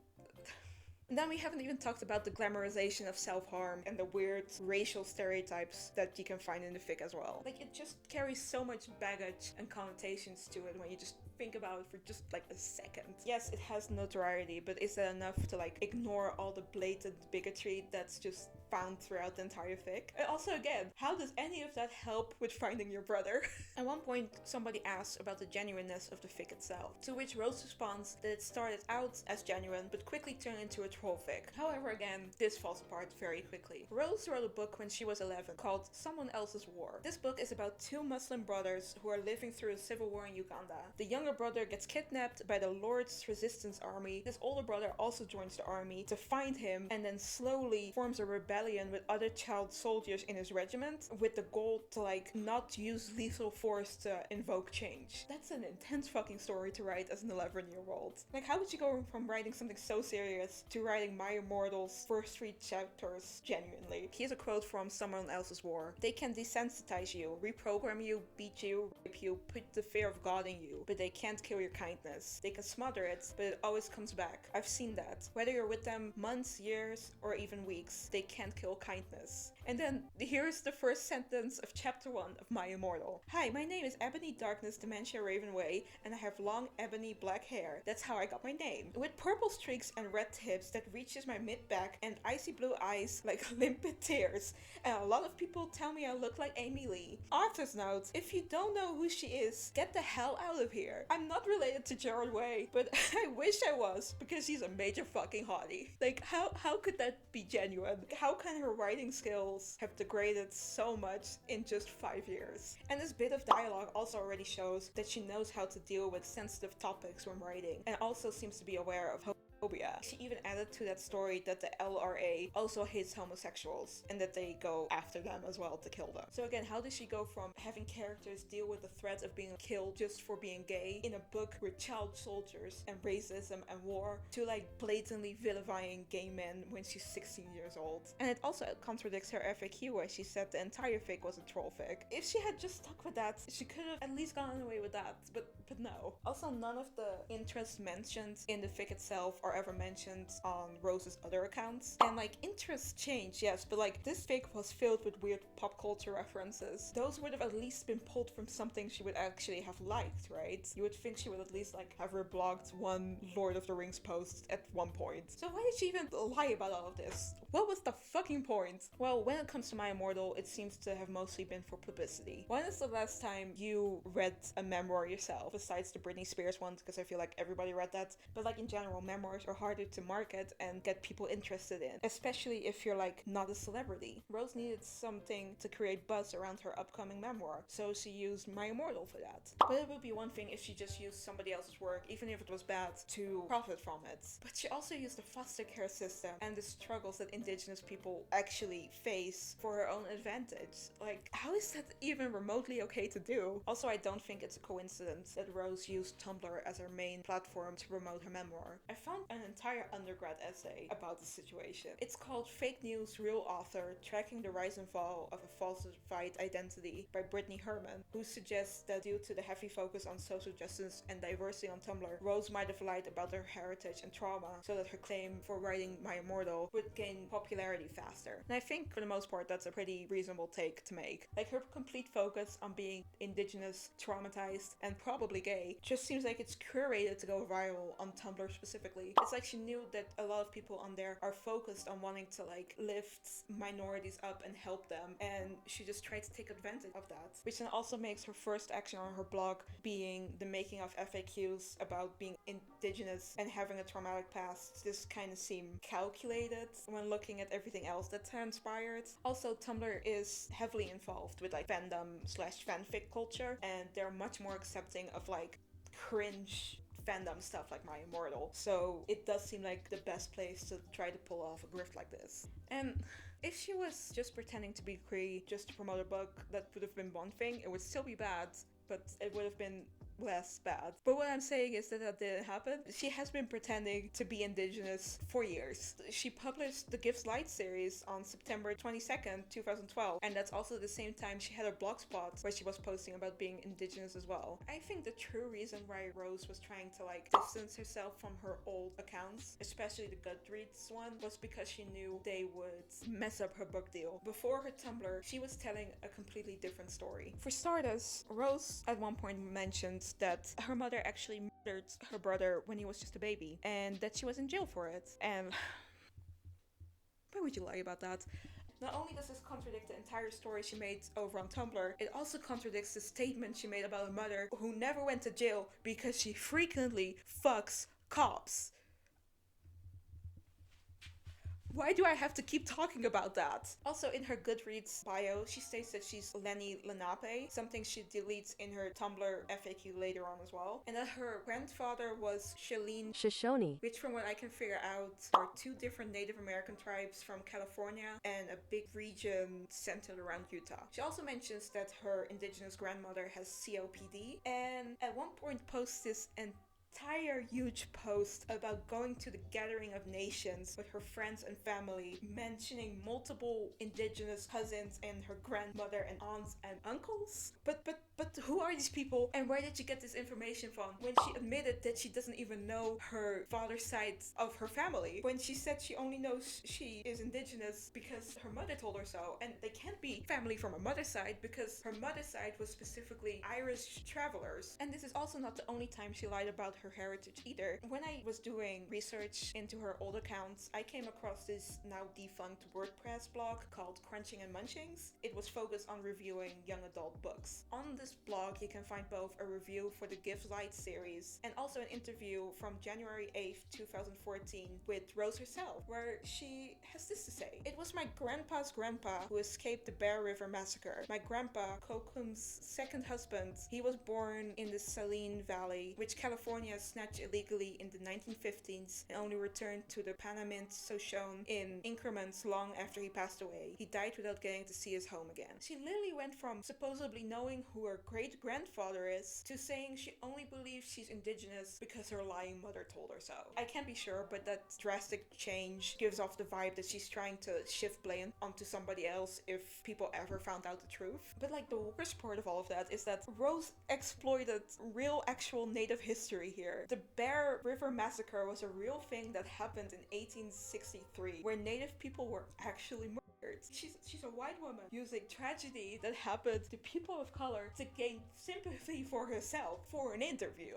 And then we haven't even talked about the glamorization of self-harm and the weird racial stereotypes that you can find in the fic as well. Like, it just carries so much baggage and connotations to it when you just think about it for just like a second. Yes, it has notoriety, but is that enough to like ignore all the blatant bigotry that's just found throughout the entire fic? And also, again, how does any of that help with finding your brother? At one point, somebody asks about the genuineness of the fic itself, to which Rose responds that it started out as genuine, but quickly turned into a troll fic. However, again, this falls apart very quickly. Rose wrote a book when she was 11 called Someone Else's War. This book is about 2 Muslim brothers who are living through a civil war in Uganda. The younger brother gets kidnapped by the Lord's Resistance Army. His older brother also joins the army to find him and then slowly forms a rebellion with other child soldiers in his regiment with the goal to like not use lethal force to invoke change. That's an intense fucking story to write as an 11-year-old. Like, how would you go from writing something so serious to writing My Immortal's first 3 chapters genuinely? Here's a quote from Someone Else's War. They can desensitize you, reprogram you, beat you, rape you, put the fear of God in you, but they can't kill your kindness. They can smother it, but it always comes back. I've seen that. Whether you're with them months, years, or even weeks, they can't kill kindness. And then here's the first sentence of chapter 1 of My Immortal. Hi, my name is Ebony Darkness Dementia Ravenway, and I have long ebony black hair. That's how I got my name. With purple streaks and red tips that reaches my mid-back and icy blue eyes like limpid tears. And a lot of people tell me I look like Amy Lee. Author's note, if you don't know who she is, get the hell out of here. I'm not related to Gerard Way, but I wish I was, because she's a major fucking hottie. Like, how could that be genuine? How can her writing skills have degraded so much in just 5 years? And this bit of dialogue also already shows that she knows how to deal with sensitive topics when writing, and also seems to be aware of homophobia. She even added to that story that the LRA also hates homosexuals and that they go after them as well to kill them. So again, how does she go from having characters deal with the threat of being killed just for being gay in a book with child soldiers and racism and war to like blatantly vilifying gay men when she's 16 years old? And it also contradicts her FAQ where she said the entire fic was a troll fic. If she had just stuck with that, she could have at least gone away with that, but no. Also, none of the interests mentioned in the fic itself are are ever mentioned on Rose's other accounts. And like interests change, yes, but like this fic was filled with weird pop culture references. Those would have at least been pulled from something she would actually have liked, right? You would think she would at least like have reblogged one Lord of the Rings post at one point. So why did she even lie about all of this? What was the fucking point? Well, when it comes to My Immortal, it seems to have mostly been for publicity. When is the last time you read a memoir yourself, besides the Britney Spears ones, because I feel like everybody read that, but like in general, memoirs are harder to market and get people interested in, especially if you're like not a celebrity. Rose needed something to create buzz around her upcoming memoir, so she used My Immortal for that. But it would be one thing if she just used somebody else's work, even if it was bad, to profit from it. But she also used the foster care system and the struggles that indigenous people actually face for her own advantage. Like, how is that even remotely okay to do? Also, I don't think it's a coincidence that Rose used Tumblr as her main platform to promote her memoir. I found an entire undergrad essay about the situation. It's called Fake News Real Author, Tracking the Rise and Fall of a Falsified Identity by Brittany Herman, who suggests that due to the heavy focus on social justice and diversity on Tumblr, Rose might have lied about her heritage and trauma so that her claim for writing My Immortal would gain popularity faster. And I think for the most part that's a pretty reasonable take to make. Like, her complete focus on being indigenous, traumatized, and probably gay just seems like it's curated to go viral on Tumblr specifically. It's like she knew that a lot of people on there are focused on wanting to like lift minorities up and help them, and she just tried to take advantage of that, which then also makes her first action on her blog being the making of FAQs about being indigenous and having a traumatic past just kind of seem calculated when looking at everything else that transpired. Also, Tumblr is heavily involved with like fandom/fanfic culture, and they're much more accepting of like cringe fandom stuff like My Immortal, so it does seem like the best place to try to pull off a grift like this. And if she was just pretending to be queer just to promote a book, that would have been one thing. It would still be bad, but it would have been less bad. But what I'm saying is that didn't happen. She has been pretending to be indigenous for years. She published the Gives Light series on September 22nd, 2012, and that's also the same time she had a blogspot where she was posting about being indigenous as well. I think the true reason why Rose was trying to like distance herself from her old accounts, especially the Goodreads one, was because she knew they would mess up her book deal. Before her Tumblr, she was telling a completely different story. For starters, Rose at one point mentioned that her mother actually murdered her brother when he was just a baby, and that she was in jail for it. And why would you lie about that? Not only does this contradict the entire story she made over on Tumblr, it also contradicts the statement she made about a mother who never went to jail because she frequently fucks cops. Why do I have to keep talking about that? Also, in her Goodreads bio, she states that she's Lenny Lenape, something she deletes in her Tumblr FAQ later on as well, and that her grandfather was Shoshone, which from what I can figure out are two different Native American tribes from California and a big region centered around Utah. She also mentions that her indigenous grandmother has COPD, and at one point posts this entire huge post about going to the Gathering of Nations with her friends and family, mentioning multiple indigenous cousins and her grandmother and aunts and uncles. But who are these people, and where did she get this information from when she admitted that she doesn't even know her father's side of her family, when she said she only knows she is indigenous because her mother told her so, and they can't be family from her mother's side because her mother's side was specifically Irish travelers. And this is also not the only time she lied about her heritage either. When I was doing research into her old accounts, I came across this now defunct WordPress blog called Crunching and Munchings. It was focused on reviewing young adult books. On this blog, you can find both a review for the Gives Light series and also an interview from January 8th, 2014 with Rose herself, where she has this to say. It was my grandpa's grandpa who escaped the Bear River Massacre. My grandpa, Kokum's second husband, he was born in the Saline Valley, which California snatched illegally in the 1950s and only returned to the Panamint Shoshone in increments long after he passed away. He died without getting to see his home again. She literally went from supposedly knowing who her great-grandfather is to saying she only believes she's indigenous because her lying mother told her so. I can't be sure, but that drastic change gives off the vibe that she's trying to shift blame onto somebody else if people ever found out the truth. But like, the worst part of all of that is that Rose exploited real actual native history here. The Bear River Massacre was a real thing that happened in 1863, where native people were actually murdered. She's a white woman using tragedy that happened to people of color to gain sympathy for herself for an interview.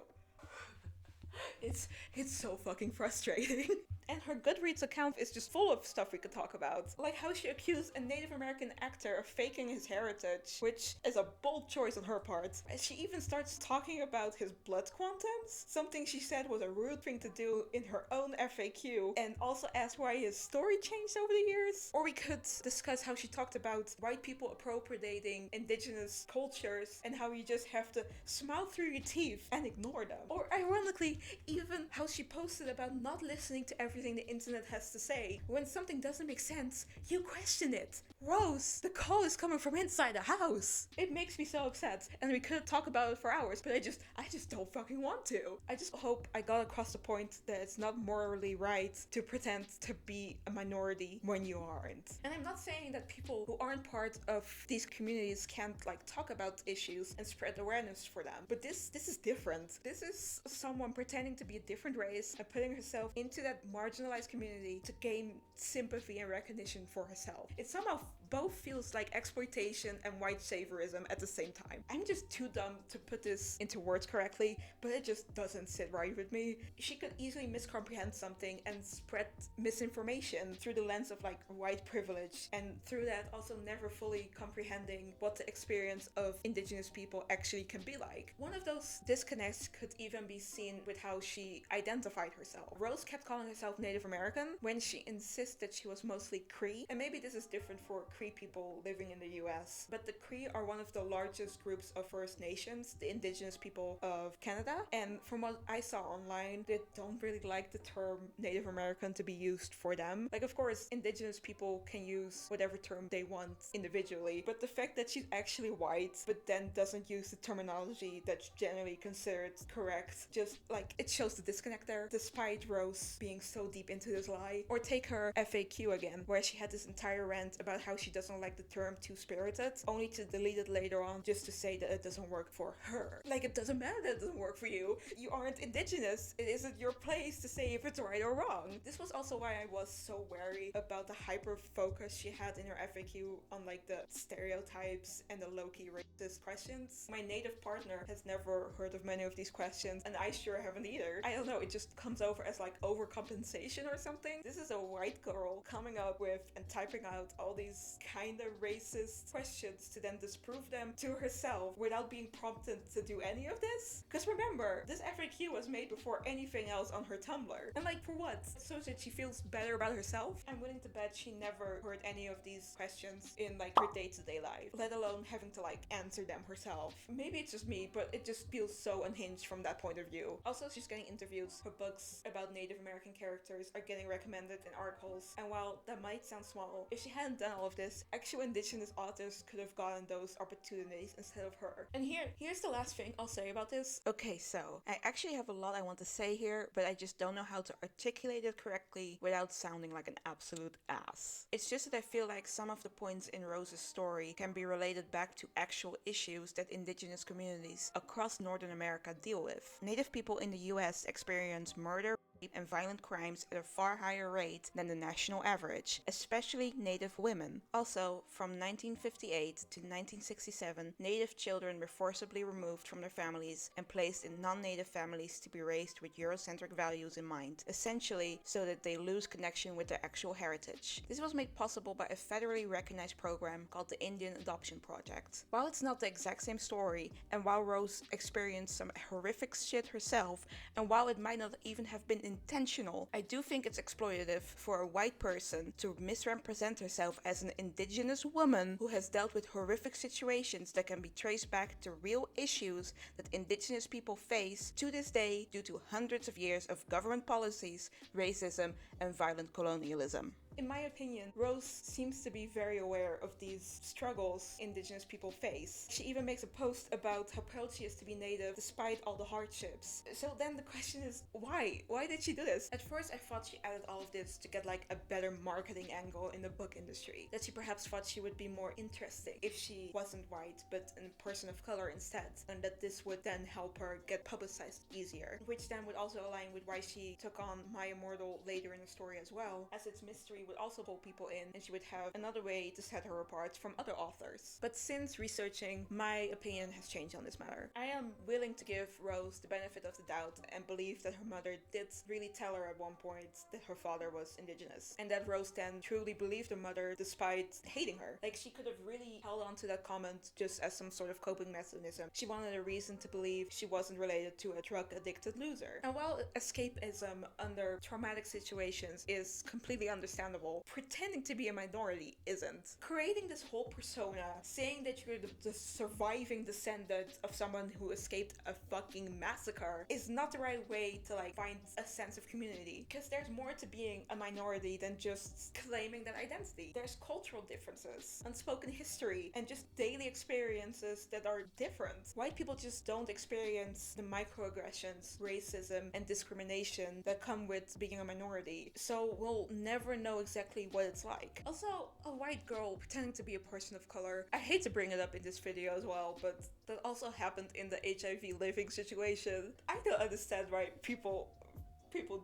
It's so fucking frustrating. And her Goodreads account is just full of stuff we could talk about. Like how she accused a Native American actor of faking his heritage, which is a bold choice on her part. And she even starts talking about his blood quantums, something she said was a rude thing to do in her own FAQ, and also asked why his story changed over the years. Or we could discuss how she talked about white people appropriating indigenous cultures and how you just have to smile through your teeth and ignore them. Or ironically, even how she posted about not listening to everything the internet has to say. When something doesn't make sense, you question it. Rose, the call is coming from inside the house. It makes me so upset, and we could talk about it for hours, but I just don't fucking want to. I just hope I got across the point that it's not morally right to pretend to be a minority when you aren't. And I'm not saying that people who aren't part of these communities can't talk about issues and spread awareness for them, but this is different. This is someone pretending to be a different race and putting herself into that marginalized community to gain sympathy and recognition for herself. It somehow both feels like exploitation and white saviorism at the same time. I'm just too dumb to put this into words correctly, but it just doesn't sit right with me. She could easily miscomprehend something and spread misinformation through the lens of white privilege, and through that also never fully comprehending what the experience of indigenous people actually can be like. One of those disconnects could even be seen with how she identified herself. Rose kept calling herself Native American when she insists that she was mostly Cree, and maybe this is different for Cree people living in the US, but the Cree are one of the largest groups of First Nations, the indigenous people of Canada, and from what I saw online, they don't really like the term Native American to be used for them. Of course, indigenous people can use whatever term they want individually, but the fact that she's actually white, but then doesn't use the terminology that's generally considered correct, just it shows the disconnect there, despite Rose being so deep into this lie. Or take her FAQ again, where she had this entire rant about how she doesn't like the term two-spirited, only to delete it later on just to say that it doesn't work for her. It doesn't matter that it doesn't work for you. You aren't indigenous. It isn't your place to say if it's right or wrong. This was also why I was so wary about the hyper-focus she had in her FAQ on the stereotypes and the low-key racist questions. My native partner has never heard of many of these questions, and I sure haven't either. I don't know, it just comes over as overcompensation or something. This is a white girl coming up with and typing out all these kinda racist questions to then disprove them to herself without being prompted to do any of this. Because remember, this FAQ was made before anything else on her Tumblr. And for what? So that she feels better about herself? I'm willing to bet she never heard any of these questions in her day-to-day life, let alone having to answer them herself. Maybe it's just me, but it just feels so unhinged from that point of view. Also, she's getting interviews. Her books about Native American characters are getting recommended in articles, and while that might sound small, if she hadn't done all of this, actual indigenous authors could have gotten those opportunities instead of her. And here's the last thing I'll say about this. Okay, so I actually have a lot I want to say here, but I just don't know how to articulate it correctly without sounding like an absolute ass. It's just that I feel like some of the points in Rose's story can be related back to actual issues that indigenous communities across Northern America deal with. Native people in the US experience murder, and violent crimes at a far higher rate than the national average, especially Native women. Also, from 1958 to 1967, Native children were forcibly removed from their families and placed in non-Native families to be raised with Eurocentric values in mind, essentially so that they lose connection with their actual heritage. This was made possible by a federally recognized program called the Indian Adoption Project. While it's not the exact same story, and while Rose experienced some horrific shit herself, and while it might not even have been intentional, I do think it's exploitative for a white person to misrepresent herself as an indigenous woman who has dealt with horrific situations that can be traced back to real issues that indigenous people face to this day due to hundreds of years of government policies, racism, and violent colonialism. In my opinion, Rose seems to be very aware of these struggles indigenous people face. She even makes a post about how proud she is to be native despite all the hardships. So then the question is, why? Why did she do this? At first I thought she added all of this to get like a better marketing angle in the book industry. That she perhaps thought she would be more interesting if she wasn't white but a person of color instead, and that this would then help her get publicized easier. Which then would also align with why she took on My Immortal later in the story as well, as its mystery would also pull people in and she would have another way to set her apart from other authors. But since researching, my opinion has changed on this matter. I am willing to give Rose the benefit of the doubt and believe that her mother did really tell her at one point that her father was indigenous, and that Rose then truly believed her mother despite hating her. Like, she could have really held on to that comment just as some sort of coping mechanism. She wanted a reason to believe she wasn't related to a drug-addicted loser. And while escapism under traumatic situations is completely understandable, pretending to be a minority isn't. Creating this whole persona, saying that you're the surviving descendant of someone who escaped a fucking massacre, is not the right way to like find a sense of community. Because there's more to being a minority than just claiming that identity. There's cultural differences, unspoken history, and just daily experiences that are different. White people just don't experience the microaggressions, racism, and discrimination that come with being a minority. So we'll never know exactly what it's like. Also, a white girl pretending to be a person of color. I hate to bring it up in this video as well, but that also happened in the HIV living situation. I don't understand why people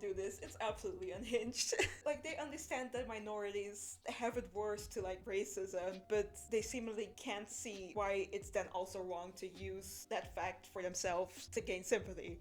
do this. It's absolutely unhinged. Like, they understand that minorities have it worse to like racism, but they seemingly can't see why it's then also wrong to use that fact for themselves to gain sympathy.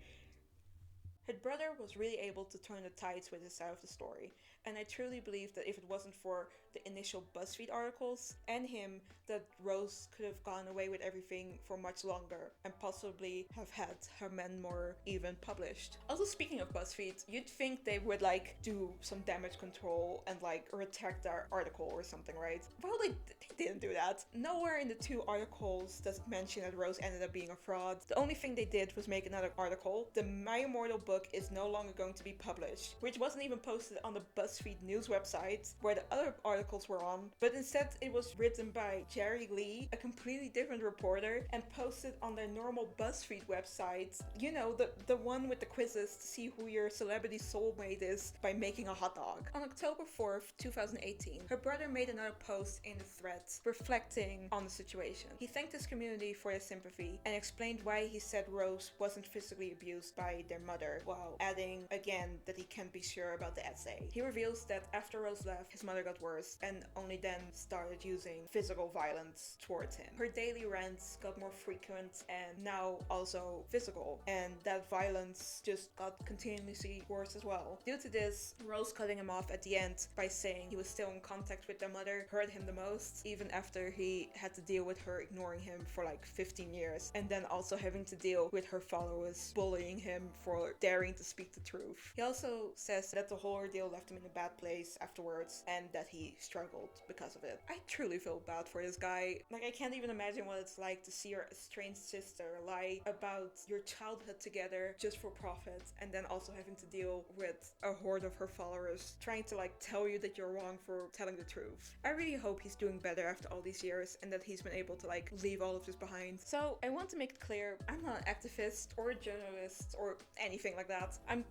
Her brother was really able to turn the tides with his side of the story, and I truly believe that if it wasn't for the initial BuzzFeed articles and him, that Rose could have gone away with everything for much longer and possibly have had her memoir even published. Also, speaking of BuzzFeed, you'd think they would like do some damage control and like retract their article or something, right? Well, they didn't do that. Nowhere in the 2 articles does it mention that Rose ended up being a fraud. The only thing they did was make another article. The My Immortal book is no longer going to be published, which wasn't even posted on the BuzzFeed news website where the other articles were on, but instead it was written by Jerry Lee, a completely different reporter, and posted on their normal BuzzFeed website. You know, the one with the quizzes to see who your celebrity soulmate is by making a hot dog. On October 4th, 2018, her brother made another post in the thread reflecting on the situation. He thanked his community for their sympathy and explained why he said Rose wasn't physically abused by their mother, while adding again that he can't be sure about the essay. He reveals that after Rose left, his mother got worse and only then started using physical violence towards him. Her daily rants got more frequent and now also physical, and that violence just got continuously worse as well. Due to this, Rose cutting him off at the end by saying he was still in contact with their mother hurt him the most, even after he had to deal with her ignoring him for like 15 years, and then also having to deal with her followers bullying him for daring to speak the truth. He also says that the whole ordeal left him in a bad place afterwards and that he struggled because of it. I truly feel bad for this guy. Like, I can't even imagine what it's like to see your estranged sister lie about your childhood together just for profit, and then also having to deal with a horde of her followers trying to like tell you that you're wrong for telling the truth. I really hope he's doing better after all these years and that he's been able to like leave all of this behind. So I want to make it clear, I'm not an activist or a journalist or anything like that. I'm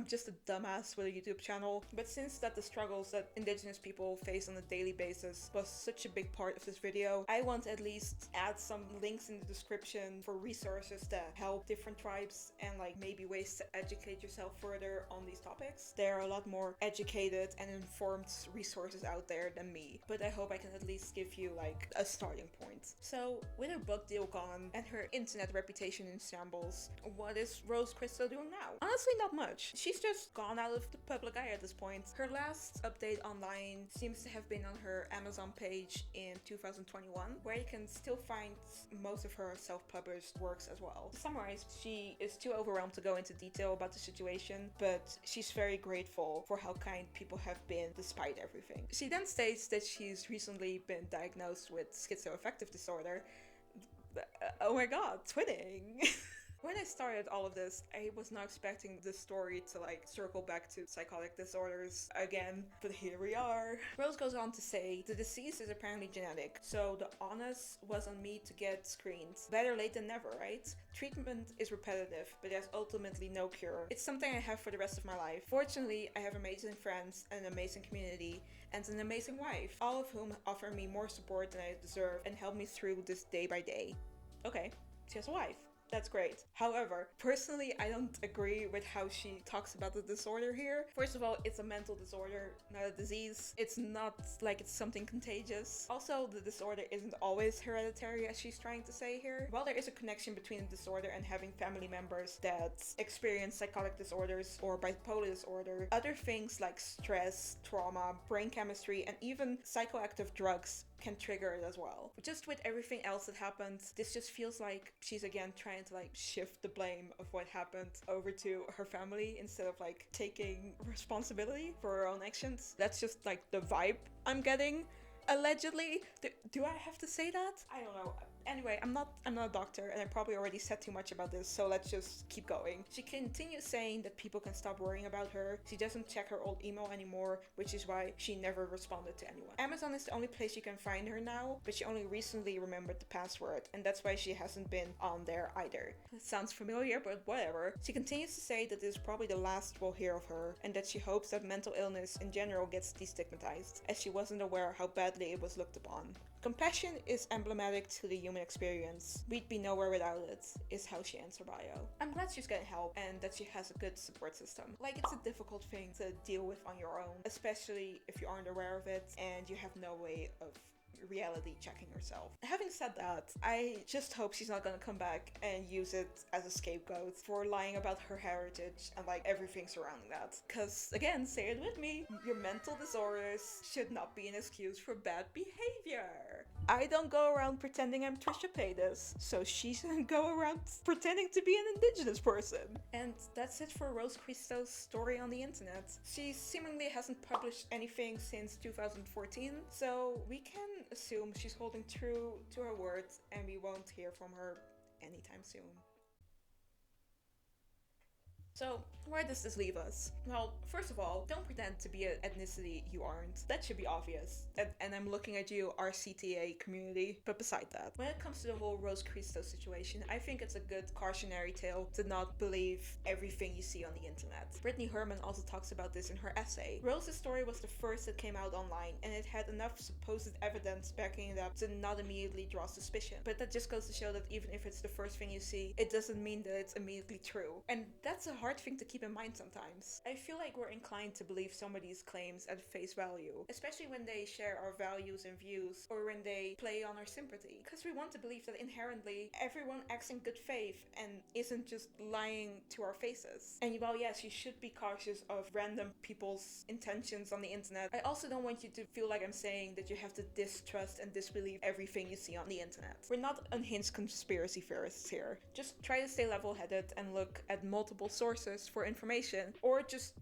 just a dumbass with a YouTube channel, but since that the struggles that indigenous people face on a daily basis was such a big part of this video, I want to at least add some links in the description for resources that help different tribes and like maybe ways to educate yourself further on these topics. There are a lot more educated and informed resources out there than me, but I hope I can at least give you like a starting point. So with her book deal gone and her internet reputation in shambles, what is Rose Christo doing now? Honestly, not much. She's just gone out of the public eye at this point. Her last update online seems to have been on her Amazon page in 2021, where you can still find most of her self-published works as well. To summarize, she is too overwhelmed to go into detail about the situation, but she's very grateful for how kind people have been despite everything. She then states that she's recently been diagnosed with schizoaffective disorder. Oh my god, twinning! When I started all of this, I was not expecting the story to like circle back to psychotic disorders again, but here we are. Rose goes on to say, the disease is apparently genetic, so the onus was on me to get screened. Better late than never, right? Treatment is repetitive, but there's ultimately no cure. It's something I have for the rest of my life. Fortunately, I have amazing friends, an amazing community, and an amazing wife, all of whom offer me more support than I deserve and help me through this day by day. Okay, she has a wife. That's great. However, personally, I don't agree with how she talks about the disorder here. First of all, it's a mental disorder, not a disease. It's not like it's something contagious. Also, the disorder isn't always hereditary, as she's trying to say here. While there is a connection between the disorder and having family members that experience psychotic disorders or bipolar disorder, other things like stress, trauma, brain chemistry, and even psychoactive drugs can trigger it as well. Just with everything else that happened, this just feels like she's again trying to like shift the blame of what happened over to her family instead of like taking responsibility for her own actions. That's just like the vibe I'm getting. Allegedly. Do I have to say that? I don't know. Anyway, I'm not a doctor and I probably already said too much about this, so let's just keep going. She continues saying that people can stop worrying about her. She doesn't check her old email anymore, which is why she never responded to anyone. Amazon is the only place you can find her now, but she only recently remembered the password, and that's why she hasn't been on there either. It sounds familiar, but whatever. She continues to say that this is probably the last we'll hear of her, and that she hopes that mental illness in general gets destigmatized, as she wasn't aware how badly it was looked upon. Compassion is emblematic to the human experience. We'd be nowhere without it, is how she ends her bio. I'm glad she's getting help and that she has a good support system. Like, it's a difficult thing to deal with on your own, especially if you aren't aware of it and you have no way of reality checking herself. Having said that, I just hope she's not gonna come back and use it as a scapegoat for lying about her heritage and like everything surrounding that. Cause again, say it with me, your mental disorders should not be an excuse for bad behavior. I don't go around pretending I'm Trisha Paytas, so she shouldn't go around pretending to be an indigenous person. And that's it for Rose Christo's story on the internet. She seemingly hasn't published anything since 2014, so we can assume she's holding true to her words and we won't hear from her anytime soon. So, where does this leave us? Well, first of all, don't pretend to be an ethnicity you aren't. That should be obvious. And I'm looking at you, our CTA community. But beside that, when it comes to the whole Rose Christo situation, I think it's a good cautionary tale to not believe everything you see on the internet. Brittany Herman also talks about this in her essay. Rose's story was the first that came out online, and it had enough supposed evidence backing it up to not immediately draw suspicion. But that just goes to show that even if it's the first thing you see, it doesn't mean that it's immediately true. And that's a hard thing to keep in mind sometimes. I feel like we're inclined to believe somebody's claims at face value, especially when they share our values and views or when they play on our sympathy, because we want to believe that inherently everyone acts in good faith and isn't just lying to our faces. And while yes, you should be cautious of random people's intentions on the internet, I also don't want you to feel like I'm saying that you have to distrust and disbelieve everything you see on the internet. We're not unhinged conspiracy theorists here. Just try to stay level-headed and look at multiple sources for information, or just,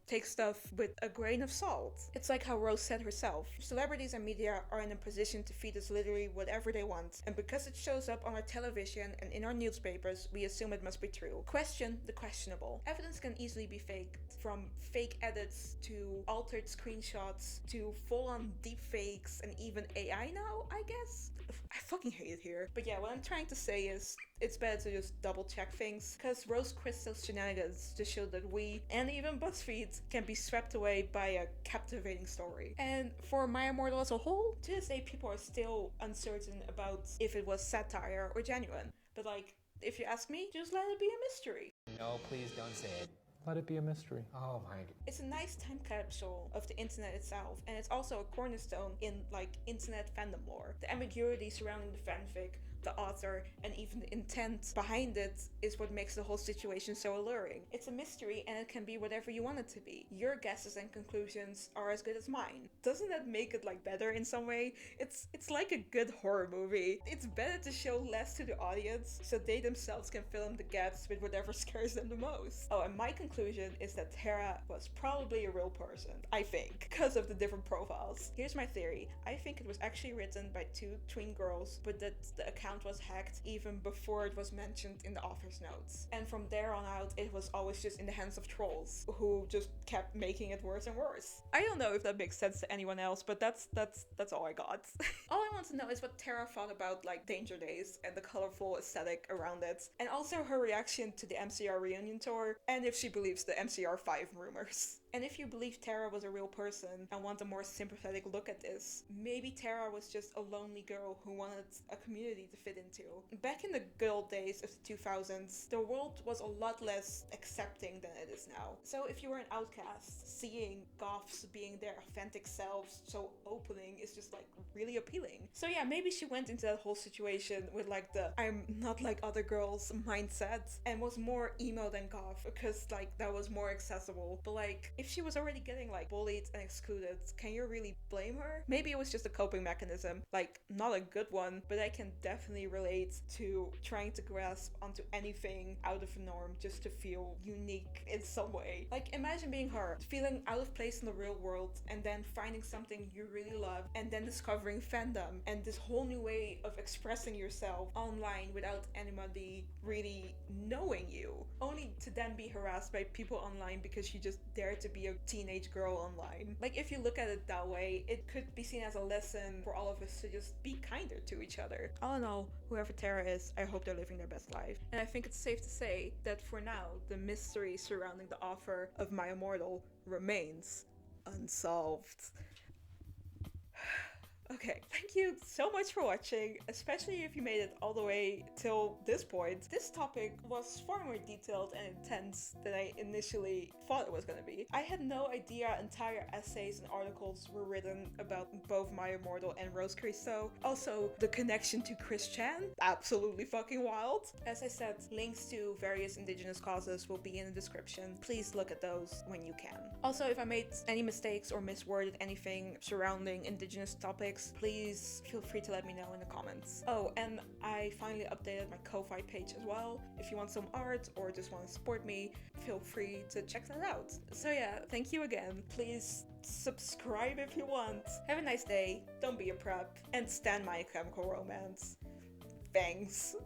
take stuff with a grain of salt. It's like how Rose said herself, celebrities and media are in a position to feed us literally whatever they want, and because it shows up on our television and in our newspapers, we assume it must be true. Question the questionable. Evidence can easily be faked, from fake edits to altered screenshots to full-on deepfakes and even AI now, I guess? I fucking hate it here. But yeah, what I'm trying to say is, it's better to just double check things, because Rose Christo's shenanigans just show that we, and even BuzzFeed, can be swept away by a captivating story. And for My Immortal as a whole, to this day people are still uncertain about if it was satire or genuine. But if you ask me, just let it be a mystery. No, please don't say it. Let it be a mystery. Oh my god. It's a nice time capsule of the internet itself, and it's also a cornerstone in internet fandom lore. The ambiguity surrounding the fanfic, the author, and even the intent behind it is what makes the whole situation so alluring. It's a mystery and it can be whatever you want it to be. Your guesses and conclusions are as good as mine. Doesn't that make it better in some way? It's like a good horror movie. It's better to show less to the audience so they themselves can fill in the gaps with whatever scares them the most. Oh, and my conclusion is that Tara was probably a real person, I think, because of the different profiles. Here's my theory. I think it was actually written by two twin girls, but that the account account was hacked even before it was mentioned in the author's notes. And from there on out, it was always just in the hands of trolls who just kept making it worse and worse. I don't know if that makes sense to anyone else, but that's all I got. All I want to know is what Tara thought about like Danger Days and the colorful aesthetic around it, and also her reaction to the MCR reunion tour, and if she believes the MCR 5 rumors. And if you believe Tara was a real person and want a more sympathetic look at this, maybe Tara was just a lonely girl who wanted a community to fit into. Back in the good old days of the 2000s, the world was a lot less accepting than it is now. So if you were an outcast, seeing goths being their authentic selves so opening is just like really appealing. So yeah, maybe she went into that whole situation with like the I'm not like other girls mindset and was more emo than goth because like that was more accessible. But like if she was already getting like bullied and excluded, can you really blame her? Maybe it was just a coping mechanism, like not a good one, but I can definitely relate to trying to grasp onto anything out of the norm just to feel unique in some way. Like imagine being her, feeling out of place in the real world and then finding something you really love and then discovering fandom and this whole new way of expressing yourself online without anybody really knowing you, only to then be harassed by people online because you just dared to be a teenage girl online. Like if you look at it that way, it could be seen as a lesson for all of us to just be kinder to each other. All in all, whoever Tara is, I hope they're living their best life. And I think it's safe to say that for now, the mystery surrounding the author of My Immortal remains unsolved. Okay, thank you so much for watching, especially if you made it all the way till this point. This topic was far more detailed and intense than I initially thought it was gonna be. I had no idea entire essays and articles were written about both My Immortal and Rose Christo. Also, the connection to Chris Chan, absolutely fucking wild. As I said, links to various indigenous causes will be in the description. Please look at those when you can. Also, if I made any mistakes or misworded anything surrounding indigenous topics, please feel free to let me know in the comments. Oh, and I finally updated my Ko-Fi page as well. If you want some art or just want to support me, feel free to check that out. So yeah, thank you again. Please subscribe if you want. Have a nice day, don't be a prep, and stand My Chemical Romance. Thanks.